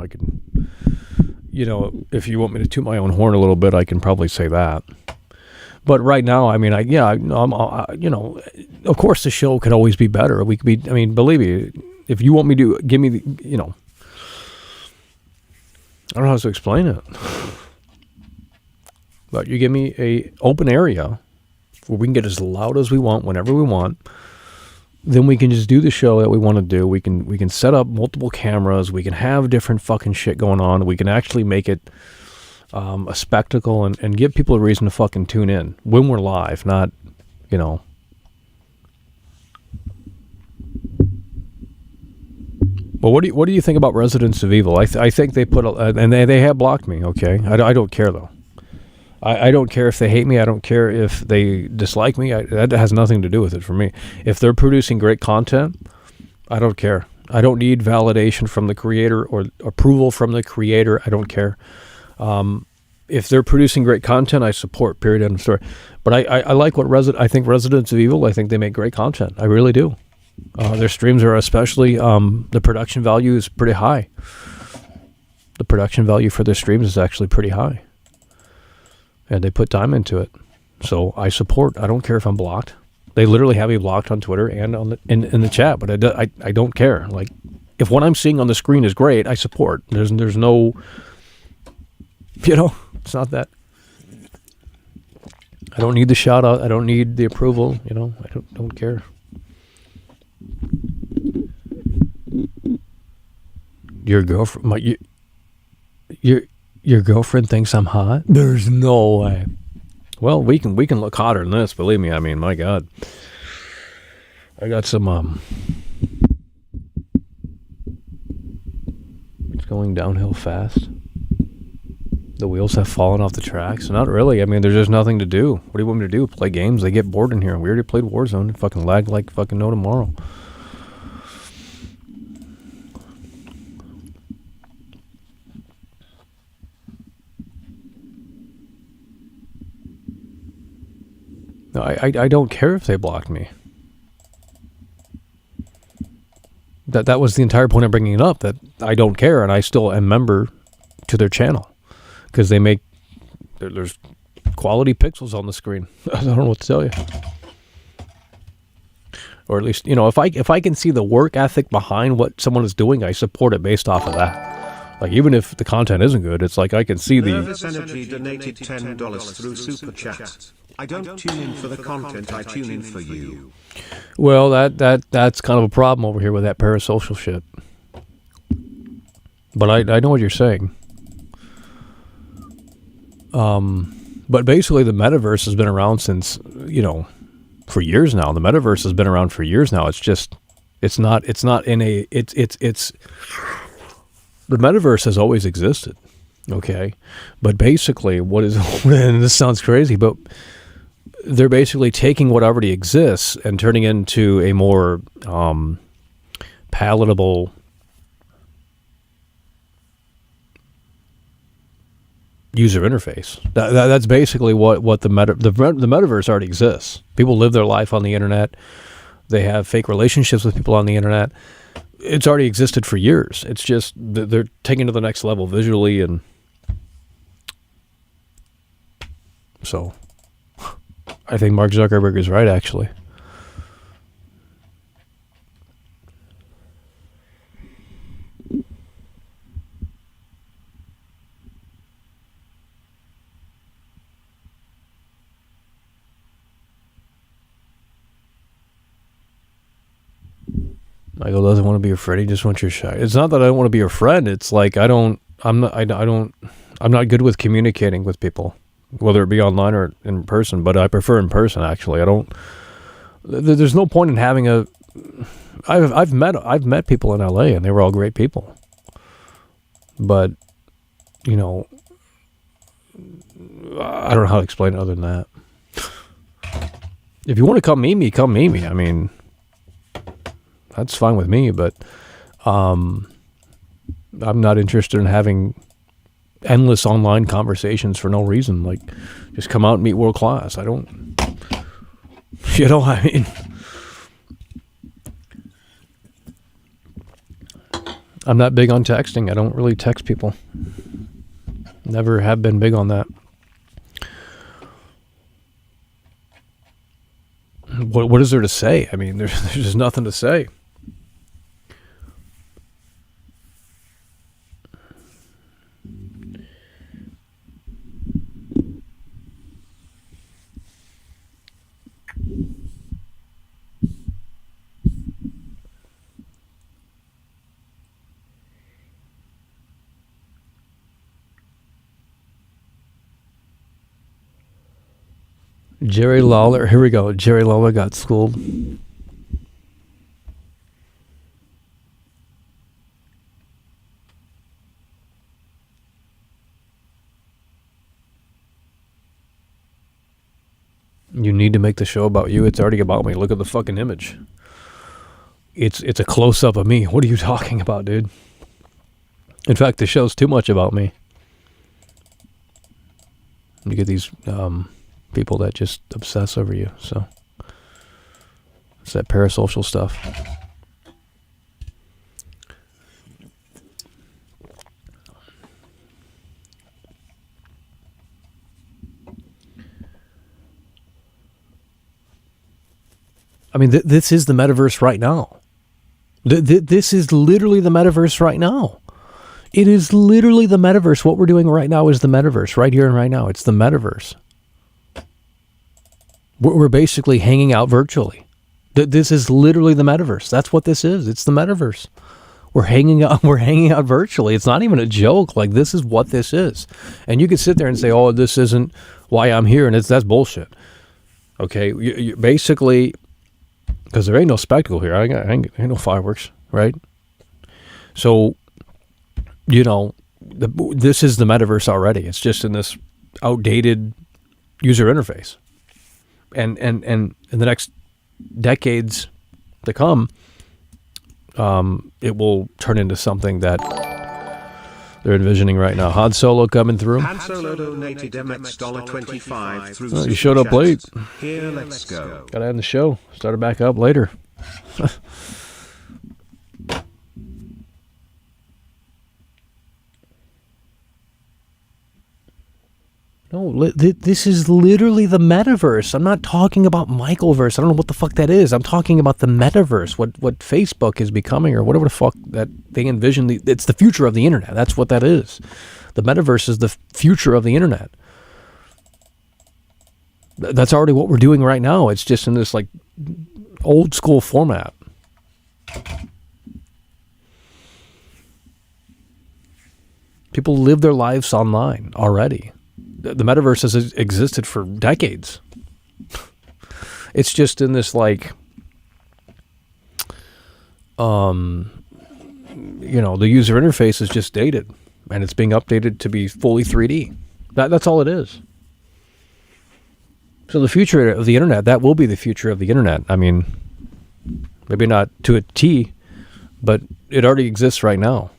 can, if you want me to toot my own horn a little bit, I can probably say that. But right now, of course, the show could always be better. We could be. I mean, believe me, if you want me to give me the, I don't know how to explain it. But you give me a open area where we can get as loud as we want, whenever we want. Then we can just do the show that we want to do. We can set up multiple cameras. We can have different fucking shit going on. We can actually make it a spectacle and give people a reason to fucking tune in when we're live, not, Well, what do you think about Residence of Evil? I think they put and they have blocked me. Okay, I don't care though. I don't care if they hate me. I don't care if they dislike me. That has nothing to do with it for me. If they're producing great content, I don't care. I don't need validation from the creator or approval from the creator. I don't care. If they're producing great content, I support. Period. End of story. But I like I think Residence of Evil. I think they make great content. I really do. Their streams are especially the production value is pretty high. The production value for their streams is actually pretty high. And they put time into it. So I support. I don't care if I'm blocked. They literally have me blocked on Twitter and on in the chat, but I don't care. Like, if what I'm seeing on the screen is great, I support. There's no, it's not that. I don't need the shout out. I don't need the approval. I don't care. Your girlfriend, Your girlfriend thinks I'm hot? There's no way. Well, we can look hotter than this, believe me. I mean, my God. I got some it's going downhill fast. The wheels have fallen off the tracks. Not really. I mean, there's just nothing to do. What do you want me to do? Play games? They get bored in here. We already played Warzone. It fucking lagged like fucking no tomorrow. No, I don't care if they blocked me. That was the entire point of bringing it up, that I don't care, and I still am member to their channel. Because they make, there's quality pixels on the screen. I don't know what to tell you. Or at least, if I can see the work ethic behind what someone is doing, I support it based off of that. Like, even if the content isn't good, it's like I can see the... Nervous Energy donated $10 through Super Chat. I don't tune in for the content, I tune in for you. Well, that's kind of a problem over here with that parasocial shit. But I know what you're saying. But basically the metaverse has been around since, for years now. The metaverse has been around for years now. It's just, the metaverse has always existed. Okay. But basically and this sounds crazy, but they're basically taking what already exists and turning it into a more, palatable user interface. That's basically what the metaverse already exists. People live their life on the internet. They have fake relationships with people on the internet. It's already existed for years. It's just they're taking it to the next level visually, and so I think Mark Zuckerberg is right, actually. Michael doesn't want to be your friend. He just wants your shot. It's not that I don't want to be your friend. It's like I'm not good with communicating with people, whether it be online or in person. But I prefer in person. Actually, there's no point in having a. I've met people in LA and they were all great people. But, I don't know how to explain it other than that. If you want to come meet me, come meet me. I mean, that's fine with me, but I'm not interested in having endless online conversations for no reason. Like, just come out and meet world class. I don't, I mean, I'm not big on texting. I don't really text people. Never have been big on that. What is there to say? I mean, there's just nothing to say. Jerry Lawler, here we go. Jerry Lawler got schooled. You need to make the show about you. It's already about me. Look at the fucking image. It's a close-up of me. What are you talking about, dude? In fact, the show's too much about me. You get these people that just obsess over you. So it's that parasocial stuff. I mean, this is the metaverse right now. This is literally the metaverse right now. It is literally the metaverse. What we're doing right now is the metaverse, right here and right now. It's the metaverse. We're basically hanging out virtually. This is literally the metaverse. That's what this is. It's the metaverse. We're hanging out. We're hanging out virtually. It's not even a joke. Like, this is what this is. And you can sit there and say, "Oh, this isn't why I'm here," and that's bullshit. Okay, you basically, because there ain't no spectacle here. Ain't no fireworks, right? So, this is the metaverse already. It's just in this outdated user interface, and in the next decades to come, it will turn into something that they're envisioning right now. Han Solo coming through. Han Solo donated $25 through Oh, you showed up late. Here, let's go. Gotta end the show. Started back up later. No, this is literally the metaverse. I'm not talking about Michaelverse. I don't know what the fuck that is. I'm talking about the metaverse, what Facebook is becoming, or whatever the fuck that they envision. It's the future of the internet. That's what that is. The metaverse is the future of the internet. That's already what we're doing right now. It's just in this like old school format. People live their lives online already. The metaverse has existed for decades. It's just in this like, the user interface is just dated, and it's being updated to be fully 3D. That's all it is. So the future of the internet, that will be the future of the internet. I mean, maybe not to a T, but it already exists right now.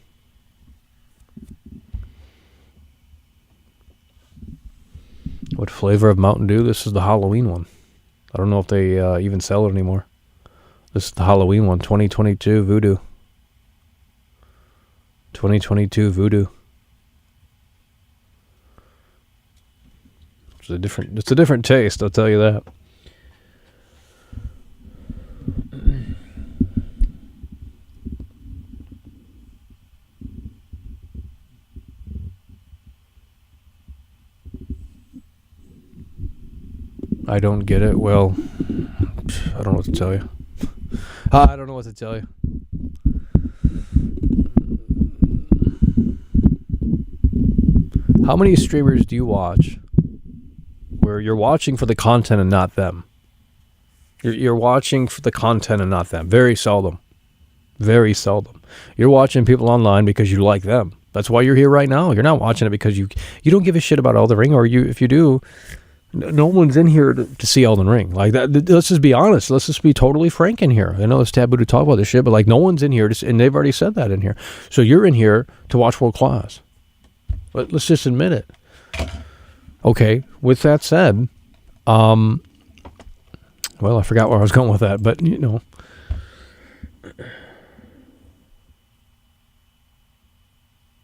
What flavor of Mountain Dew? This is the Halloween one. I don't know if they even sell it anymore. This is the Halloween one, 2022 Voodoo. 2022 Voodoo. It's a different taste, I'll tell you that. I don't get it. Well, I don't know what to tell you. I don't know what to tell you. How many streamers do you watch where you're watching for the content and not them? You're watching for the content and not them. Very seldom. Very seldom. You're watching people online because you like them. That's why you're here right now. You're not watching it because you don't give a shit about Elden Ring, or if you do, no one's in here to see Elden Ring. Like that. Let's just be honest. Let's just be totally frank in here. I know it's taboo to talk about this shit, but like no one's in here, and they've already said that in here. So you're in here to watch World Class. But let's just admit it. Okay. With that said, well, I forgot where I was going with that, but the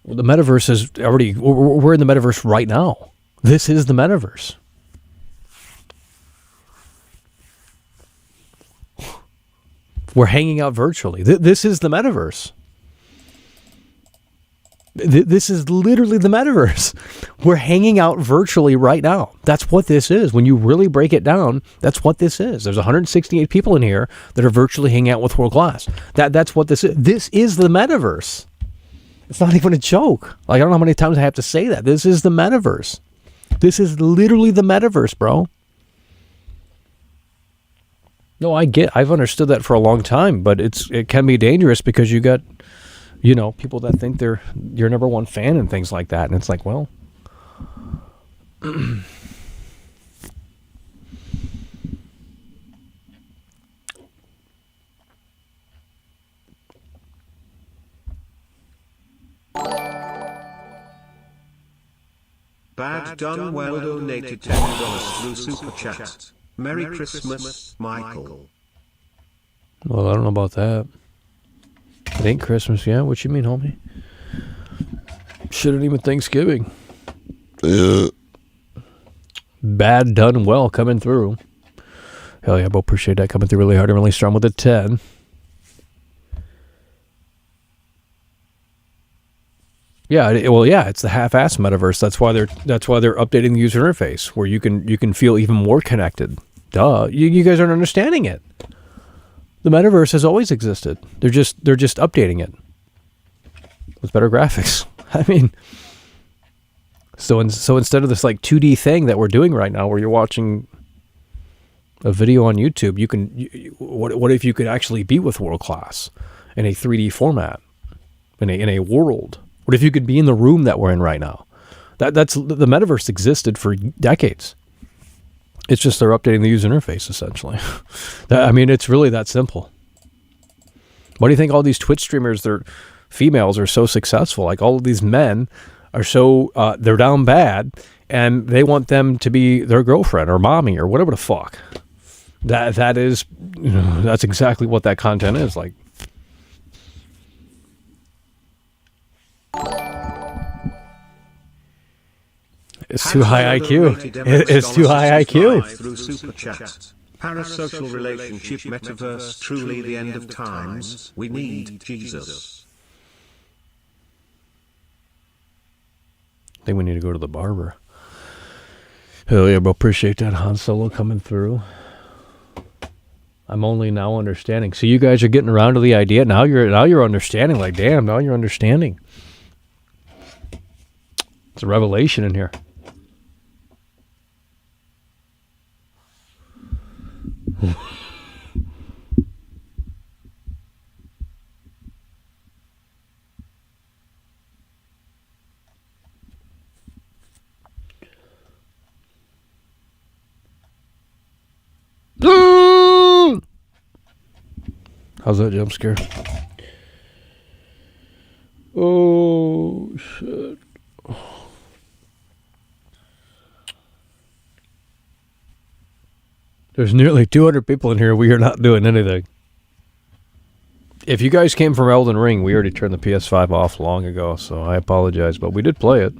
metaverse is already. We're in the metaverse right now. This is the metaverse. We're hanging out virtually. This is the metaverse. This is literally the metaverse. We're hanging out virtually right now. That's what this is. When you really break it down, that's what this is. There's 168 people in here that are virtually hanging out with World Class. That's what this is. This is the metaverse. It's not even a joke. Like, I don't know how many times I have to say that. This is the metaverse. This is literally the metaverse, bro. No, I've understood that for a long time, but it can be dangerous because you got, people that think they're your number one fan and things like that. And it's like, well, Bad Done Well donated $10 through Super Chat. Merry Christmas, Michael. Well, I don't know about that. It ain't Christmas yet. What you mean, homie? Shouldn't even Thanksgiving. Bad Done Well coming through. Hell yeah, I appreciate that coming through really hard and really strong with a 10. Yeah, it's the half-ass metaverse. That's why they're updating the user interface where you can feel even more connected. Duh, you guys aren't understanding it. The metaverse has always existed. They're just updating it. with better graphics. I mean, so instead of this like 2D thing that we're doing right now, where you're watching a video on YouTube, what if you could actually be with world class in a 3D format, in a world? What if you could be in the room that we're in right now? That's the metaverse existed for decades. It's just they're updating the user interface essentially. I mean, it's really that simple. Why do you think all these Twitch streamers, they're females, are so successful? Like all of these men are so they're down bad, and they want them to be their girlfriend or mommy or whatever the fuck. That is, that's exactly what that content is like. It's too high IQ. It's too high IQ. Through Super Chat. Parasocial relationship metaverse truly the end of times. We need Jesus. I think we need to go to the barber. Hell yeah, bro. Appreciate that Han Solo coming through. I'm only now understanding. So you guys are getting around to the idea. Now you're understanding. Like, damn, now you're understanding. It's a revelation in here. How's that jump scare? Oh, shit. There's nearly 200 people in here. We are not doing anything. If you guys came from Elden Ring, we already turned the PS5 off long ago, so I apologize, but we did play it.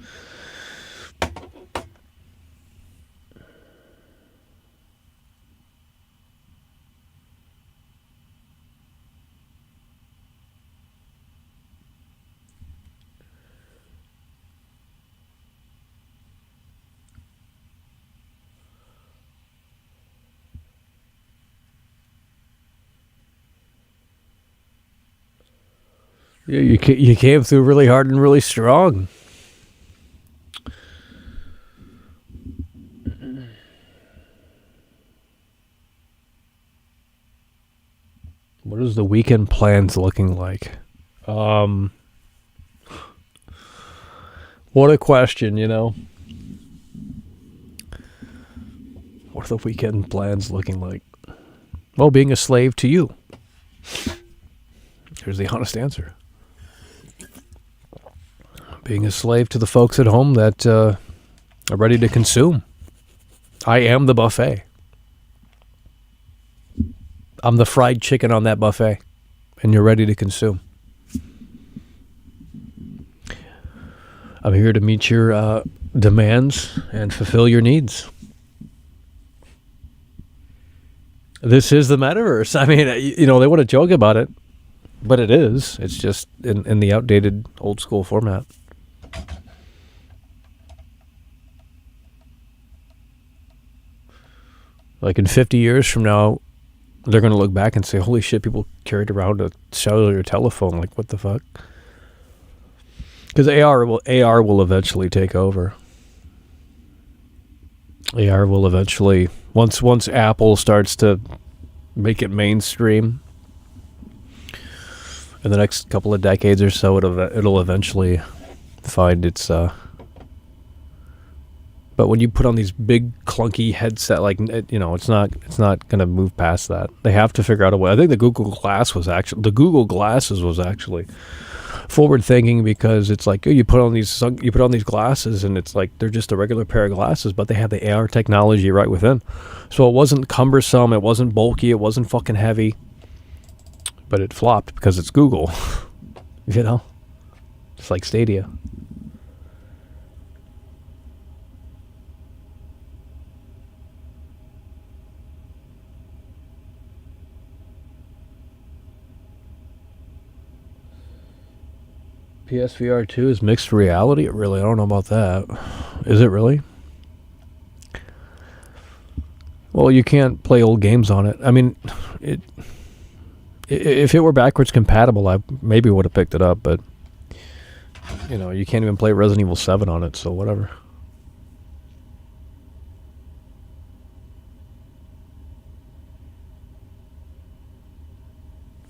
Yeah, you came through really hard and really strong. What is the weekend plans looking like? What a question, you know. What are the weekend plans looking like? Well, being a slave to you. Here's the honest answer. Being a slave to the folks at home that are ready to consume. I am the buffet. I'm the fried chicken on that buffet, and you're ready to consume. I'm here to meet your demands and fulfill your needs. This is the metaverse. I mean, you know, they want to joke about it, but it is. It's just in the outdated, old school format. Like in 50 years from now, they're going to look back and say, holy shit, people carried around a cellular telephone. Like, what the fuck? Because AR will eventually take over. AR will eventually, once Apple starts to make it mainstream, in the next couple of decades or so, it'll eventually find its... But when you put on these big clunky headset, like, you know, it's not going to move past that. They have to figure out a way. I think the Google Glasses was actually forward thinking, because it's like, oh, you put on these glasses and it's like they're just a regular pair of glasses, but they have the AR technology right within. So it wasn't cumbersome, it wasn't bulky, it wasn't fucking heavy, but it flopped because it's Google. You know, it's like Stadia. PSVR 2 is mixed reality? Really? I don't know about that. Is it really? Well, you can't play old games on it. I mean, if it were backwards compatible, I maybe would have picked it up, but You know, you can't even play Resident Evil 7 on it, so whatever.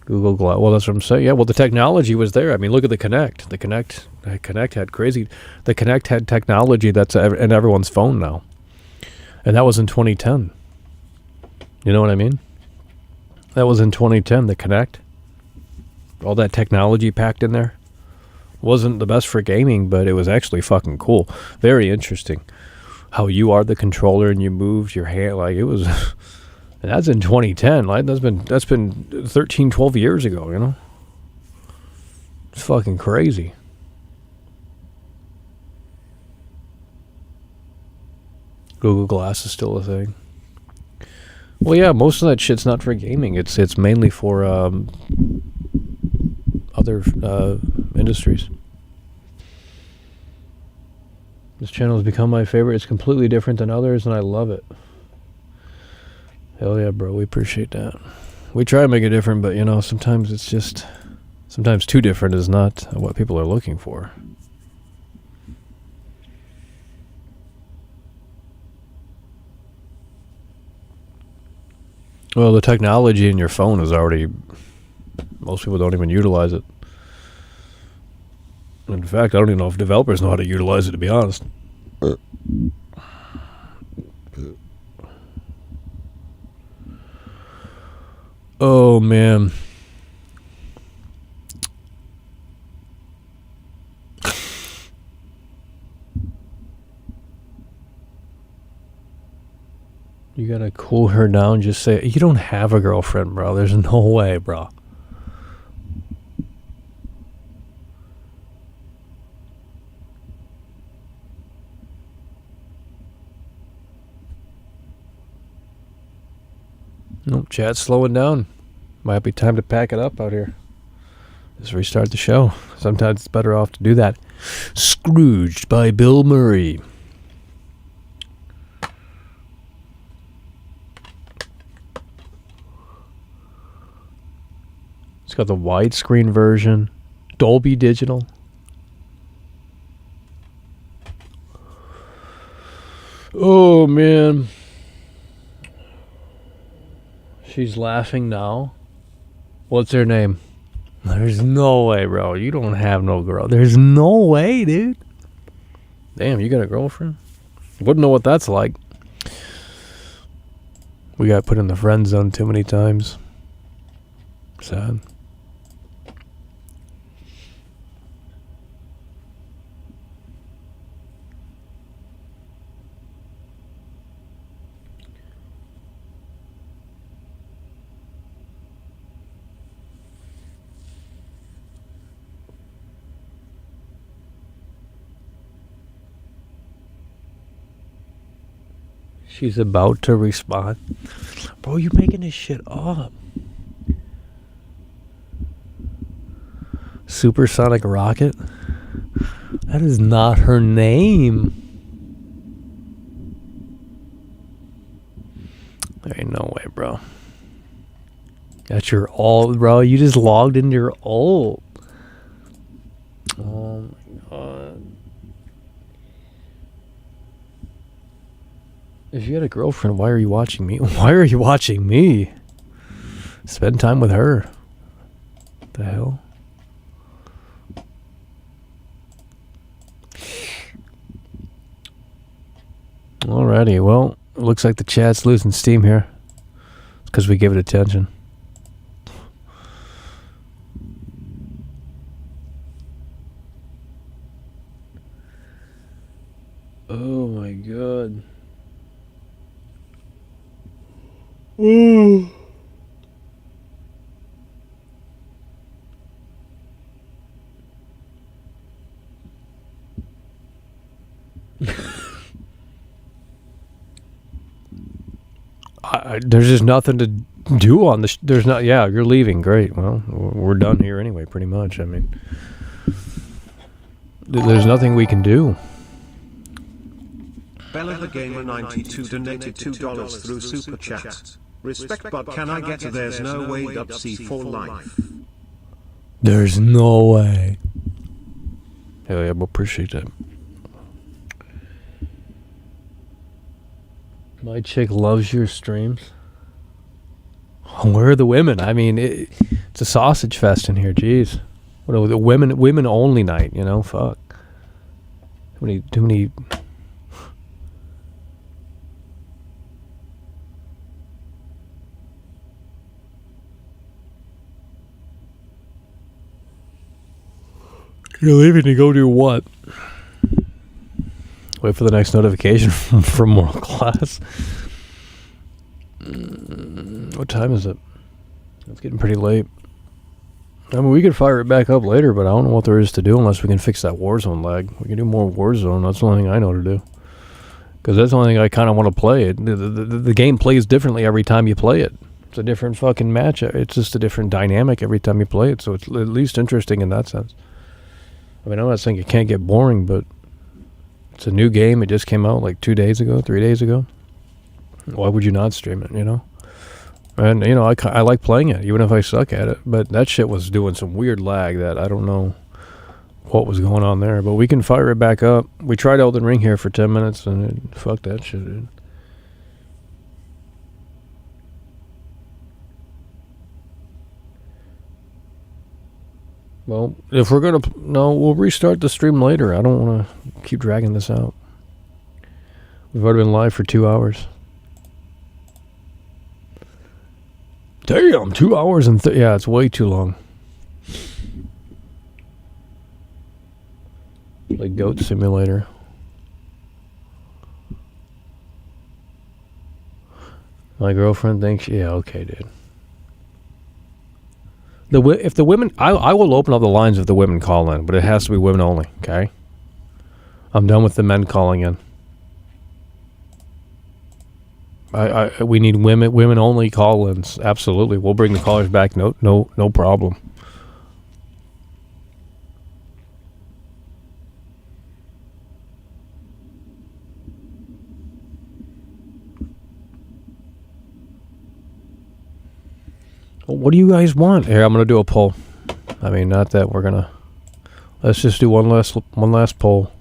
Google Glass. Well, that's what I'm saying. Yeah, well, the technology was there. I mean, look at the Kinect. The Kinect had crazy. The Kinect had technology that's in everyone's phone now, and that was in 2010. You know what I mean? That was in 2010. The Kinect. All that technology packed in there. Wasn't the best for gaming, but it was actually fucking cool. Very interesting. How you are the controller and you moved your hand like it was. And that's in 2010. Like that's been 13, 12 years ago. You know. It's fucking crazy. Google Glass is still a thing. Well, yeah, most of that shit's not for gaming. It's mainly for other industries. This channel has become my favorite. It's completely different than others, and I love it. Hell yeah, bro. We appreciate that. We try to make it different, but, you know, sometimes it's just... Sometimes too different is not what people are looking for. Well, the technology in your phone is already... Most people don't even utilize it. In fact, I don't even know if developers know how to utilize it, to be honest. Oh, man. You gotta cool her down. Just say, you don't have a girlfriend, bro. There's no way, bro. Nope, chat's slowing down. Might be time to pack it up out here. Just restart the show. Sometimes it's better off to do that. Scrooged by Bill Murray. It's got the widescreen version. Dolby Digital. Oh, man. She's laughing now. What's her name? There's no way, bro. You don't have no girl. There's no way, dude. Damn, you got a girlfriend? Wouldn't know what that's like. We got put in the friend zone too many times. Sad. She's about to respond. Bro, you're making this shit up. Supersonic Rocket? That is not her name. There ain't no way, bro. That's your alt, bro. You just logged into your alt. Oh my god. If you had a girlfriend, why are you watching me? Why are you watching me? Spend time with her. What the hell? Alrighty, well, it looks like the chat's losing steam here. It's because we give it attention. Oh my god. Ooh. There's just nothing to do on this. There's not. Yeah, you're leaving. Great. Well, we're done here anyway, pretty much. I mean, there's nothing we can do. Bella the Gamer 92 donated $2 through Super Chat. Respect, but can I get a there's no way Dubsy for life? There's no way. Hell yeah, bro, appreciate that. My chick loves your streams. Where are the women? I mean, it's a sausage fest in here. Jeez, what a women only night. You know, fuck. Too many. You're leaving to go do what? Wait for the next notification from Moral Class. What time is it? It's getting pretty late. I mean, we could fire it back up later, but I don't know what there is to do unless we can fix that Warzone lag. We can do more Warzone. That's the only thing I know to do. Because that's the only thing I kind of want to play. The game plays differently every time you play it. It's a different fucking match. It's just a different dynamic every time you play it. So it's at least interesting in that sense. I mean, I'm not saying it can't get boring, but it's a new game. It just came out like 3 days ago. Why would you not stream it, you know? And, you know, I like playing it, even if I suck at it. But that shit was doing some weird lag that I don't know what was going on there. But we can fire it back up. We tried Elden Ring here for 10 minutes, and fuck that shit, dude. Well, if we're going to... No, we'll restart the stream later. I don't want to keep dragging this out. We've already been live for 2 hours. Damn, 2 hours and... yeah, it's way too long. Like Goat Simulator. My girlfriend thinks... yeah, okay, dude. If the women... I will open up the lines if the women call in, but it has to be women only, okay? I'm done with the men calling in. We need women only call-ins. Absolutely, we'll bring the callers back. No problem. Well, what do you guys want? Here, I'm gonna do a poll. I mean, not that we're gonna. Let's just do one last poll.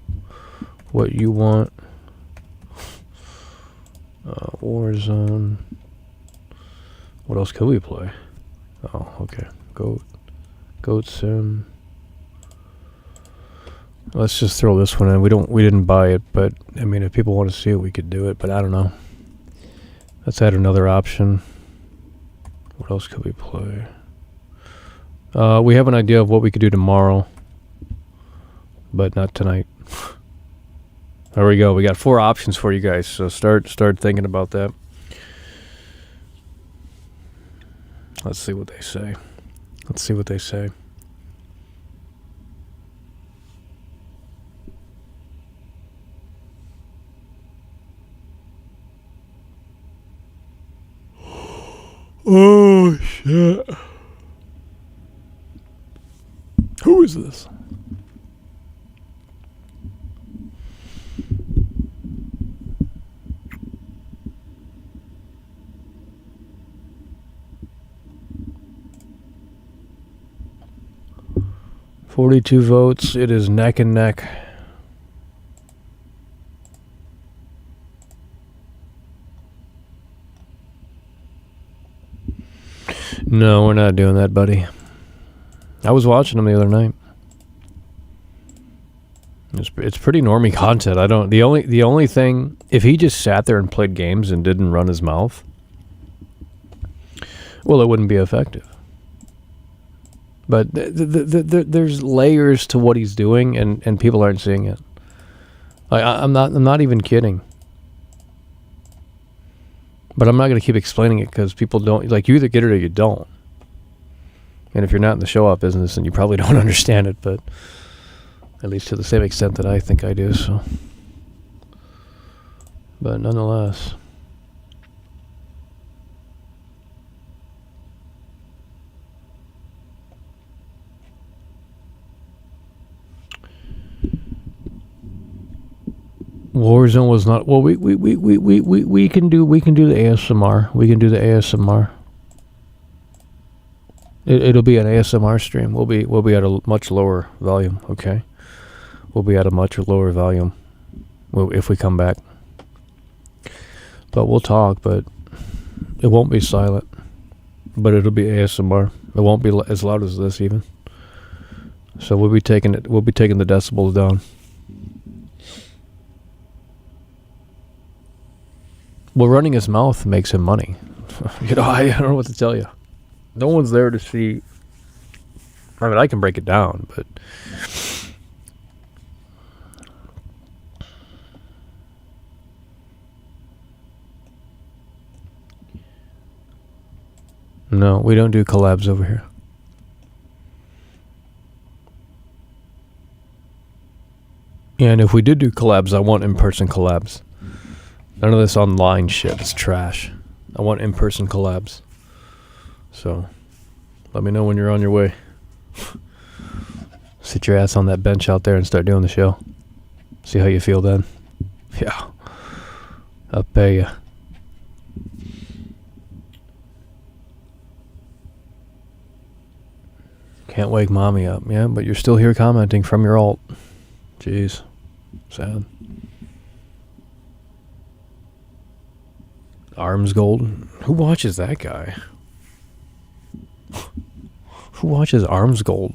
What you want? Warzone. What else could we play? Oh, okay. Goat Sim. Let's just throw this one in. We didn't buy it, but I mean, if people want to see it, we could do it. But I don't know. Let's add another option. What else could we play? We have an idea of what we could do tomorrow, but not tonight. There we go. We got 4 options for you guys, so start thinking about that. Let's see what they say. Oh, shit. Who is this? $42 votes. It is neck and neck. No, we're not doing that, buddy. I was watching him the other night. It's pretty normie content. The only thing, if he just sat there and played games and didn't run his mouth, well, it wouldn't be effective. But there's layers to what he's doing, and people aren't seeing it. I'm not even kidding. But I'm not going to keep explaining it because people don't, like, you either get it or you don't. And if you're not in the show-off business, then you probably don't understand it, but at least to the same extent that I think I do, so. But nonetheless. Warzone was not. Well, we can do the ASMR. We can do the ASMR. It'll be an ASMR stream. We'll be at a much lower volume. Okay. we'll be at a much lower volume if we come back. But we'll talk, but it won't be silent. But it'll be ASMR. It won't be as loud as this even. So we'll be taking the decibels down. Well, running his mouth makes him money. I don't know what to tell you. No one's there to see. I mean, I can break it down, but no, we don't do collabs over here. And if we did do collabs, I want in-person collabs. None of this online shit is trash. I want in-person collabs. So, let me know when you're on your way. Sit your ass on that bench out there and start doing the show. See how you feel then. Yeah. I'll pay you. Can't wake mommy up. Yeah, but you're still here commenting from your alt. Jeez. Sad. Arms Gold? Who watches that guy? Who watches Arms Gold?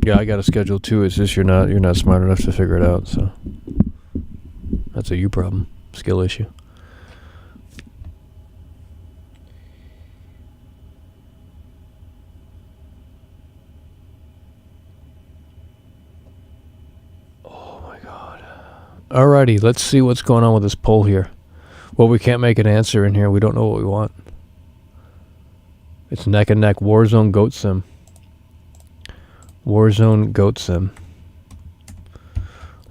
Yeah, I got a schedule too. It's just you're not smart enough to figure it out, so that's a you problem. Skill issue. Alrighty, let's see what's going on with this poll here. Well, we can't make an answer in here. We don't know what we want. It's neck and neck. Warzone Goat Sim. Warzone Goat Sim.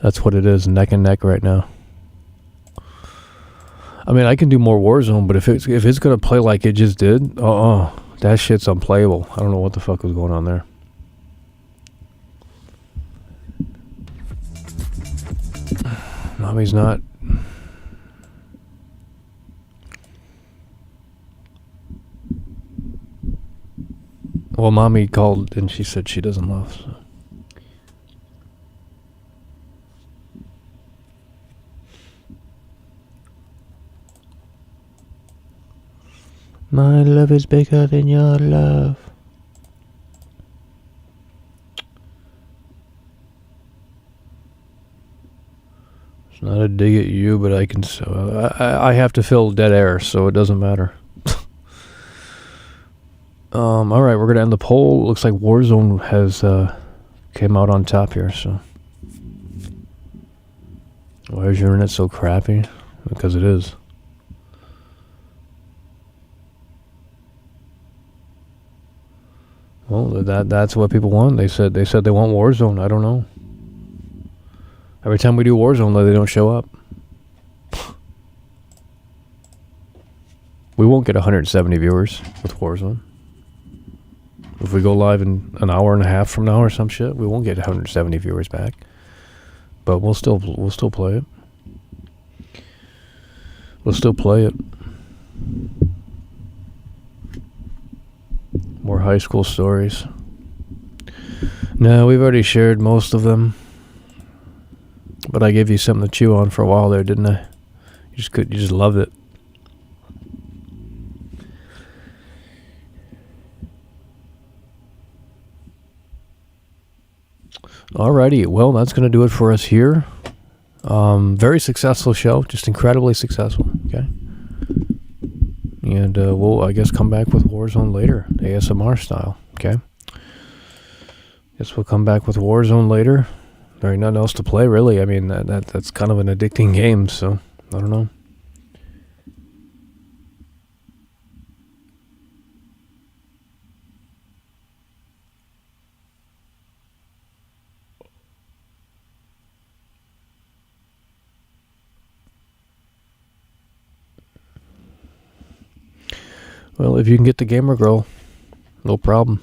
That's what it is. Neck and neck right now. I mean, I can do more Warzone, but if it's gonna play like it just did, that shit's unplayable. I don't know what the fuck was going on there. Mommy's not. Well, mommy called and she said she doesn't love. So. My love is bigger than your love. It's not a dig at you, but I can. I have to fill dead air, so it doesn't matter. All right, we're gonna end the poll. Looks like Warzone has came out on top here. So why is your internet so crappy? Because it is. Well, that's what people want. They said they want Warzone. I don't know. Every time we do Warzone, they don't show up. We won't get 170 viewers with Warzone. If we go live in an hour and a half from now or some shit, we won't get 170 viewers back. But we'll still play it. We'll still play it. More high school stories. No, we've already shared most of them. But I gave you something to chew on for a while there, didn't I? You just loved it. Alrighty, well, that's going to do it for us here. Very successful show, just incredibly successful, okay? And we'll, I guess, come back with Warzone later, ASMR style, okay? Guess we'll come back with Warzone later. There ain't nothing else to play, really. I mean, that's kind of an addicting game, so I don't know. Well, if you can get the gamer girl, no problem.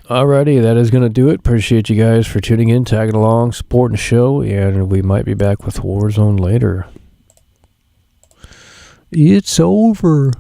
Alrighty, that is going to do it. Appreciate you guys for tuning in, tagging along, supporting the show, and we might be back with Warzone later. It's over.